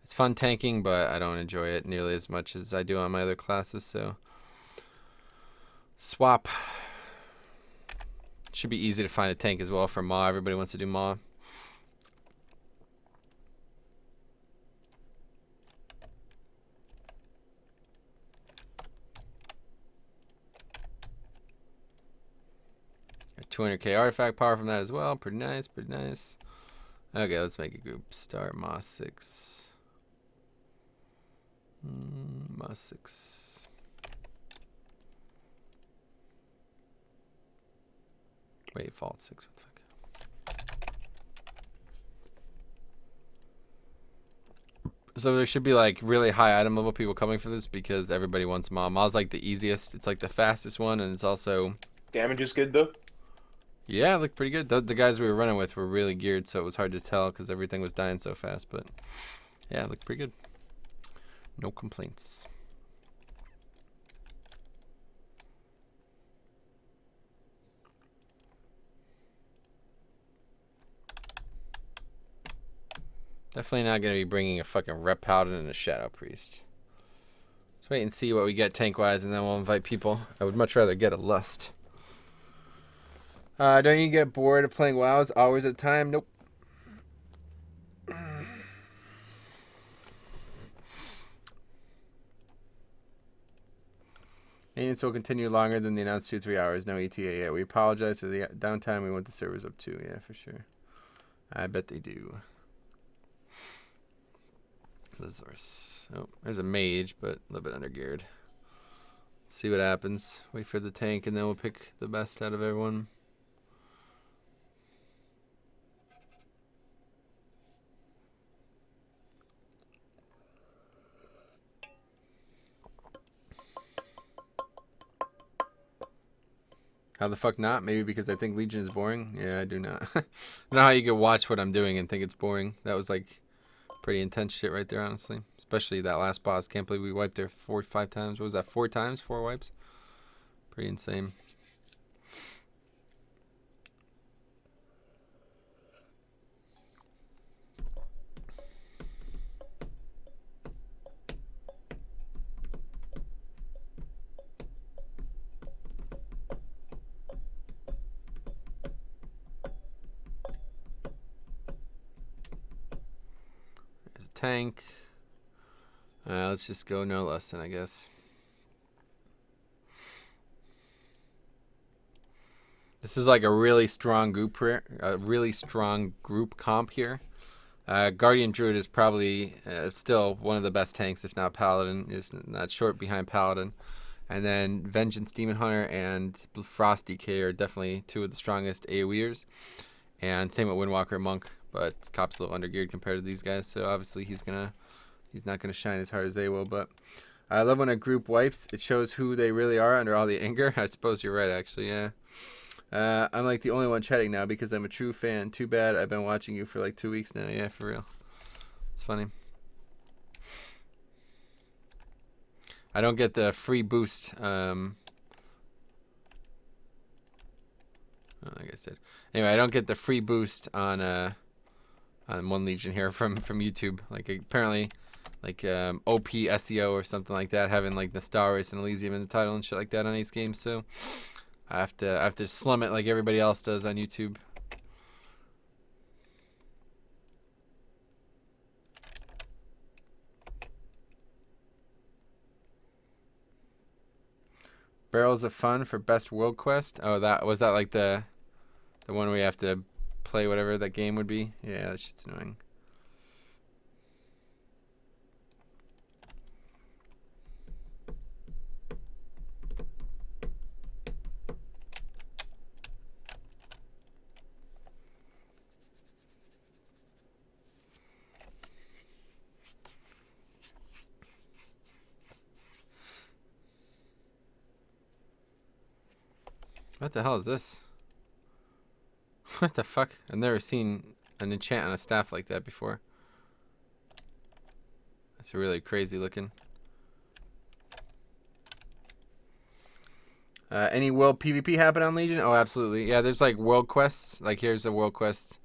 It's fun tanking, but I don't enjoy it nearly as much as I do on my other classes, so swap. Should be easy to find a tank as well for Maw. Everybody wants to do Maw. A 200k artifact power from that as well. Pretty nice, pretty nice. Okay, let's make a group. Start Maw 6. Maw 6. Wait, Vault 6. What the fuck? So there should be like really high item level people coming for this because everybody wants Maw. Maw's like the easiest. It's like the fastest one, and it's also Damage is good, though? yeah, it looked pretty good. The guys we were running with were really geared, so it was hard to tell because everything was dying so fast. But yeah, it looked pretty good. No complaints. Definitely not going to be bringing a fucking Rep Paladin and a Shadow Priest. Let's wait and see what we get tank-wise, and then we'll invite people. I would much rather get a Lust. Don't you get bored of playing WoWs hours at a time? Nope. Maintenance will continue longer than the announced 2-3 hours. No ETA yet. We apologize for the downtime. We want the servers up too. Yeah, for sure. I bet they do. Lizors. Oh, there's a mage, but a little bit under geared. See what happens. Wait for the tank, and then we'll pick the best out of everyone. How the fuck not? Maybe because I think Legion is boring? Yeah, I do not. I don't know how you could watch what I'm doing and think it's boring. That was like pretty intense shit right there, honestly. Especially that last boss. Can't believe we wiped there 4 or 5 times. What was that, 4 times? 4 wipes? Pretty insane. Tank. Let's just go no less than, I guess. This is like a really strong group here, a really strong group comp here. Guardian Druid is probably still one of the best tanks, if not Paladin. Is not short behind Paladin. And then Vengeance Demon Hunter and Frost DK are definitely 2 of the strongest AoEers. And same with Windwalker Monk. But Cop's a little undergeared compared to these guys, so obviously he's not gonna shine as hard as they will. But I love when a group wipes. It shows who they really are under all the anger. I suppose you're right, actually. Yeah. I'm like the only one chatting now because I'm a true fan. Too bad. I've been watching you for like 2 weeks now. Yeah, for real. It's funny. I don't get the free boost. I guess I did. Anyway, I don't get the free boost on One Legion here from YouTube. Like apparently, like OP SEO or something like that, having like Nestaris and Elysium in the title and shit like that on Ace Games. So I have to slum it like everybody else does on YouTube. Barrels of Fun for best world quest. Oh, that was that like the one where you have to play whatever that game would be. Yeah, that shit's annoying. What the hell is this? What the fuck? I've never seen an enchant on a staff like that before. That's really crazy looking. Any world PvP happen on Legion? Oh, absolutely. Yeah, there's like world quests. Like here's a world quest.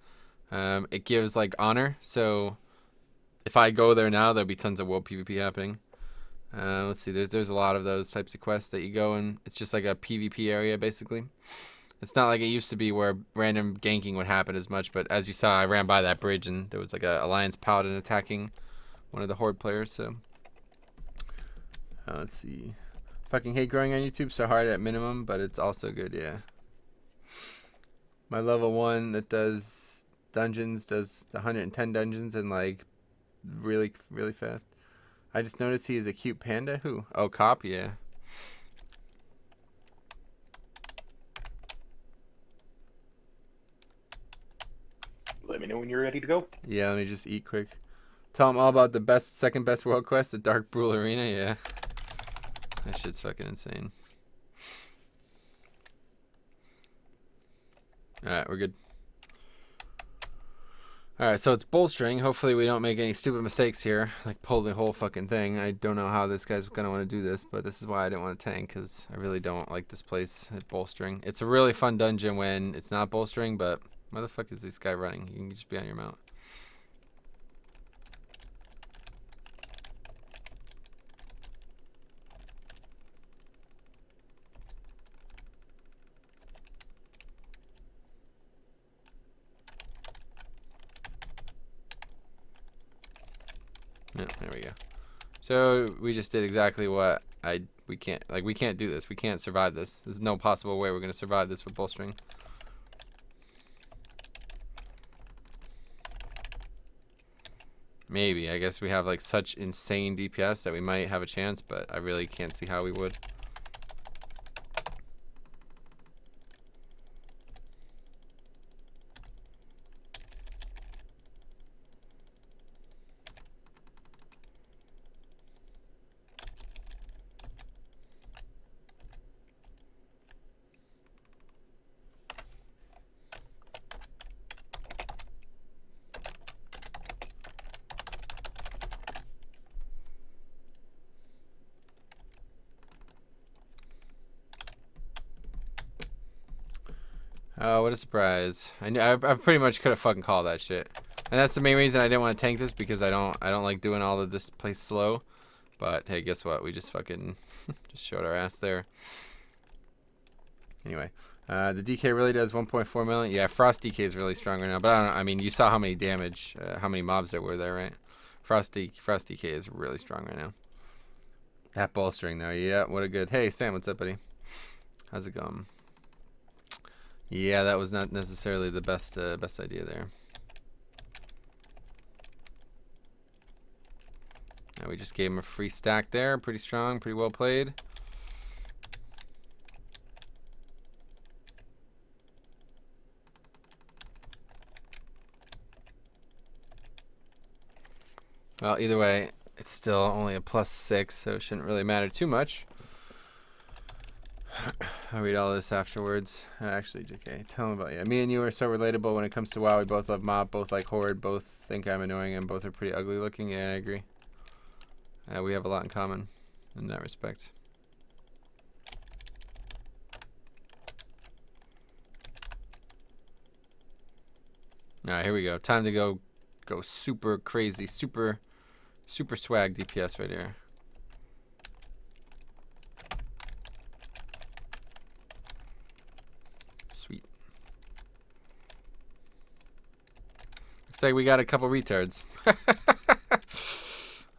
It gives like honor. So if I go there now, there'll be tons of world PvP happening. Let's see. There's a lot of those types of quests that you go and it's just like a PvP area basically. It's not like it used to be where random ganking would happen as much, but as you saw, I ran by that bridge and there was like a Alliance Paladin attacking one of the Horde players, so. Let's see. Fucking hate growing on YouTube, so hard at minimum, but it's also good, yeah. My level 1 that does dungeons, does the 110 dungeons and like really, really fast. I just noticed he is a cute panda. Who? Oh, Cop, yeah. Let me know when you're ready to go. Yeah, let me just eat quick. Tell him all about the second best world quest, the Dark Brule Arena. Yeah, that shit's fucking insane. All right, we're good. All right, so it's bolstering. Hopefully we don't make any stupid mistakes here, like pull the whole fucking thing. I don't know how this guy's gonna want to do this, but this is why I didn't want to tank, because I really don't like this place at bolstering. It's a really fun dungeon when it's not bolstering, but where the fuck is this guy running? You can just be on your mount. Yeah, there we go. So we just did exactly what we can't do this. We can't survive this. There's no possible way we're gonna survive this with bolstering. Maybe. I guess we have like such insane DPS that we might have a chance, but I really can't see how we would. Oh, what a surprise! I pretty much could have fucking called that shit, and that's the main reason I didn't want to tank this, because I don't like doing all of this place slow. But hey, guess what? We just fucking just showed our ass there. Anyway, the DK really does 1.4 million. Yeah, Frost DK is really strong right now, but I don't know. I mean, you saw how many damage, how many mobs there were there, right? Frost DK is really strong right now. That bolstering though, yeah, what a good. Hey Sam, what's up, buddy? How's it going? Yeah, that was not necessarily the best idea there. Now we just gave him a free stack there. Pretty strong, pretty well played. Well, either way, it's still only a +6, so it shouldn't really matter too much. I'll read all this afterwards. Actually, JK, tell him about, yeah. Me and you are so relatable when it comes to WoW. We both love Mob, both like Horde, both think I'm annoying, and both are pretty ugly looking. Yeah, I agree. We have a lot in common. in that respect. All right, here we go. Time to go super crazy, super swag DPS right here. Sweet. Looks like we got a couple retards.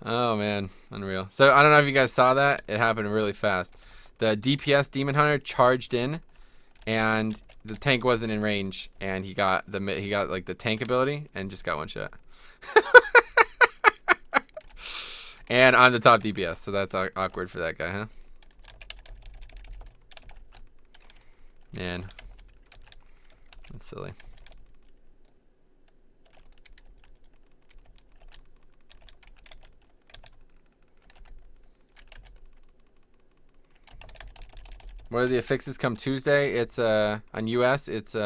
Oh man, unreal. So I don't know if you guys saw that. It happened really fast. The DPS Demon Hunter charged in, and the tank wasn't in range, and he got like the tank ability and just got one shot. And I'm the top DPS, so that's awkward for that guy, huh? Man, that's silly. What are the affixes come Tuesday? It's on US. It's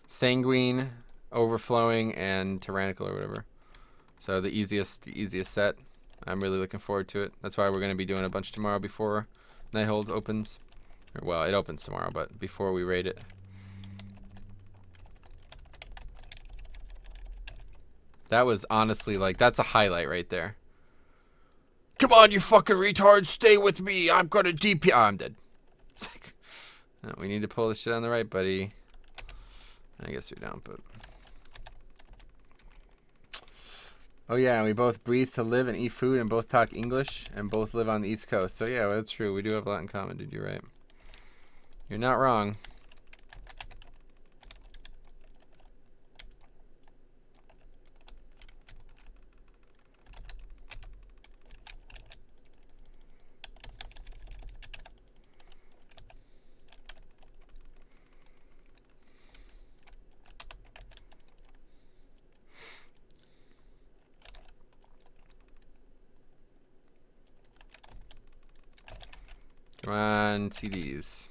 sanguine, overflowing, and tyrannical or whatever. So the easiest set. I'm really looking forward to it. That's why we're gonna be doing a bunch tomorrow before Nighthold opens. Or, well, it opens tomorrow, but before we raid it. That was honestly like that's a highlight right there. Come on, you fucking retards, stay with me. I'm gonna DP. Oh, I'm dead. It's like, no, we need to pull this shit on the right, buddy. I guess we don't, but. Oh yeah, we both breathe to live and eat food and both talk English and both live on the East Coast. So yeah, well, that's true. We do have a lot in common, dude. You're right. You're not wrong. Come on, CDs.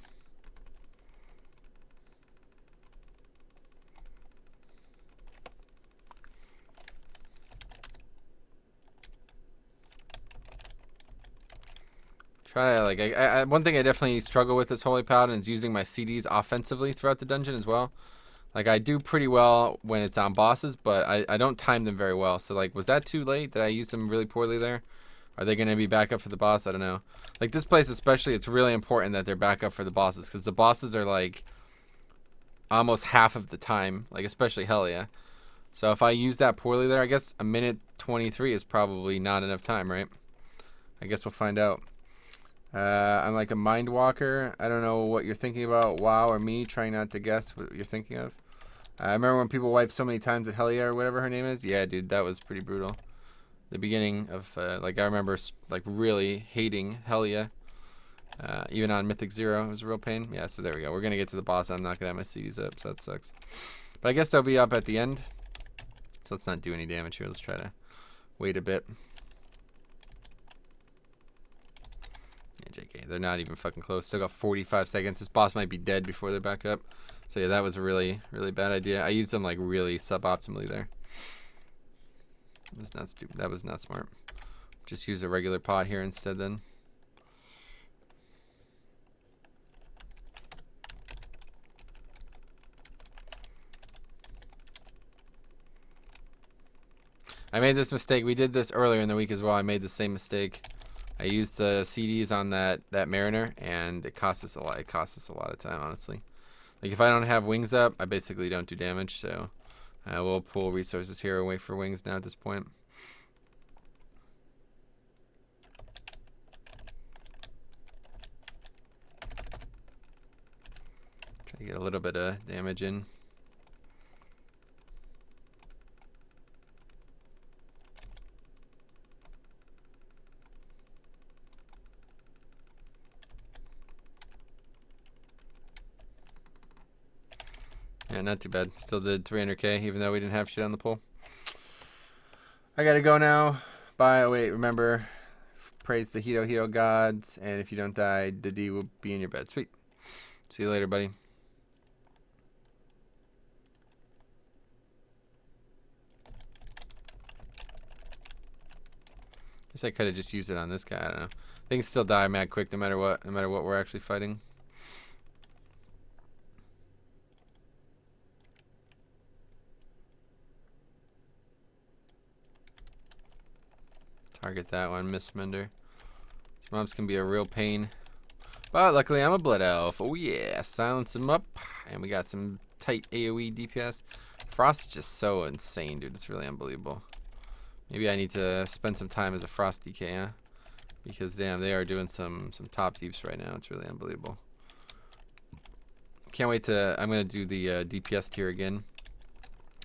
Try to like one thing I definitely struggle with this Holy Paladin is using my CDs offensively throughout the dungeon as well. Like I do pretty well when it's on bosses, but I don't time them very well. So like, was that too late? Did I use them really poorly there? Are they going to be back up for the boss? I don't know. Like this place especially, it's really important that they're back up for the bosses because the bosses are like almost half of the time, like especially Helia. So if I use that poorly there, I guess a minute 23 is probably not enough time, right? I guess we'll find out. I'm like a mind walker. I don't know what you're thinking about, WoW or me, trying not to guess what you're thinking of. I remember when people wiped so many times at Helia or whatever her name is. Yeah, dude, that was pretty brutal. The beginning of, like, I remember, like, really hating Helia. Even on Mythic 0, it was a real pain. Yeah, so there we go. We're going to get to the boss. I'm not going to have my CDs up, so that sucks. But I guess they'll be up at the end. So let's not do any damage here. Let's try to wait a bit. Yeah, JK, they're not even fucking close. Still got 45 seconds. This boss might be dead before they're back up. So yeah, that was a really, really bad idea. I used them like really suboptimally there. That's not stupid. That was not smart. Just use a regular pot here instead then. I made this mistake. We did this earlier in the week as well. I made the same mistake. I used the CDs on that Mariner, and it cost us a lot. It cost us a lot of time, honestly. Like if I don't have wings up, I basically don't do damage. So we'll pull resources here and wait for wings now at this point. Try to get a little bit of damage in. Yeah, not too bad. Still did 300k, even though we didn't have shit on the pull. I gotta go now. Bye. Oh, wait, remember, praise the Hito gods, and if you don't die, the D will be in your bed. Sweet. See you later, buddy. Guess I could have just used it on this guy. I don't know. They can still die mad quick no matter what. No matter what we're actually fighting. Target that one, Miss Mender. These mobs can be a real pain. But luckily I'm a blood elf. Oh yeah, silence him up. And we got some tight AoE DPS. Frost is just so insane, dude. It's really unbelievable. Maybe I need to spend some time as a Frost DK, huh? Because damn, they are doing some top deeps right now. It's really unbelievable. Can't wait to. I'm gonna do the DPS tier again.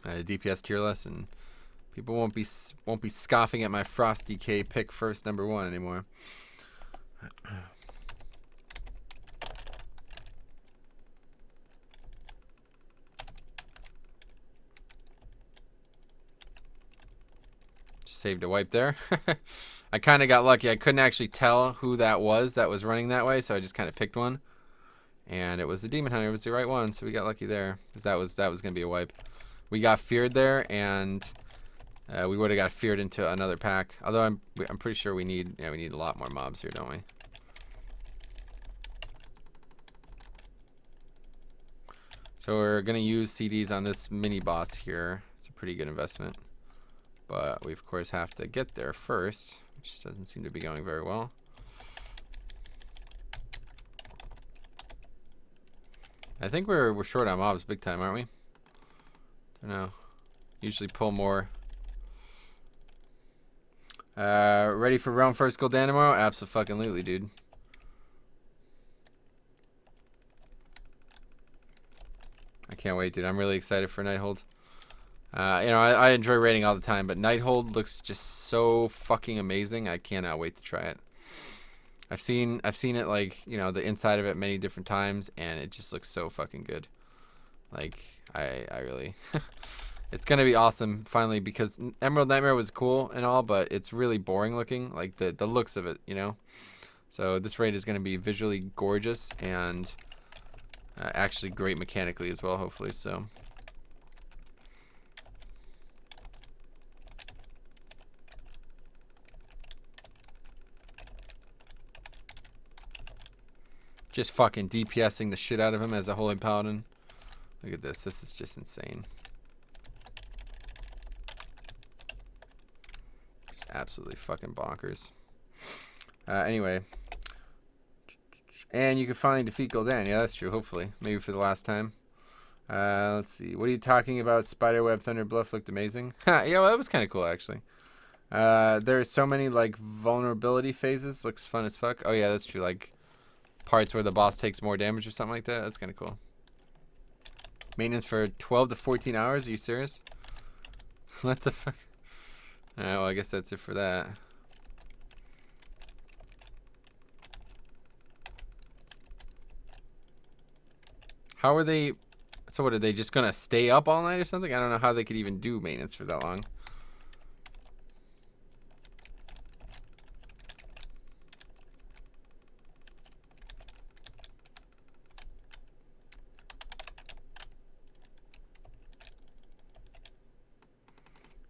DPS tier list, and people won't be scoffing at my Frost DK pick first #1 anymore. Saved a wipe there. I kind of got lucky. I couldn't actually tell who that was running that way, so I just kind of picked one. And it was the Demon Hunter. It was the right one, so we got lucky there. Because that was going to be a wipe. We got feared there, and we would have got feared into another pack. Although I'm pretty sure we need a lot more mobs here, don't we? So we're going to use CDs on this mini boss here. It's a pretty good investment. But we, of course, have to get there first, which doesn't seem to be going very well. I think we're short on mobs big time, aren't we? I don't know. Usually pull more. Ready for Realm First Gul'dan tomorrow? Abso-fucking-lutely, dude. I can't wait, dude. I'm really excited for Nighthold. I enjoy raiding all the time, but Nighthold looks just so fucking amazing. I cannot wait to try it. I've seen it, like, the inside of it many different times, and it just looks so fucking good. Like, I really it's gonna be awesome finally, because Emerald Nightmare was cool and all, but it's really boring looking, like the looks of it, So this raid is gonna be visually gorgeous and actually great mechanically as well, hopefully. So just fucking DPSing the shit out of him as a Holy Paladin. Look at this. This is just insane. Just absolutely fucking bonkers. Anyway. And you can finally defeat Gul'dan. Yeah, that's true. Hopefully. Maybe for the last time. Let's see. What are you talking about? Spiderweb Thunder Bluff looked amazing. Yeah, well, that was kind of cool, actually. There's so many, like, vulnerability phases. Looks fun as fuck. Oh, yeah, that's true. Like, parts where the boss takes more damage or something like that. That's kind of cool. Maintenance for 12 to 14 hours? Are you serious? What the fuck? Alright, well, I guess that's it for that. How are they... So what, are they just gonna stay up all night or something? I don't know how they could even do maintenance for that long.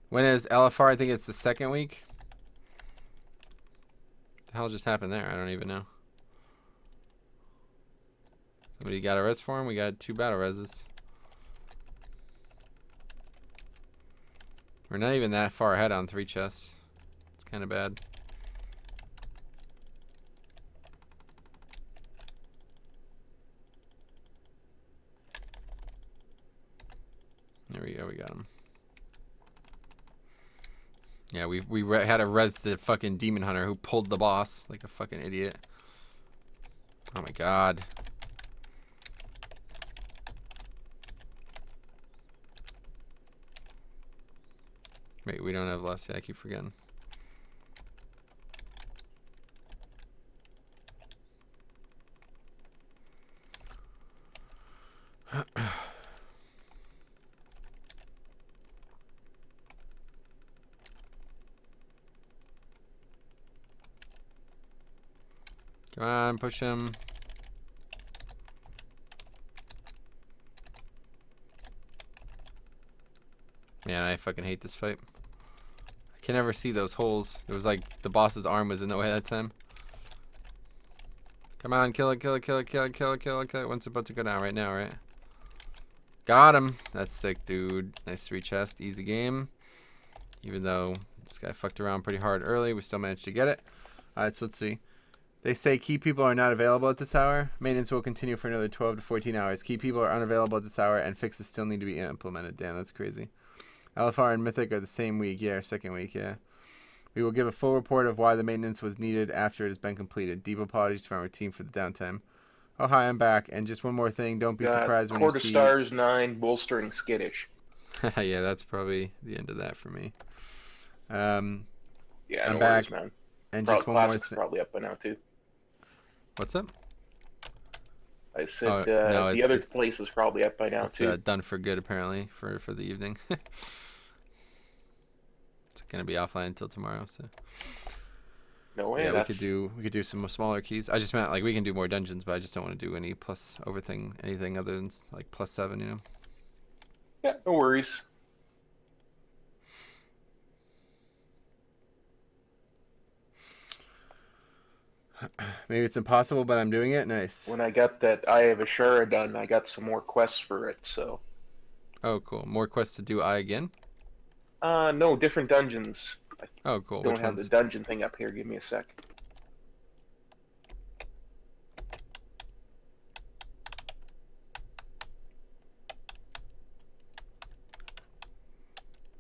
When is LFR? I think it's the second week. What the hell just happened there? I don't even know. Somebody got a res for him? We got 2 battle reses. We're not even that far ahead on 3 chests. It's kind of bad. There we go. We got him. Yeah, we had to res the fucking Demon Hunter who pulled the boss like a fucking idiot. Oh my god. Wait, we don't have less. Yeah, I keep forgetting. Come on, push him. Man, I fucking hate this fight. I Can never see those holes. It was like the boss's arm was in the way that time. Come on, kill it, kill it, kill it, kill it, kill it, kill it, kill it. One's about to go down right now, right? Got him. That's sick, dude. Nice 3 chest. Easy game. Even though this guy fucked around pretty hard early, we still managed to get it. Alright, so let's see. They say key people are not available at this hour. Maintenance will continue for another 12 to 14 hours. Key people are unavailable at this hour, and fixes still need to be implemented. Damn, that's crazy. LFR and Mythic are the same week. Yeah, second week, yeah. We will give a full report of why the maintenance was needed after it has been completed. Deep apologies from our team for the downtime. Oh, hi, I'm back. And just one more thing. Don't be surprised when you Quarter see... stars, 9, bolstering skittish. Yeah, that's probably the end of that for me. Yeah, I'm no back. worries, man. And Probably just one more Classic's thing. probably up by now, too. What's up? I said Oh, no, the other place is probably up by now, It's too. done for good, apparently, for the evening. It's going to be offline until tomorrow, so... No way. Yeah, we could do some smaller keys. I just meant like we can do more dungeons, but I just don't want to do any plus anything other than like +7, you know. Yeah, no worries. Maybe it's impossible, but I'm doing it. Nice. When I got that Eye of Ashara done, I got some more quests for it, so... Oh, cool. More quests to do Eye again? No, different dungeons. I Oh, cool. don't Which have ones? the dungeon thing up here. Give me a sec.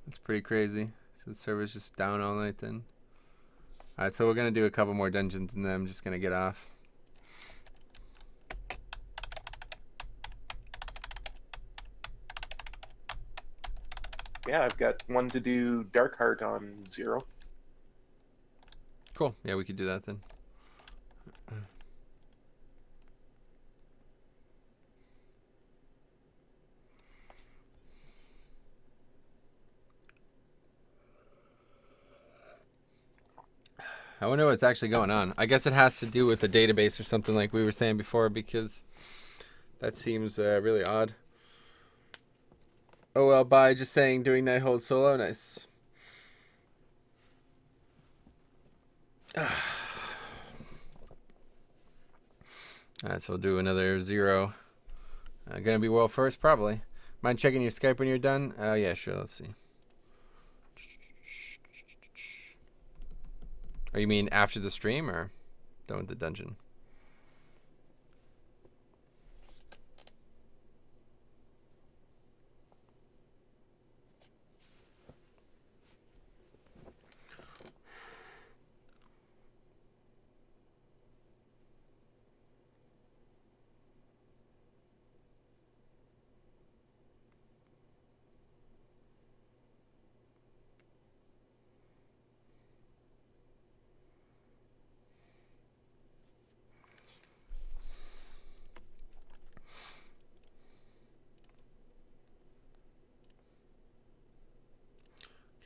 That's pretty crazy. So the server's just down all night then. Alright, so we're going to do a couple more dungeons and then I'm just going to get off. Yeah, I've got one to do Darkheart on 0. Cool. Yeah, we could do that then. I wonder what's actually going on. I guess it has to do with the database or something like we were saying before, because that seems really odd. Oh well, by just saying doing Nighthold solo, nice. Alright, so we'll do another 0. Gonna be world first, probably. Mind checking your Skype when you're done? Yeah, sure, let's see. Or you mean after the stream, or done with the dungeon?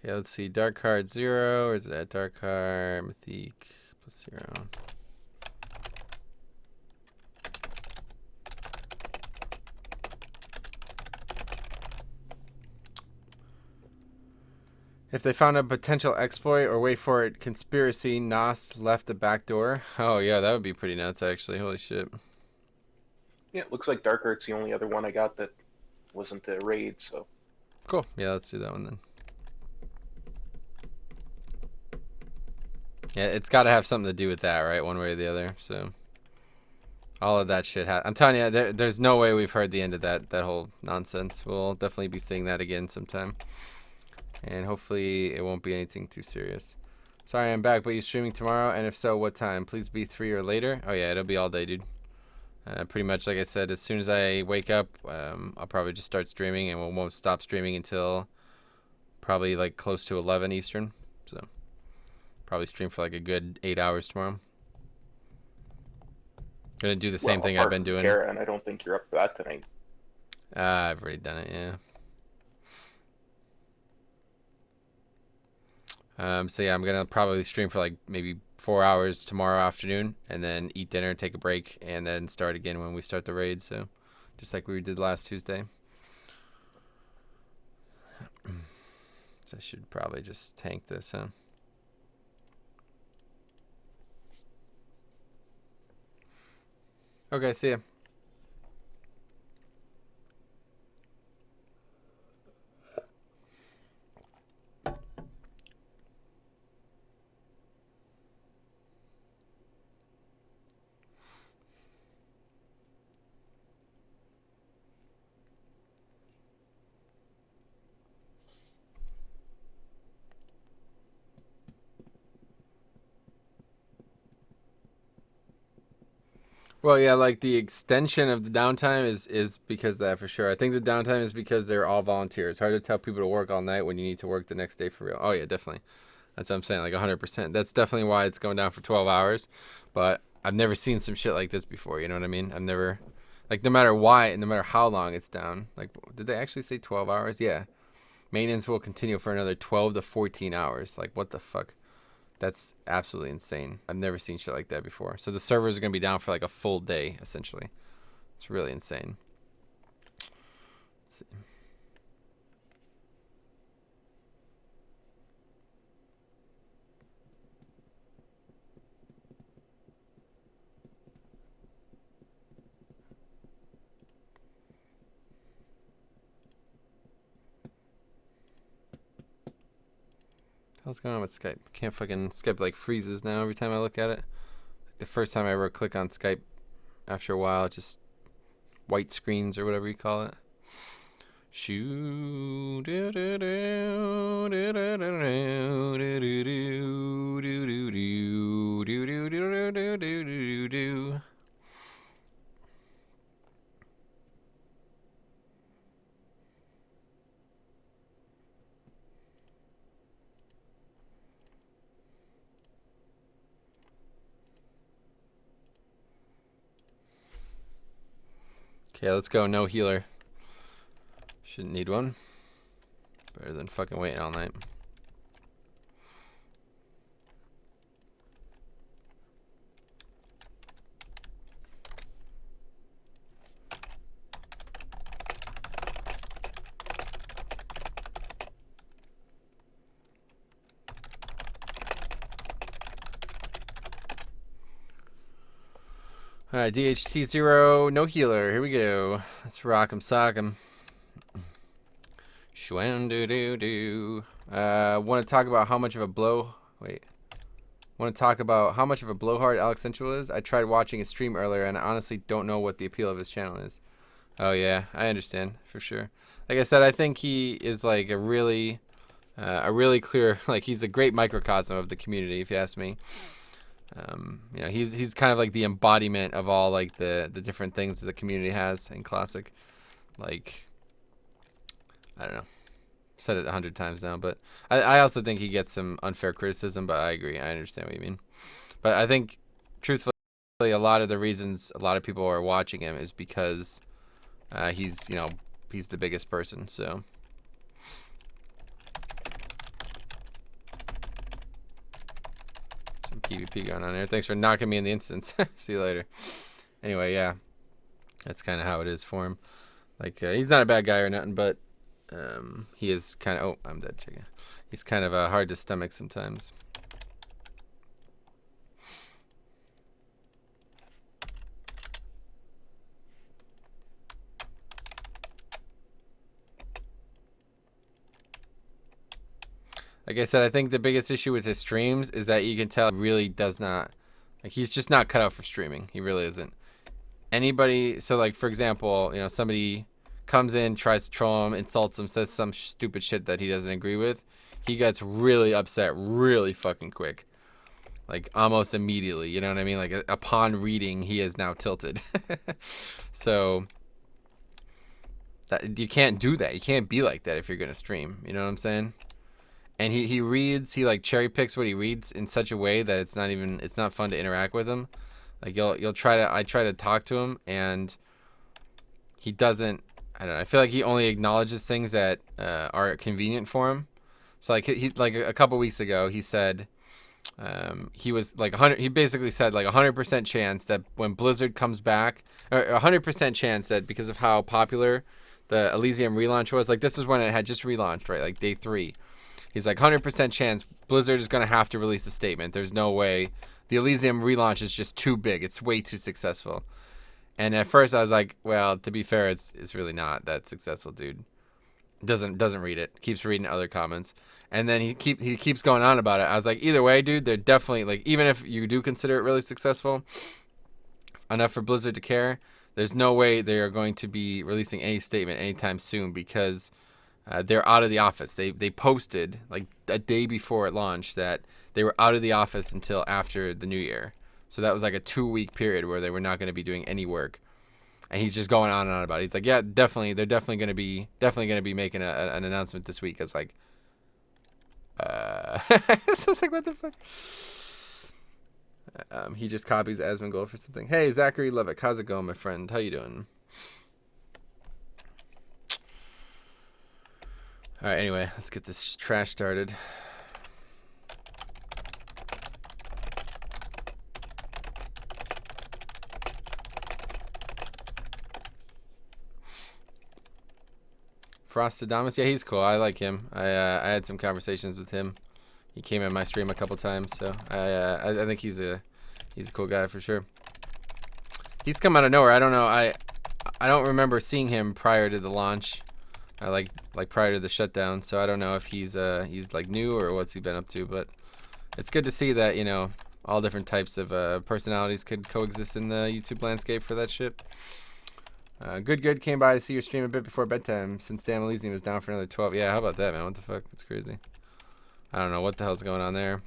Okay, let's see. Dark card 0, or is it at dark card mythique +0? If they found a potential exploit or wait for it, conspiracy, Nost left the back door. Oh yeah, that would be pretty nuts actually. Holy shit. Yeah, it looks like Darkheart's the only other one I got that wasn't a raid, so... Cool. Yeah, let's do that one then. Yeah, it's got to have something to do with that, right? One way or the other. So all of that shit. I'm telling you, there's no way we've heard the end of that whole nonsense. We'll definitely be seeing that again sometime. And hopefully it won't be anything too serious. Sorry, I'm back, but you streaming tomorrow? And if so, what time? Please be 3 or later. Oh yeah, it'll be all day, dude. Pretty much, like I said, as soon as I wake up, I'll probably just start streaming, and we won't stop streaming until probably like close to 11 Eastern. So probably stream for like a good 8 hours tomorrow. Gonna do the same thing I've been doing. Kara, and I don't think you're up for that tonight. I've already done it, yeah. So yeah, I'm gonna probably stream for like maybe 4 hours tomorrow afternoon, and then eat dinner, take a break, and then start again when we start the raid. So, just like we did last Tuesday. So I should probably just tank this, huh? Okay, see ya. Well, yeah, like the extension of the downtime is because of that for sure. I think the downtime is because they're all volunteers. Hard to tell people to work all night when you need to work the next day for real. Oh yeah, definitely. That's what I'm saying, like 100%. That's definitely why it's going down for 12 hours. But I've never seen some shit like this before. You know what I mean? I've never, like, no matter why, no matter how long it's down. Like, did they actually say 12 hours? Yeah. Maintenance will continue for another 12 to 14 hours. Like, what the fuck? That's absolutely insane. I've never seen shit like that before. So the servers are going to be down for like a full day, essentially. It's really insane. Let's see. What's going on with Skype? Can't fucking Skype like freezes now every time I look at it. The first time I ever click on Skype, after a while, it just white screens or whatever you call it. Shoo do do do do do do do do do do do do do do do do do. Okay, let's go. No healer. Shouldn't need one. Better than fucking waiting all night. Alright, DHT0, no healer. Here we go. Let's rock 'em, sock 'em. Shwan do do do. Want to talk about how much of a blow... Wait. Want to talk about how much of a blowhard Alex Central is? I tried watching his stream earlier, and I honestly don't know what the appeal of his channel is. Oh, yeah. I understand, for sure. Like I said, I think he is like a really clear... Like, he's a great microcosm of the community, if you ask me. You know, he's kind of like the embodiment of all like the different things that the community has in Classic. Like, I don't know, said it 100 times now, but I also think he gets some unfair criticism. But I agree, I understand what you mean. But I think, truthfully, a lot of the reasons a lot of people are watching him is because he's the biggest person. So. PvP going on there. Thanks for knocking me in the instance. See you later. Anyway, yeah, that's kind of how it is for him. Like, he's not a bad guy or nothing, but he is kind of... Oh, I'm dead, chicken. He's kind of hard to stomach sometimes. Like I said, I think the biggest issue with his streams is that you can tell he really does not... Like, he's just not cut out for streaming. He really isn't. Anybody... So, like, for example, you know, somebody comes in, tries to troll him, insults him, says some stupid shit that he doesn't agree with. He gets really upset really fucking quick. Like, almost immediately. You know what I mean? Like, upon reading, he is now tilted. So... you can't do that. You can't be like that if you're going to stream. You know what I'm saying? And he reads, he like cherry picks what he reads in such a way that it's not fun to interact with him. Like I try to talk to him, and he doesn't, I don't know, I feel like he only acknowledges things that are convenient for him. So like he like a couple weeks ago, he said he was like 100, he basically said like 100% chance that when Blizzard comes back, or 100% chance that because of how popular the Elysium relaunch was, like this was when it had just relaunched, right? Like day 3. He's like 100% chance Blizzard is gonna have to release a statement. There's no way. The Elysium relaunch is just too big. It's way too successful. And at first I was like, well, to be fair, it's really not that successful, dude. Doesn't read it. Keeps reading other comments. And then he keeps going on about it. I was like, either way, dude, they're definitely like, even if you do consider it really successful enough for Blizzard to care, there's no way they are going to be releasing any statement anytime soon because they're out of the office. They posted like a day before it launched that they were out of the office until after the new year. So that was like a 2-week period where they were not going to be doing any work. And he's just going on and on about it. He's like, yeah, definitely, they're definitely going to be making an announcement this week. I was like, so I was like, what the fuck? He just copies Asmongold for something. Hey, Zachary Levick, how's it going, my friend? How you doing? All right, anyway, let's get this trash started. Frostadamus, yeah, he's cool. I like him. I had some conversations with him. He came in my stream a couple times, so I think he's a cool guy for sure. He's come out of nowhere. I don't know. I don't remember seeing him prior to the launch, like prior to the shutdown. So I don't know if he's like new or what's he been up to. But it's good to see that, you know, all different types of personalities could coexist in the YouTube landscape for that shit. Good came by to see your stream a bit before bedtime since Damn Elysium was down for another 12. Yeah, how about that, man? What the fuck? That's crazy. I don't know what the hell's going on there.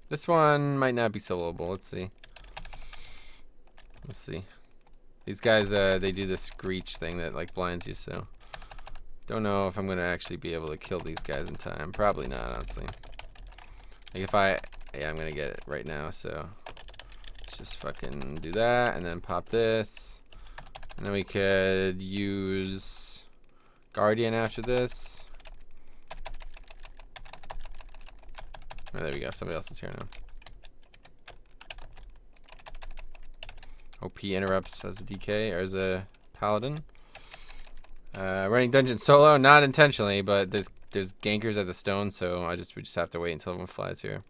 This one might not be soloable. Let's see. Let's see. These guys, they do this screech thing that like blinds you, so don't know if I'm gonna actually be able to kill these guys in time. Probably not, honestly. Like if yeah, I'm gonna get it right now, so let's just fucking do that and then pop this. And then we could use Guardian after this. Oh, there we go. Somebody else is here now. OP interrupts as a DK or as a paladin. Running dungeon solo, not intentionally, but there's gankers at the stone, so we just have to wait until everyone flies here.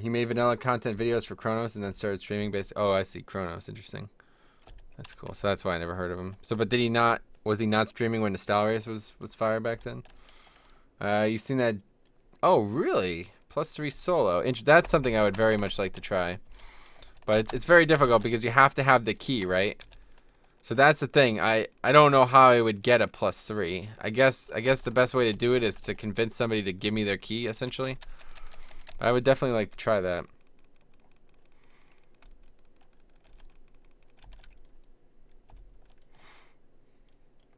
He made vanilla content videos for Chronos and then started streaming based. Oh, I see. Chronos, interesting. That's cool. So that's why I never heard of him. So, but did he not? Was he not streaming when Nostalrius was fire back then? You've seen that? Oh, really? +3 solo. That's something I would very much like to try. But it's very difficult because you have to have the key, right? So that's the thing. I don't know how I would get a +3. I guess the best way to do it is to convince somebody to give me their key, essentially. But I would definitely like to try that.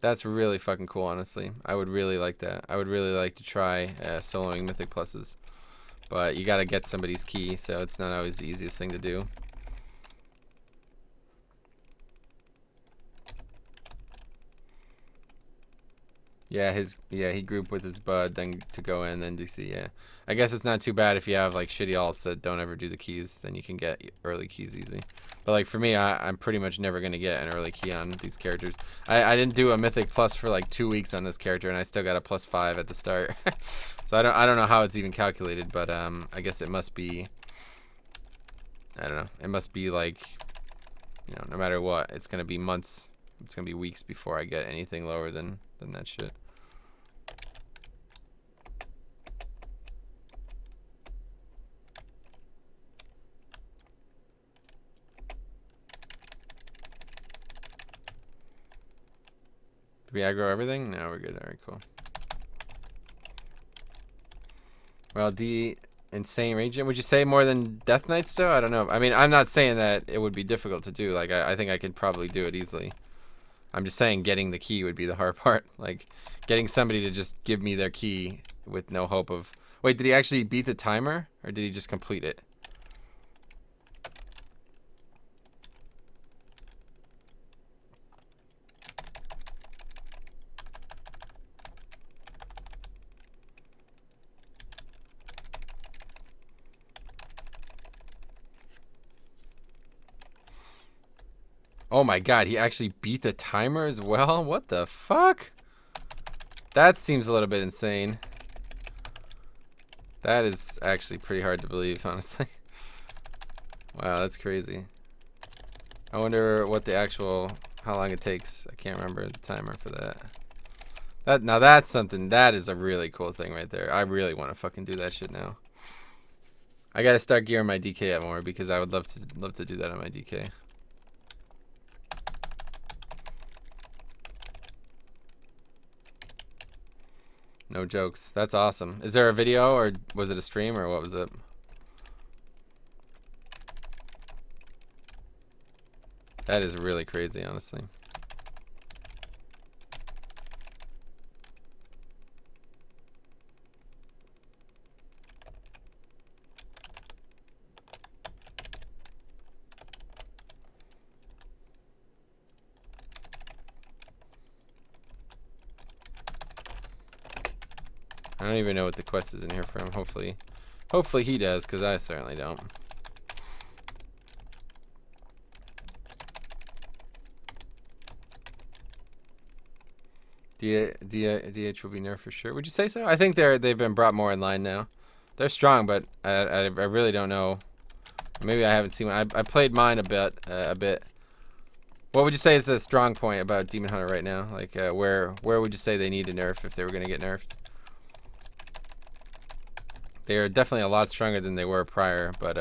That's really fucking cool, honestly. I would really like that. I would really like to try soloing Mythic Pluses. But you gotta get somebody's key, so it's not always the easiest thing to do. Yeah, he grouped with his bud, then to go in, then DC, yeah. I guess it's not too bad if you have, like, shitty alts that don't ever do the keys, then you can get early keys easy. But, like, for me, I'm pretty much never going to get an early key on these characters. I didn't do a Mythic Plus for, like, 2 weeks on this character, and I still got a +5 at the start. So I don't know how it's even calculated, but, I guess it must be, I don't know, it must be, like, you know, no matter what, it's going to be months, it's going to be weeks before I get anything lower than that shit. Did we aggro everything? No, we're good. Alright, cool. Well, insane region. Would you say more than Death Knights though? I don't know. I mean, I'm not saying that it would be difficult to do. Like, I think I could probably do it easily. I'm just saying getting the key would be the hard part. Like, getting somebody to just give me their key with no hope of... Wait, did he actually beat the timer? Or did he just complete it? Oh my god, he actually beat the timer as well? What the fuck? That seems a little bit insane. That is actually pretty hard to believe, honestly. Wow, that's crazy. I wonder what the actual, how long it takes. I can't remember the timer for that. Now that's something, that is a really cool thing right there. I really want to fucking do that shit now. I gotta start gearing my DK up more because I would love to do that on my DK. No jokes. That's awesome. Is there a video or was it a stream or what was it? That is really crazy, honestly. I don't even know what the quest is in here for him. Hopefully he does, because I certainly don't. DH will be nerfed for sure. Would you say so? I think they've been brought more in line now. They're strong, but I really don't know. Maybe I haven't seen one. I played mine a bit. What would you say is the strong point about Demon Hunter right now? Like where would you say they need to nerf if they were gonna get nerfed? They are definitely a lot stronger than they were prior, but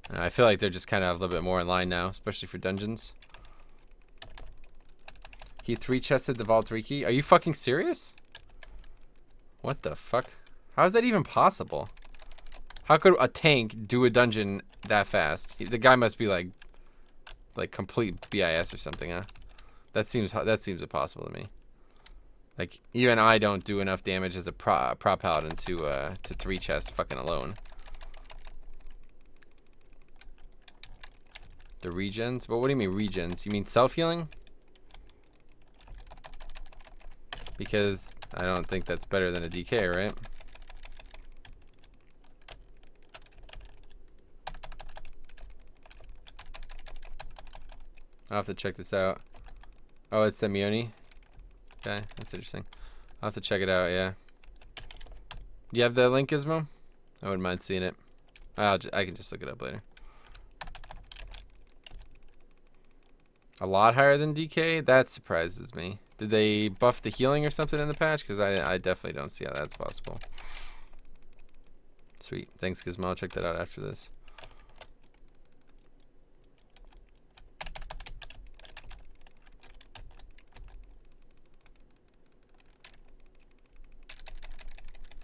I feel like they're just kind of a little bit more in line now, especially for dungeons. He 3-chested the Vault 3 key? Are you fucking serious? What the fuck? How is that even possible? How could a tank do a dungeon that fast? The guy must be like complete BIS or something, huh? That seems impossible to me. Like, even I don't do enough damage as a prop paladin to 3-chest fucking alone. The regens? But what do you mean regens? You mean self-healing? Because I don't think that's better than a DK, right? I'll have to check this out. Oh, it's Simeone. Okay, that's interesting. I'll have to check it out, yeah. You have the link, Gizmo? I wouldn't mind seeing it. I can just look it up later. A lot higher than DK? That surprises me. Did they buff the healing or something in the patch? Because I definitely don't see how that's possible. Sweet. Thanks, Gizmo. I'll check that out after this.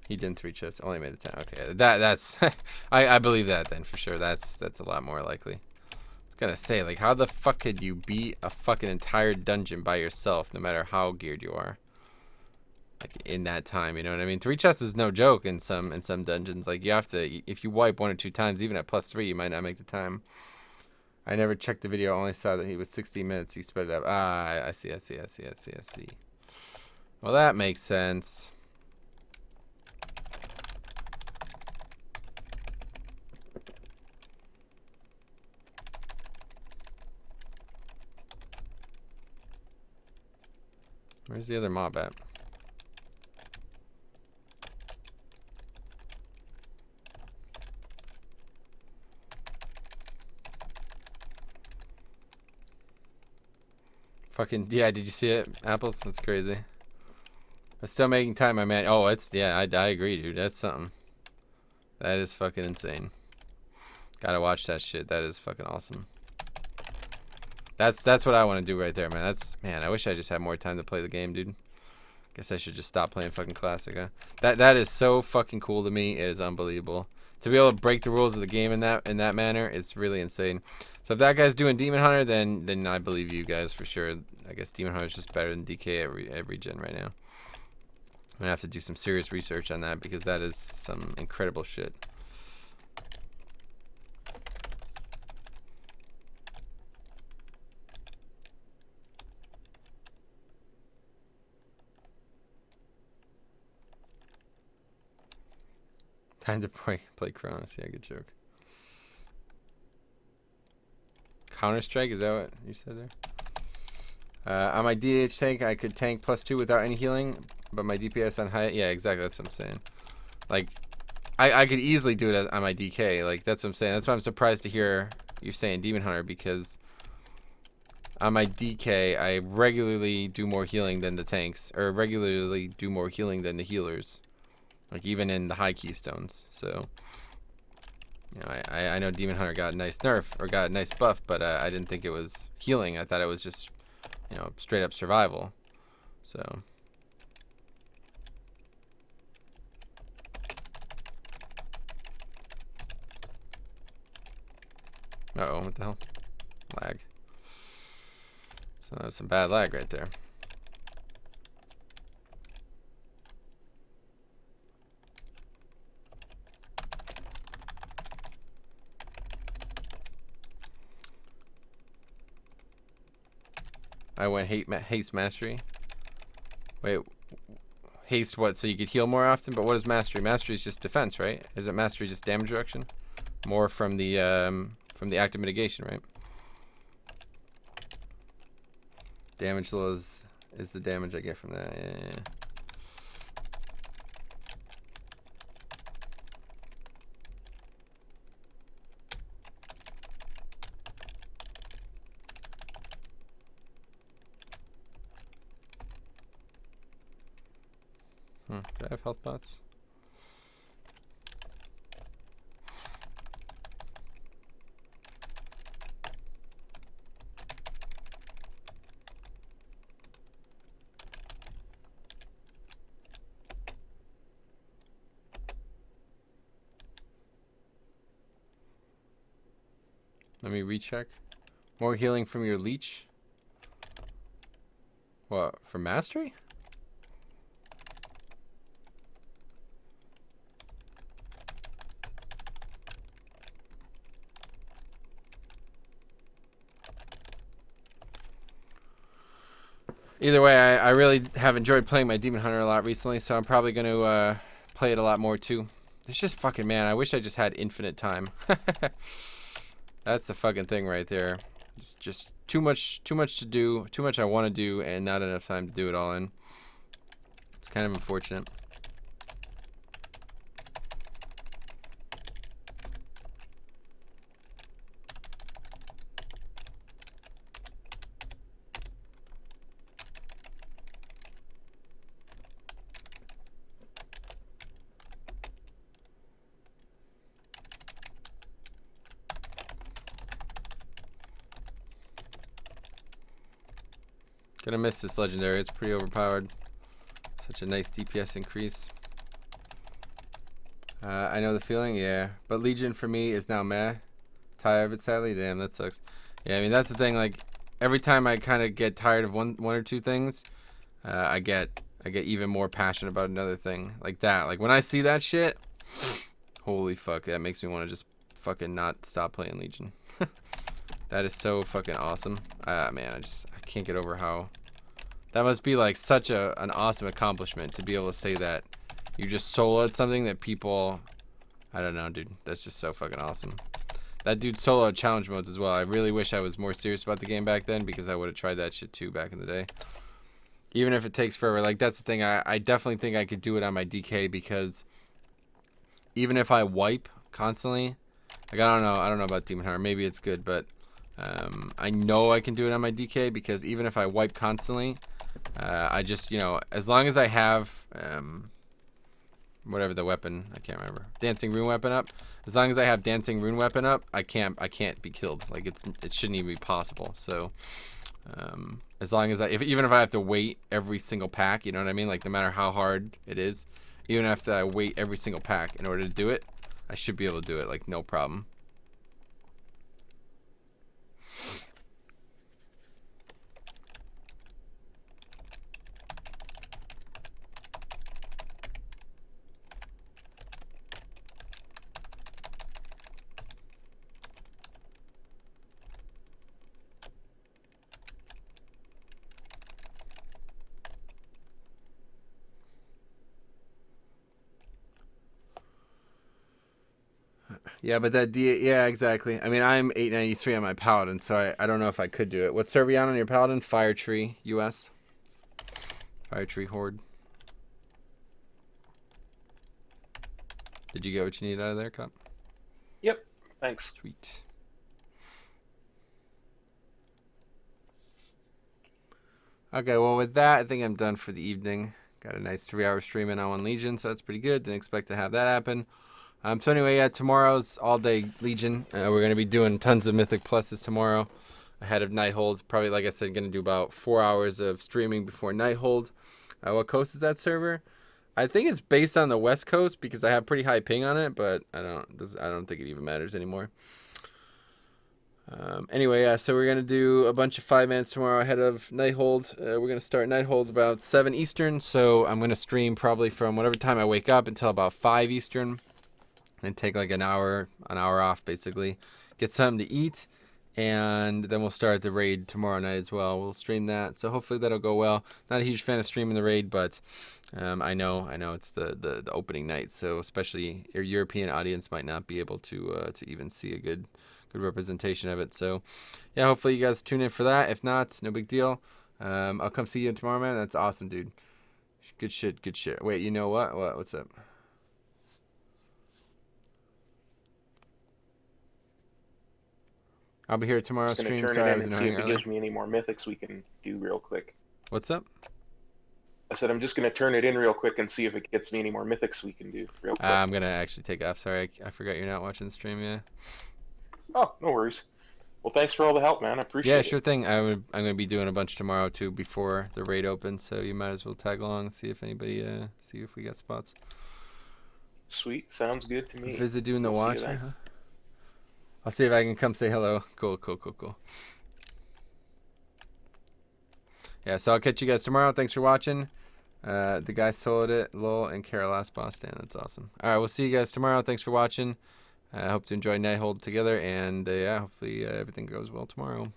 He didn't 3-chest. Only made it 10. Okay, that's I believe that then for sure. That's a lot more likely. I was gonna say, like, how the fuck could you beat a fucking entire dungeon by yourself, no matter how geared you are? Like in that time, you know what I mean? 3-chest is no joke in some dungeons. Like you have to, if you wipe 1 or 2 times, even at +3, you might not make the time. I never checked the video. I only saw that he was 60 minutes. He sped it up. Ah, I see. Well, that makes sense. Where's the other mob at? Fucking, yeah, did you see it? Apples? That's crazy. I'm still making time, my man. Oh, it's, yeah, I agree, dude. That's something. That is fucking insane. Gotta watch that shit. That is fucking awesome. That's what I want to do right there, man. Man, I wish I just had more time to play the game, dude. Guess I should just stop playing fucking classic, huh? That is so fucking cool to me. It is unbelievable. To be able to break the rules of the game in that manner, it's really insane. So if that guy's doing Demon Hunter, then I believe you guys for sure. I guess Demon Hunter is just better than DK every gen right now. I'm gonna have to do some serious research on that because that is some incredible shit. Time to play Kronos. Yeah, good joke. Counter-Strike, is that what you said there? On my DH tank, I could tank +2 without any healing, but my DPS on high... Yeah, exactly, that's what I'm saying. Like, I could easily do it on my DK. Like, that's what I'm saying. That's why I'm surprised to hear you saying Demon Hunter, because on my DK, I regularly do more healing than the tanks, or regularly do more healing than the healers. Like, even in the high keystones. So, you know, I know Demon Hunter got a nice nerf, or got a nice buff, but I didn't think it was healing. I thought it was just, you know, straight up survival. So... Uh-oh, what the hell? Lag. So that's some bad lag right there. I went haste mastery. Wait, haste what? So you could heal more often? But what is mastery? Mastery is just defense, right? Isn't mastery just damage reduction? More from the active mitigation, right? Damage lows is the damage I get from that. Yeah. Do I have health bots? Let me recheck. More healing from your leech? What, for mastery? Either way, I really have enjoyed playing my Demon Hunter a lot recently, so I'm probably going to play it a lot more too. It's just fucking, man, I wish I just had infinite time. That's the fucking thing right there. It's just too much to do, too much I want to do, and not enough time to do it all in. It's kind of unfortunate. Gonna miss this legendary. It's pretty overpowered. Such a nice DPS increase. I know the feeling, yeah. But Legion for me is now meh. Tired of it, sadly. Damn, that sucks. Yeah, I mean that's the thing. Like every time I kind of get tired of one or two things, I get even more passionate about another thing. Like that. Like when I see that shit, holy fuck, that makes me want to just fucking not stop playing Legion. That is so fucking awesome. Man, I can't get over how that must be like such an awesome accomplishment to be able to say that you just soloed something that people, I don't know, dude. That's just so fucking awesome. That dude soloed challenge modes as well. I really wish I was more serious about the game back then, because I would have tried that shit too back in the day. Even if it takes forever. Like that's the thing. I definitely think I could do it on my DK, because even if I wipe constantly, like I don't know about Demon Hunter. Maybe it's good, but I know I can do it on my DK, because even if I wipe constantly, I just, you know, as long as I have whatever the weapon, I can't remember, dancing rune weapon up. As long as I have dancing rune weapon up, I can't be killed. Like it shouldn't even be possible. So as long as even if I have to wait every single pack, you know what I mean? Like no matter how hard it is, even if I wait every single pack in order to do it, I should be able to do it like no problem. Yeah, but yeah, exactly. I mean, I'm 893 on my Paladin, so I don't know if I could do it. What server you on your Paladin? Fire Tree US. Fire Tree Horde. Did you get what you need out of there, Cup? Yep. Thanks. Sweet. Okay, well, with that, I think I'm done for the evening. Got a nice 3-hour stream in on Legion, so that's pretty good. Didn't expect to have that happen. So anyway, yeah, tomorrow's all-day Legion. We're going to be doing tons of Mythic Pluses tomorrow ahead of Nighthold. Probably, like I said, going to do about 4 hours of streaming before Nighthold. What coast is that server? I think it's based on the West Coast because I have pretty high ping on it, but I don't think it even matters anymore. Anyway, yeah, so we're going to do a bunch of 5-mans tomorrow ahead of Nighthold. We're going to start Nighthold about 7 Eastern, so I'm going to stream probably from whatever time I wake up until about 5 Eastern. And take like an hour off, basically. Get something to eat, and then we'll start the raid tomorrow night as well. We'll stream that, so hopefully that'll go well. Not a huge fan of streaming the raid, but I know it's the opening night, so especially your European audience might not be able to even see a good representation of it. So yeah, hopefully you guys tune in for that. If not, no big deal. I'll come see you tomorrow, man. That's awesome, dude. Good shit. Wait, you know what? What's up? I'll be here tomorrow Just gonna stream. turn Sorry, I it in was and see annoying if it earlier. gives me any more mythics we can do real quick. What's up? I said I'm just gonna turn it in real quick and see if it gets me any more mythics we can do real quick. I'm gonna actually take off. Sorry, I forgot you're not watching the stream. Yeah. Oh, no worries. Well, thanks for all the help, man. I appreciate it. Yeah, sure thing. I'm gonna be doing a bunch tomorrow too before the raid opens, so you might as well tag along and see if anybody see if we got spots. Sweet, sounds good to me. Visit doing the We'll see you watcher. then. Huh? I'll see if I can come say hello. Cool. Yeah, so I'll catch you guys tomorrow. Thanks for watching. The guy sold it, lol, and Kara last boss stand. That's awesome. All right, we'll see you guys tomorrow. Thanks for watching. I hope to enjoy Nighthold together, and yeah, hopefully everything goes well tomorrow.